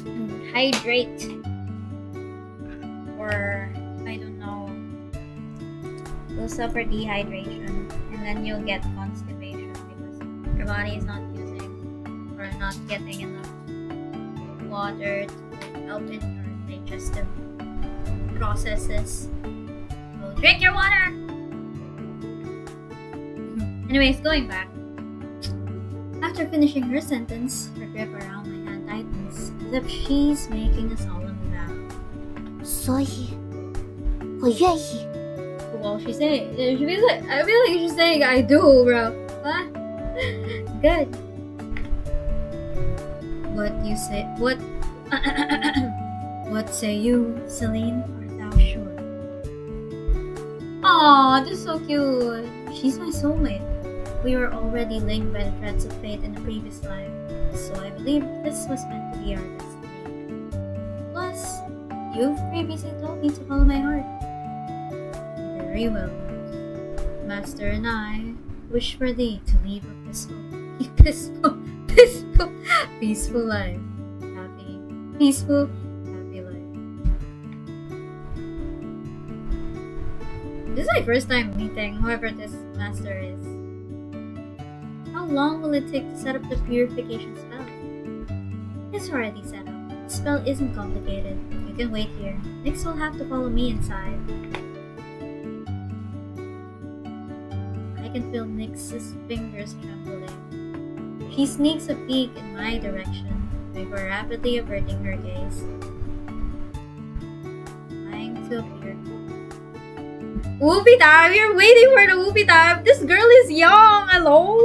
And hydrate. Or, I don't know. You'll suffer dehydration. And then you'll get constipation because your body is not using or not getting enough water to help in your digestive processes. So drink your water! Anyways, going back. After finishing her sentence, her grip around my hand tightens as if she's making a solemn vow. 所以，我愿意。 Well, she's saying, I feel like she's saying I do, bro. What? Good. What you say? What? What say you, Celine? Art thou sure? Aw, this is so cute. She's my soulmate. We were already linked by the threads of fate in the previous life, so I believe this was meant to be our destiny. Plus, you've previously told me to follow my heart. Very well. Master and I wish for thee to lead a peaceful life. Happy life. This is my first time meeting whoever this master is. How long will it take to set up the purification spell? It's already set up. The spell isn't complicated. You can wait here. Nyx will have to follow me inside. I can feel Nyx's fingers trembling. She sneaks a peek in my direction before rapidly averting her gaze. Trying to appear. Whoopie time! You're waiting for the whoopie time! This girl is young! Hello?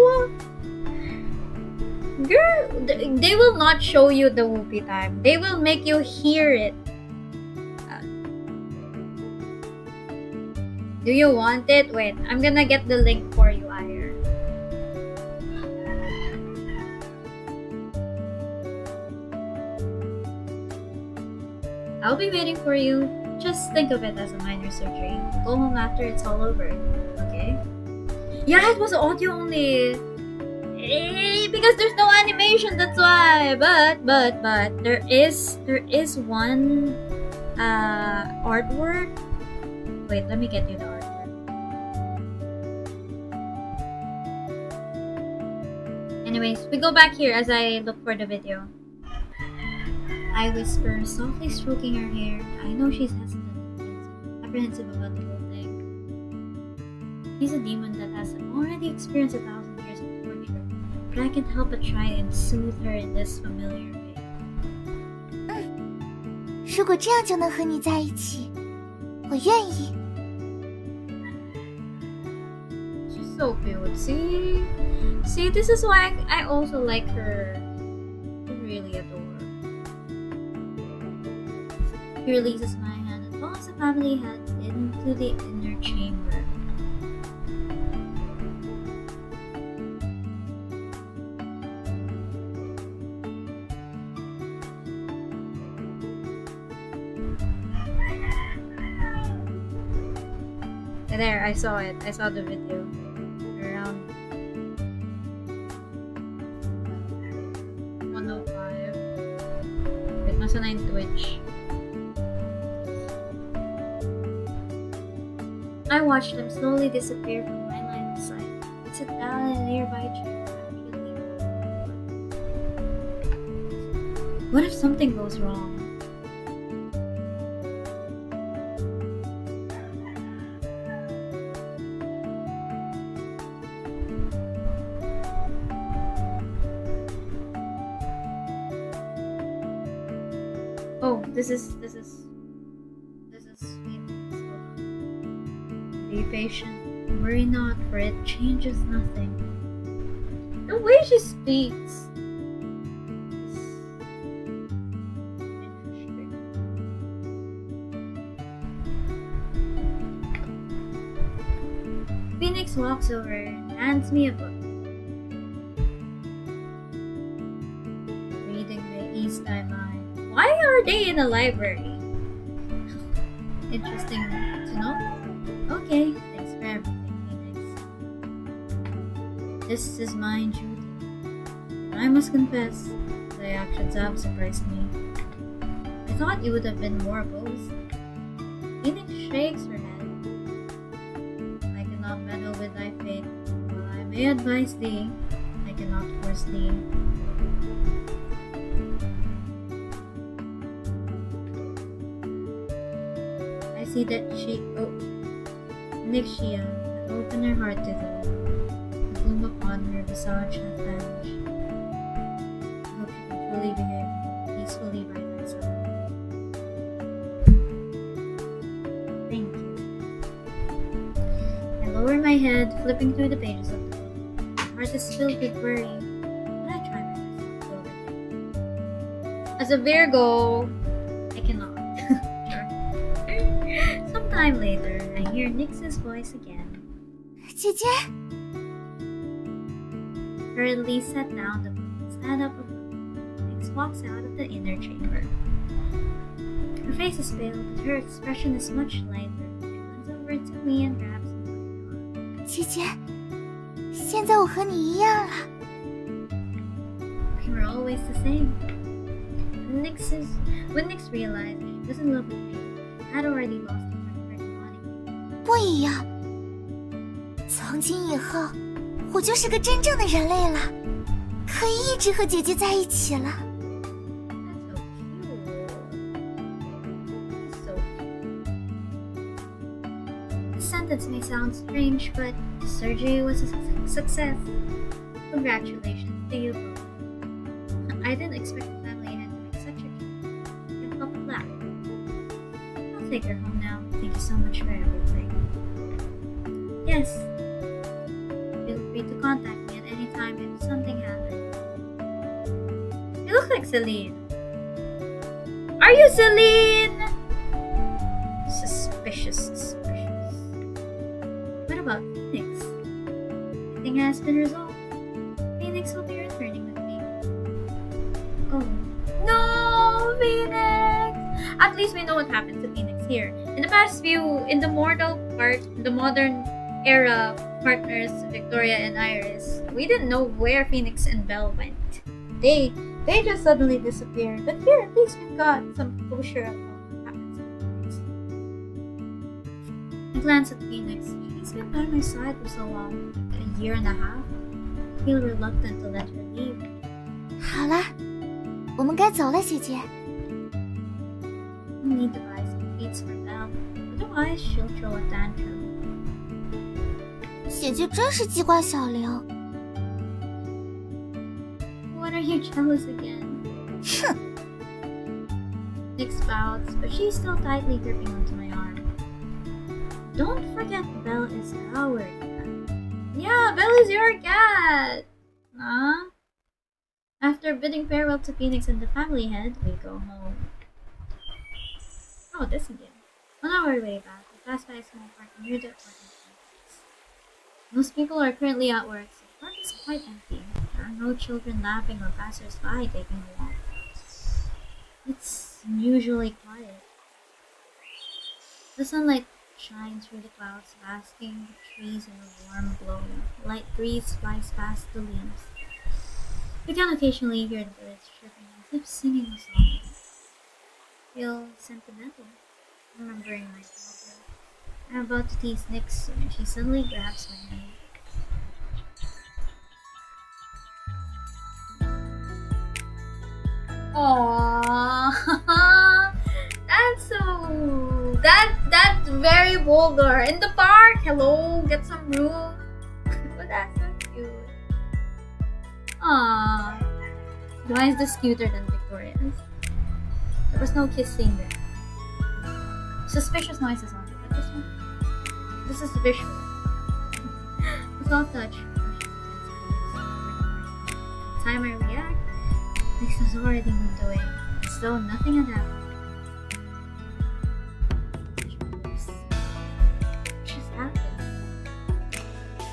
Girl, they will not show you the whoopie time. They will make you hear it. Do you want it? Wait, I'm gonna get the link for you, Ire. I'll be waiting for you. Just think of it as a minor surgery. Go home after it's all over, okay? Yeah, it was audio only. Because there's no animation, that's why. But there is one artwork. Wait, let me get you the artwork. Anyways, we go back here as I look for the video. I whisper, softly stroking her hair. I know she's hesitant, apprehensive about the whole thing. She's a demon that has already experienced 1,000 years of torture, but I can't help but try and soothe her in this familiar way. 如果这样就能和你在一起，我愿意。 She's so cute. See, this is why I also like her. I really adore. He releases my hand and follows the family head into the inner chamber. There, I saw it. I saw the video. Around 105. Wait, nasa na yung Twitch? I watched them slowly disappear from my line of sight. I sit down in a nearby chair. What if something goes wrong? Oh, this is sweet. Be patient. Worry not, for it changes nothing. The way she speaks. Interesting. Phoenix walks over and hands me a book. Reading the East Eye Line. Why are they in a library? Interesting to know. Okay, thanks for everything, Phoenix. This is my duty. I must confess, the actions have surprised me. I thought you would have been more opposed. Phoenix shakes her head. I cannot meddle with thy fate. While I may advise thee, I cannot force thee. I see that Nixia had opened her heart to thee. The gloom upon her visage hath vanished. I hope she can truly behave peacefully by thy side. Thank you. I lower my head, flipping through the pages of the book. My heart is filled with worry, but I try my best not to overthink. As a Virgo, I cannot. Sometime later, I hear Nyx's voice again. 姐姐， Hurriedly set down the book and stand up a book. Nyx walks out of the inner chamber. Her face is pale, but her expression is much lighter. She runs over to me and grabs me by the arm. 姐姐，现在我和你一样了。 We were always the same. When Nyx realized that she was in love with me, I had already lost the for nodding me. 不一样。从今以后，我就是个真正的人类了，可以一直和姐姐在一起了。This sentence may sound strange, but the surgery was a success. Congratulations to you both. I didn't expect the family had to make such a change. Can't help but laugh. I'll take her home now. Thank you so much for everything. Yes. Feel free to contact me at any time if something happens. You look like Celine. Are you Celine? Suspicious. What about Phoenix? Everything has been resolved. Phoenix will be returning with me. Oh. No, Phoenix! At least we know what happened to Phoenix here. In the past in the modern era partners, Victoria and Iris, we didn't know where Phoenix and Belle went. They just suddenly disappeared. But here, at least we've got some closure of what happened to Phoenix. I glance at Phoenix. She's been by my side for so long, a year and a half. I feel reluctant to let her leave. 好啦，我们该走了，姐姐。I need to buy some treats for Belle. Otherwise, she'll throw a tantrum. 姐姐真是机关小玲。What are you jealous again? 哼。Nick spouts, but she's still tightly gripping onto my arm. Don't forget Belle is our cat. Yeah, Belle is your cat! After bidding farewell to Phoenix and the family head, we go home. Oh, this again. On our way back, we pass by a small park near the apartment complex. Most people are currently at work, so the park is quite empty. There are no children laughing or passers-by taking a walk. It's unusually quiet. The sunlight shines through the clouds, basking the trees in a warm glow. A light breeze flies past the leaves. We can occasionally hear the birds chirping as if singing a song. I feel sentimental, remembering my childhood. I'm about to tease Nyx when she suddenly grabs my hand. Aww, that's very vulgar. In the park, hello, get some room. But that's so cute. Aww. Why is this cuter than Victoria's? There was no kissing there. Suspicious noises on it, but this is visual. The soft touch. The time I react, Nyx has already moved away, as though nothing had happened. Just happened.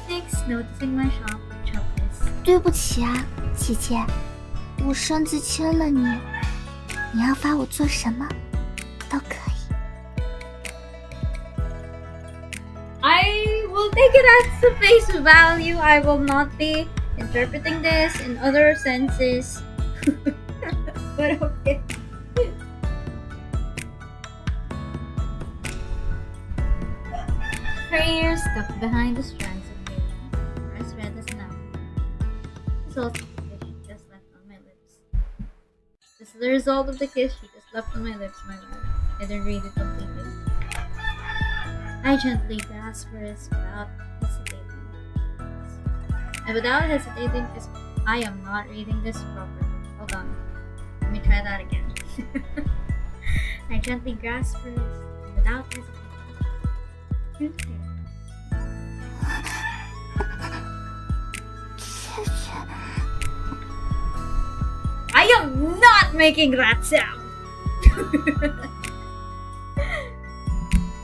Nyx, noticing my shop, chuckles. 对不起啊，姐姐，我擅自牵了你，你要罚我做什么都可以。I will take it as the face value. I will not be interpreting this in other senses. But okay. Her ears stuck behind the strands of hair, as red as an apple. This also the kiss she just left on my lips. This is the result of the kiss she just left on my lips, my love. I didn't read it completely. I gently grasp her wrist without hesitating. And without hesitating, because I am not reading this properly. Hold on. Let me try that again. I gently grasp her wrist without hesitating. Turn to face. I am not making that sound!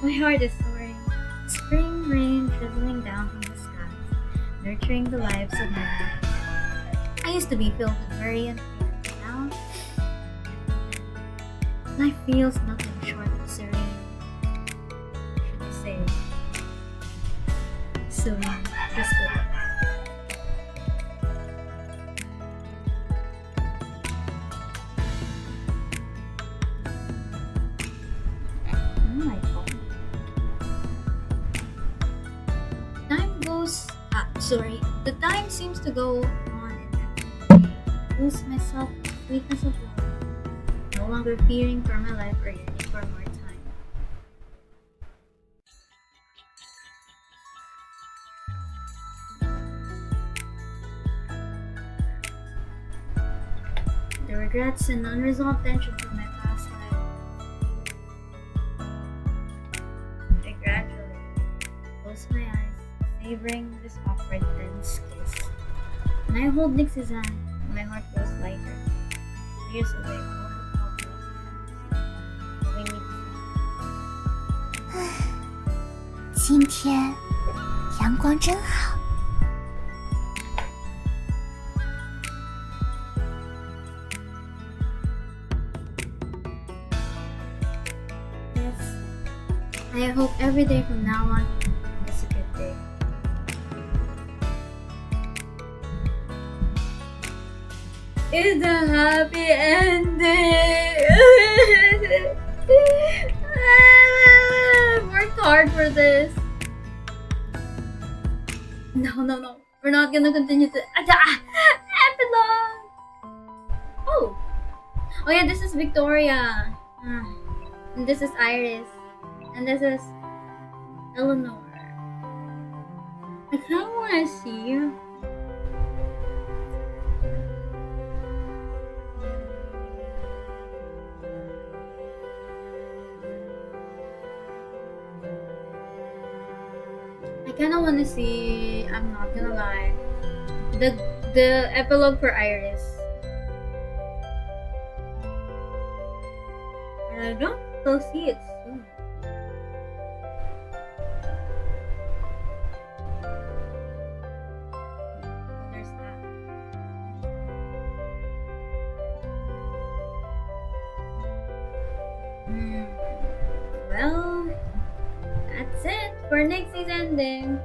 My heart is soaring. Spring rain drizzling down from the skies, nurturing the lives of many. I used to be filled with worry and fear, but now life feels nothing short of serene. Should I say serene, crystal. Sorry, the time seems to go on and I lose myself in the sweetness of love, no longer fearing for my life or yearning for more time. The regrets and unresolved tension from my past life. I gradually close my eyes, savoring this awkward tense kiss. When I hold Nixie's hand, my heart grows lighter. Years away, all the problems. We need 今天阳光真好。Yes. I hope every day from now on is a good day. It's a happy ending. I've worked hard for this. No. We're not gonna continue to epilogue. Oh yeah, this is Victoria. And this is Iris. And this is Eleanor. I kinda wanna see you. I kinda wanna see, I'm not gonna lie, the epilogue for Iris. And I don't still see it soon. There's that. Well, that's it for Nixie's ending.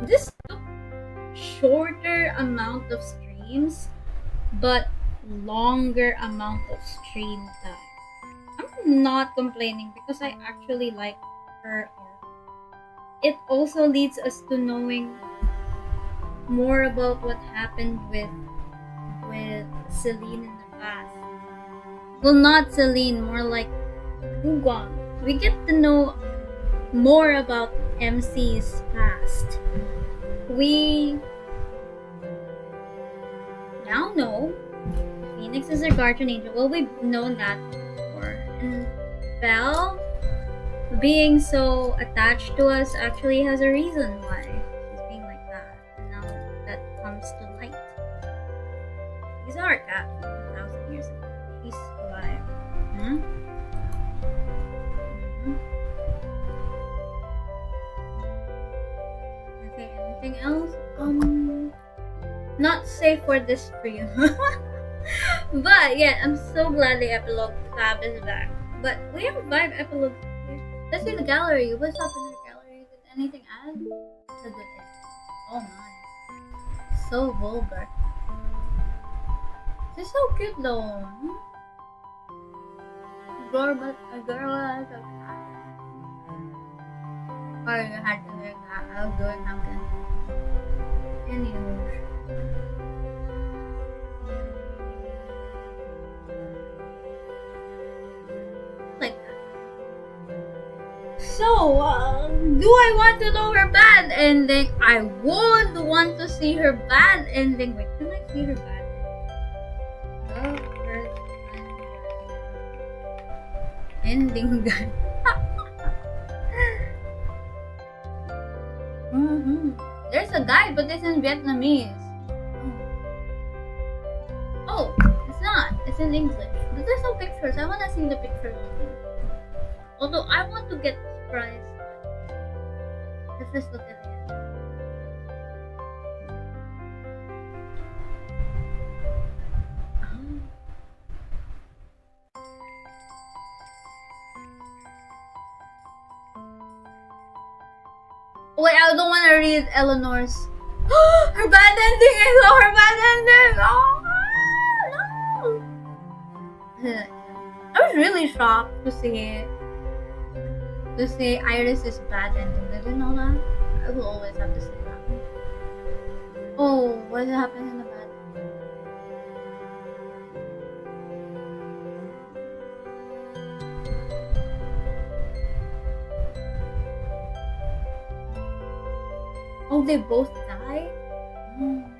This took shorter amount of streams, but longer amount of stream time. I'm not complaining because I actually like her art. It also leads us to knowing more about what happened with Celine in the past. Well, not Celine, more like Hugong. We get to know more about MC's past. We now know Phoenix is her guardian angel. Well, we've known that before. And Belle, being so attached to us, actually has a reason why she's being like that. And now that comes to light. He's our cat from 1,000 years ago. He's alive. Okay, anything else? Not safe for this stream. But yeah, I'm so glad the epilogue tab is back. But we have 5 epilogues here. Let's see the gallery. What's up in the gallery? Did anything add to the end? Oh my. So vulgar. This is so cute though. A girl has a cat. Or you had to do that. I was doing something. Anyway. Like that. So, do I want to know her bad ending? I would want to see her bad ending. Wait, can I see her bad ending? Guy. There's a guide, but it's in Vietnamese. Oh, it's not. It's in English. But there's no pictures. I want to see the pictures. Although I want to get surprised. Let's just look at it. Wait, I don't want to read Eleanor's. Her bad ending! I saw her bad ending! Oh, no! I was really shocked to see it. to say Iris is bad ending. Did you know that? I will always have to say that. Oh, what happened in the bad? Oh, they both die? Mm.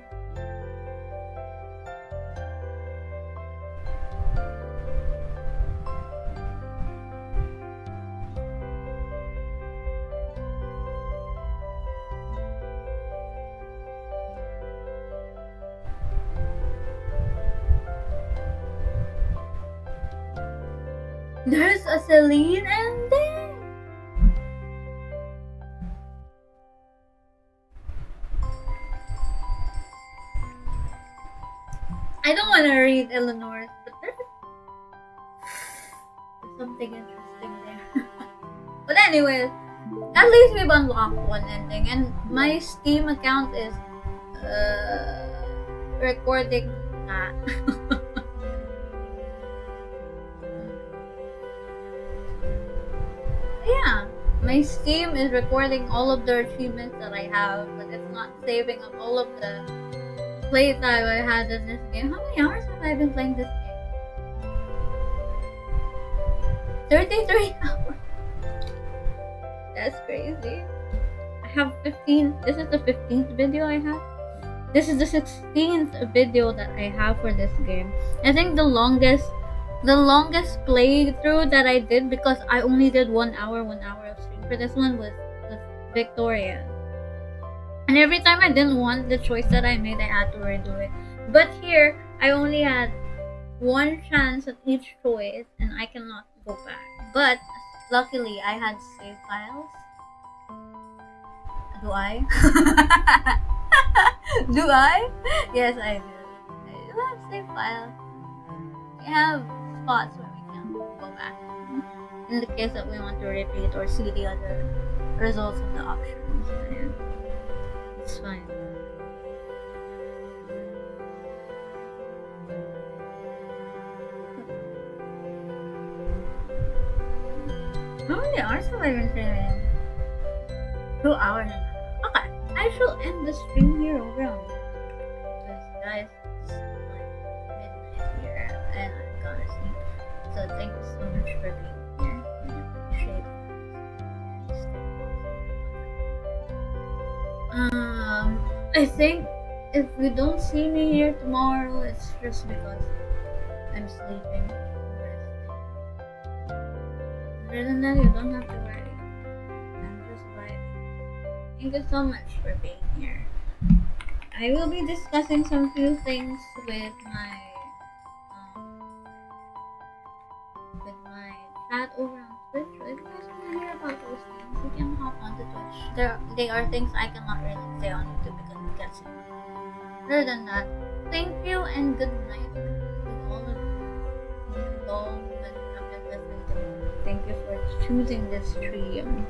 There's a Celine ending? I don't want to read Eleanor's, but there's something interesting there. But anyways, that leaves me to unlock one ending, and my Steam account is recording that. Yeah, my Steam is recording all of the achievements that I have, but it's not saving up all of the playtime I had in this game. How many hours have I been playing this game? 33 hours. That's crazy. I have 15. This is the 15th video I have. This is the 16th video that I have for this game. I think the longest playthrough that I did, because I only did 1 hour of stream for this one, was Victoria. And every time I didn't want the choice that I made, I had to redo it. But here, I only had one chance at each choice, and I cannot go back. But luckily, I had save files. Do I? Do I? Yes, I do. I do have save files. We have spots where we can go back in the case that we want to repeat or see the other results of the options. Yeah. It's fine. How many hours have I been streaming? 2 hours and a half. Okay, I shall end the stream here over on this. Because guys, it's like midnight here and I'm gonna sleep. So thank you so much for being here. I appreciate it. I think if you don't see me here tomorrow, it's just because I'm sleeping. Other than that, you don't have to worry. I'm just vibing. Thank you so much for being here. I will be discussing some few things with my chat over on Twitch. So if you guys want to hear about those things, you can hop onto Twitch. They are things I cannot really say on YouTube because it gets it. Other than that, thank you and good night to all of you. All that have been listening to me. Thank you for choosing this stream.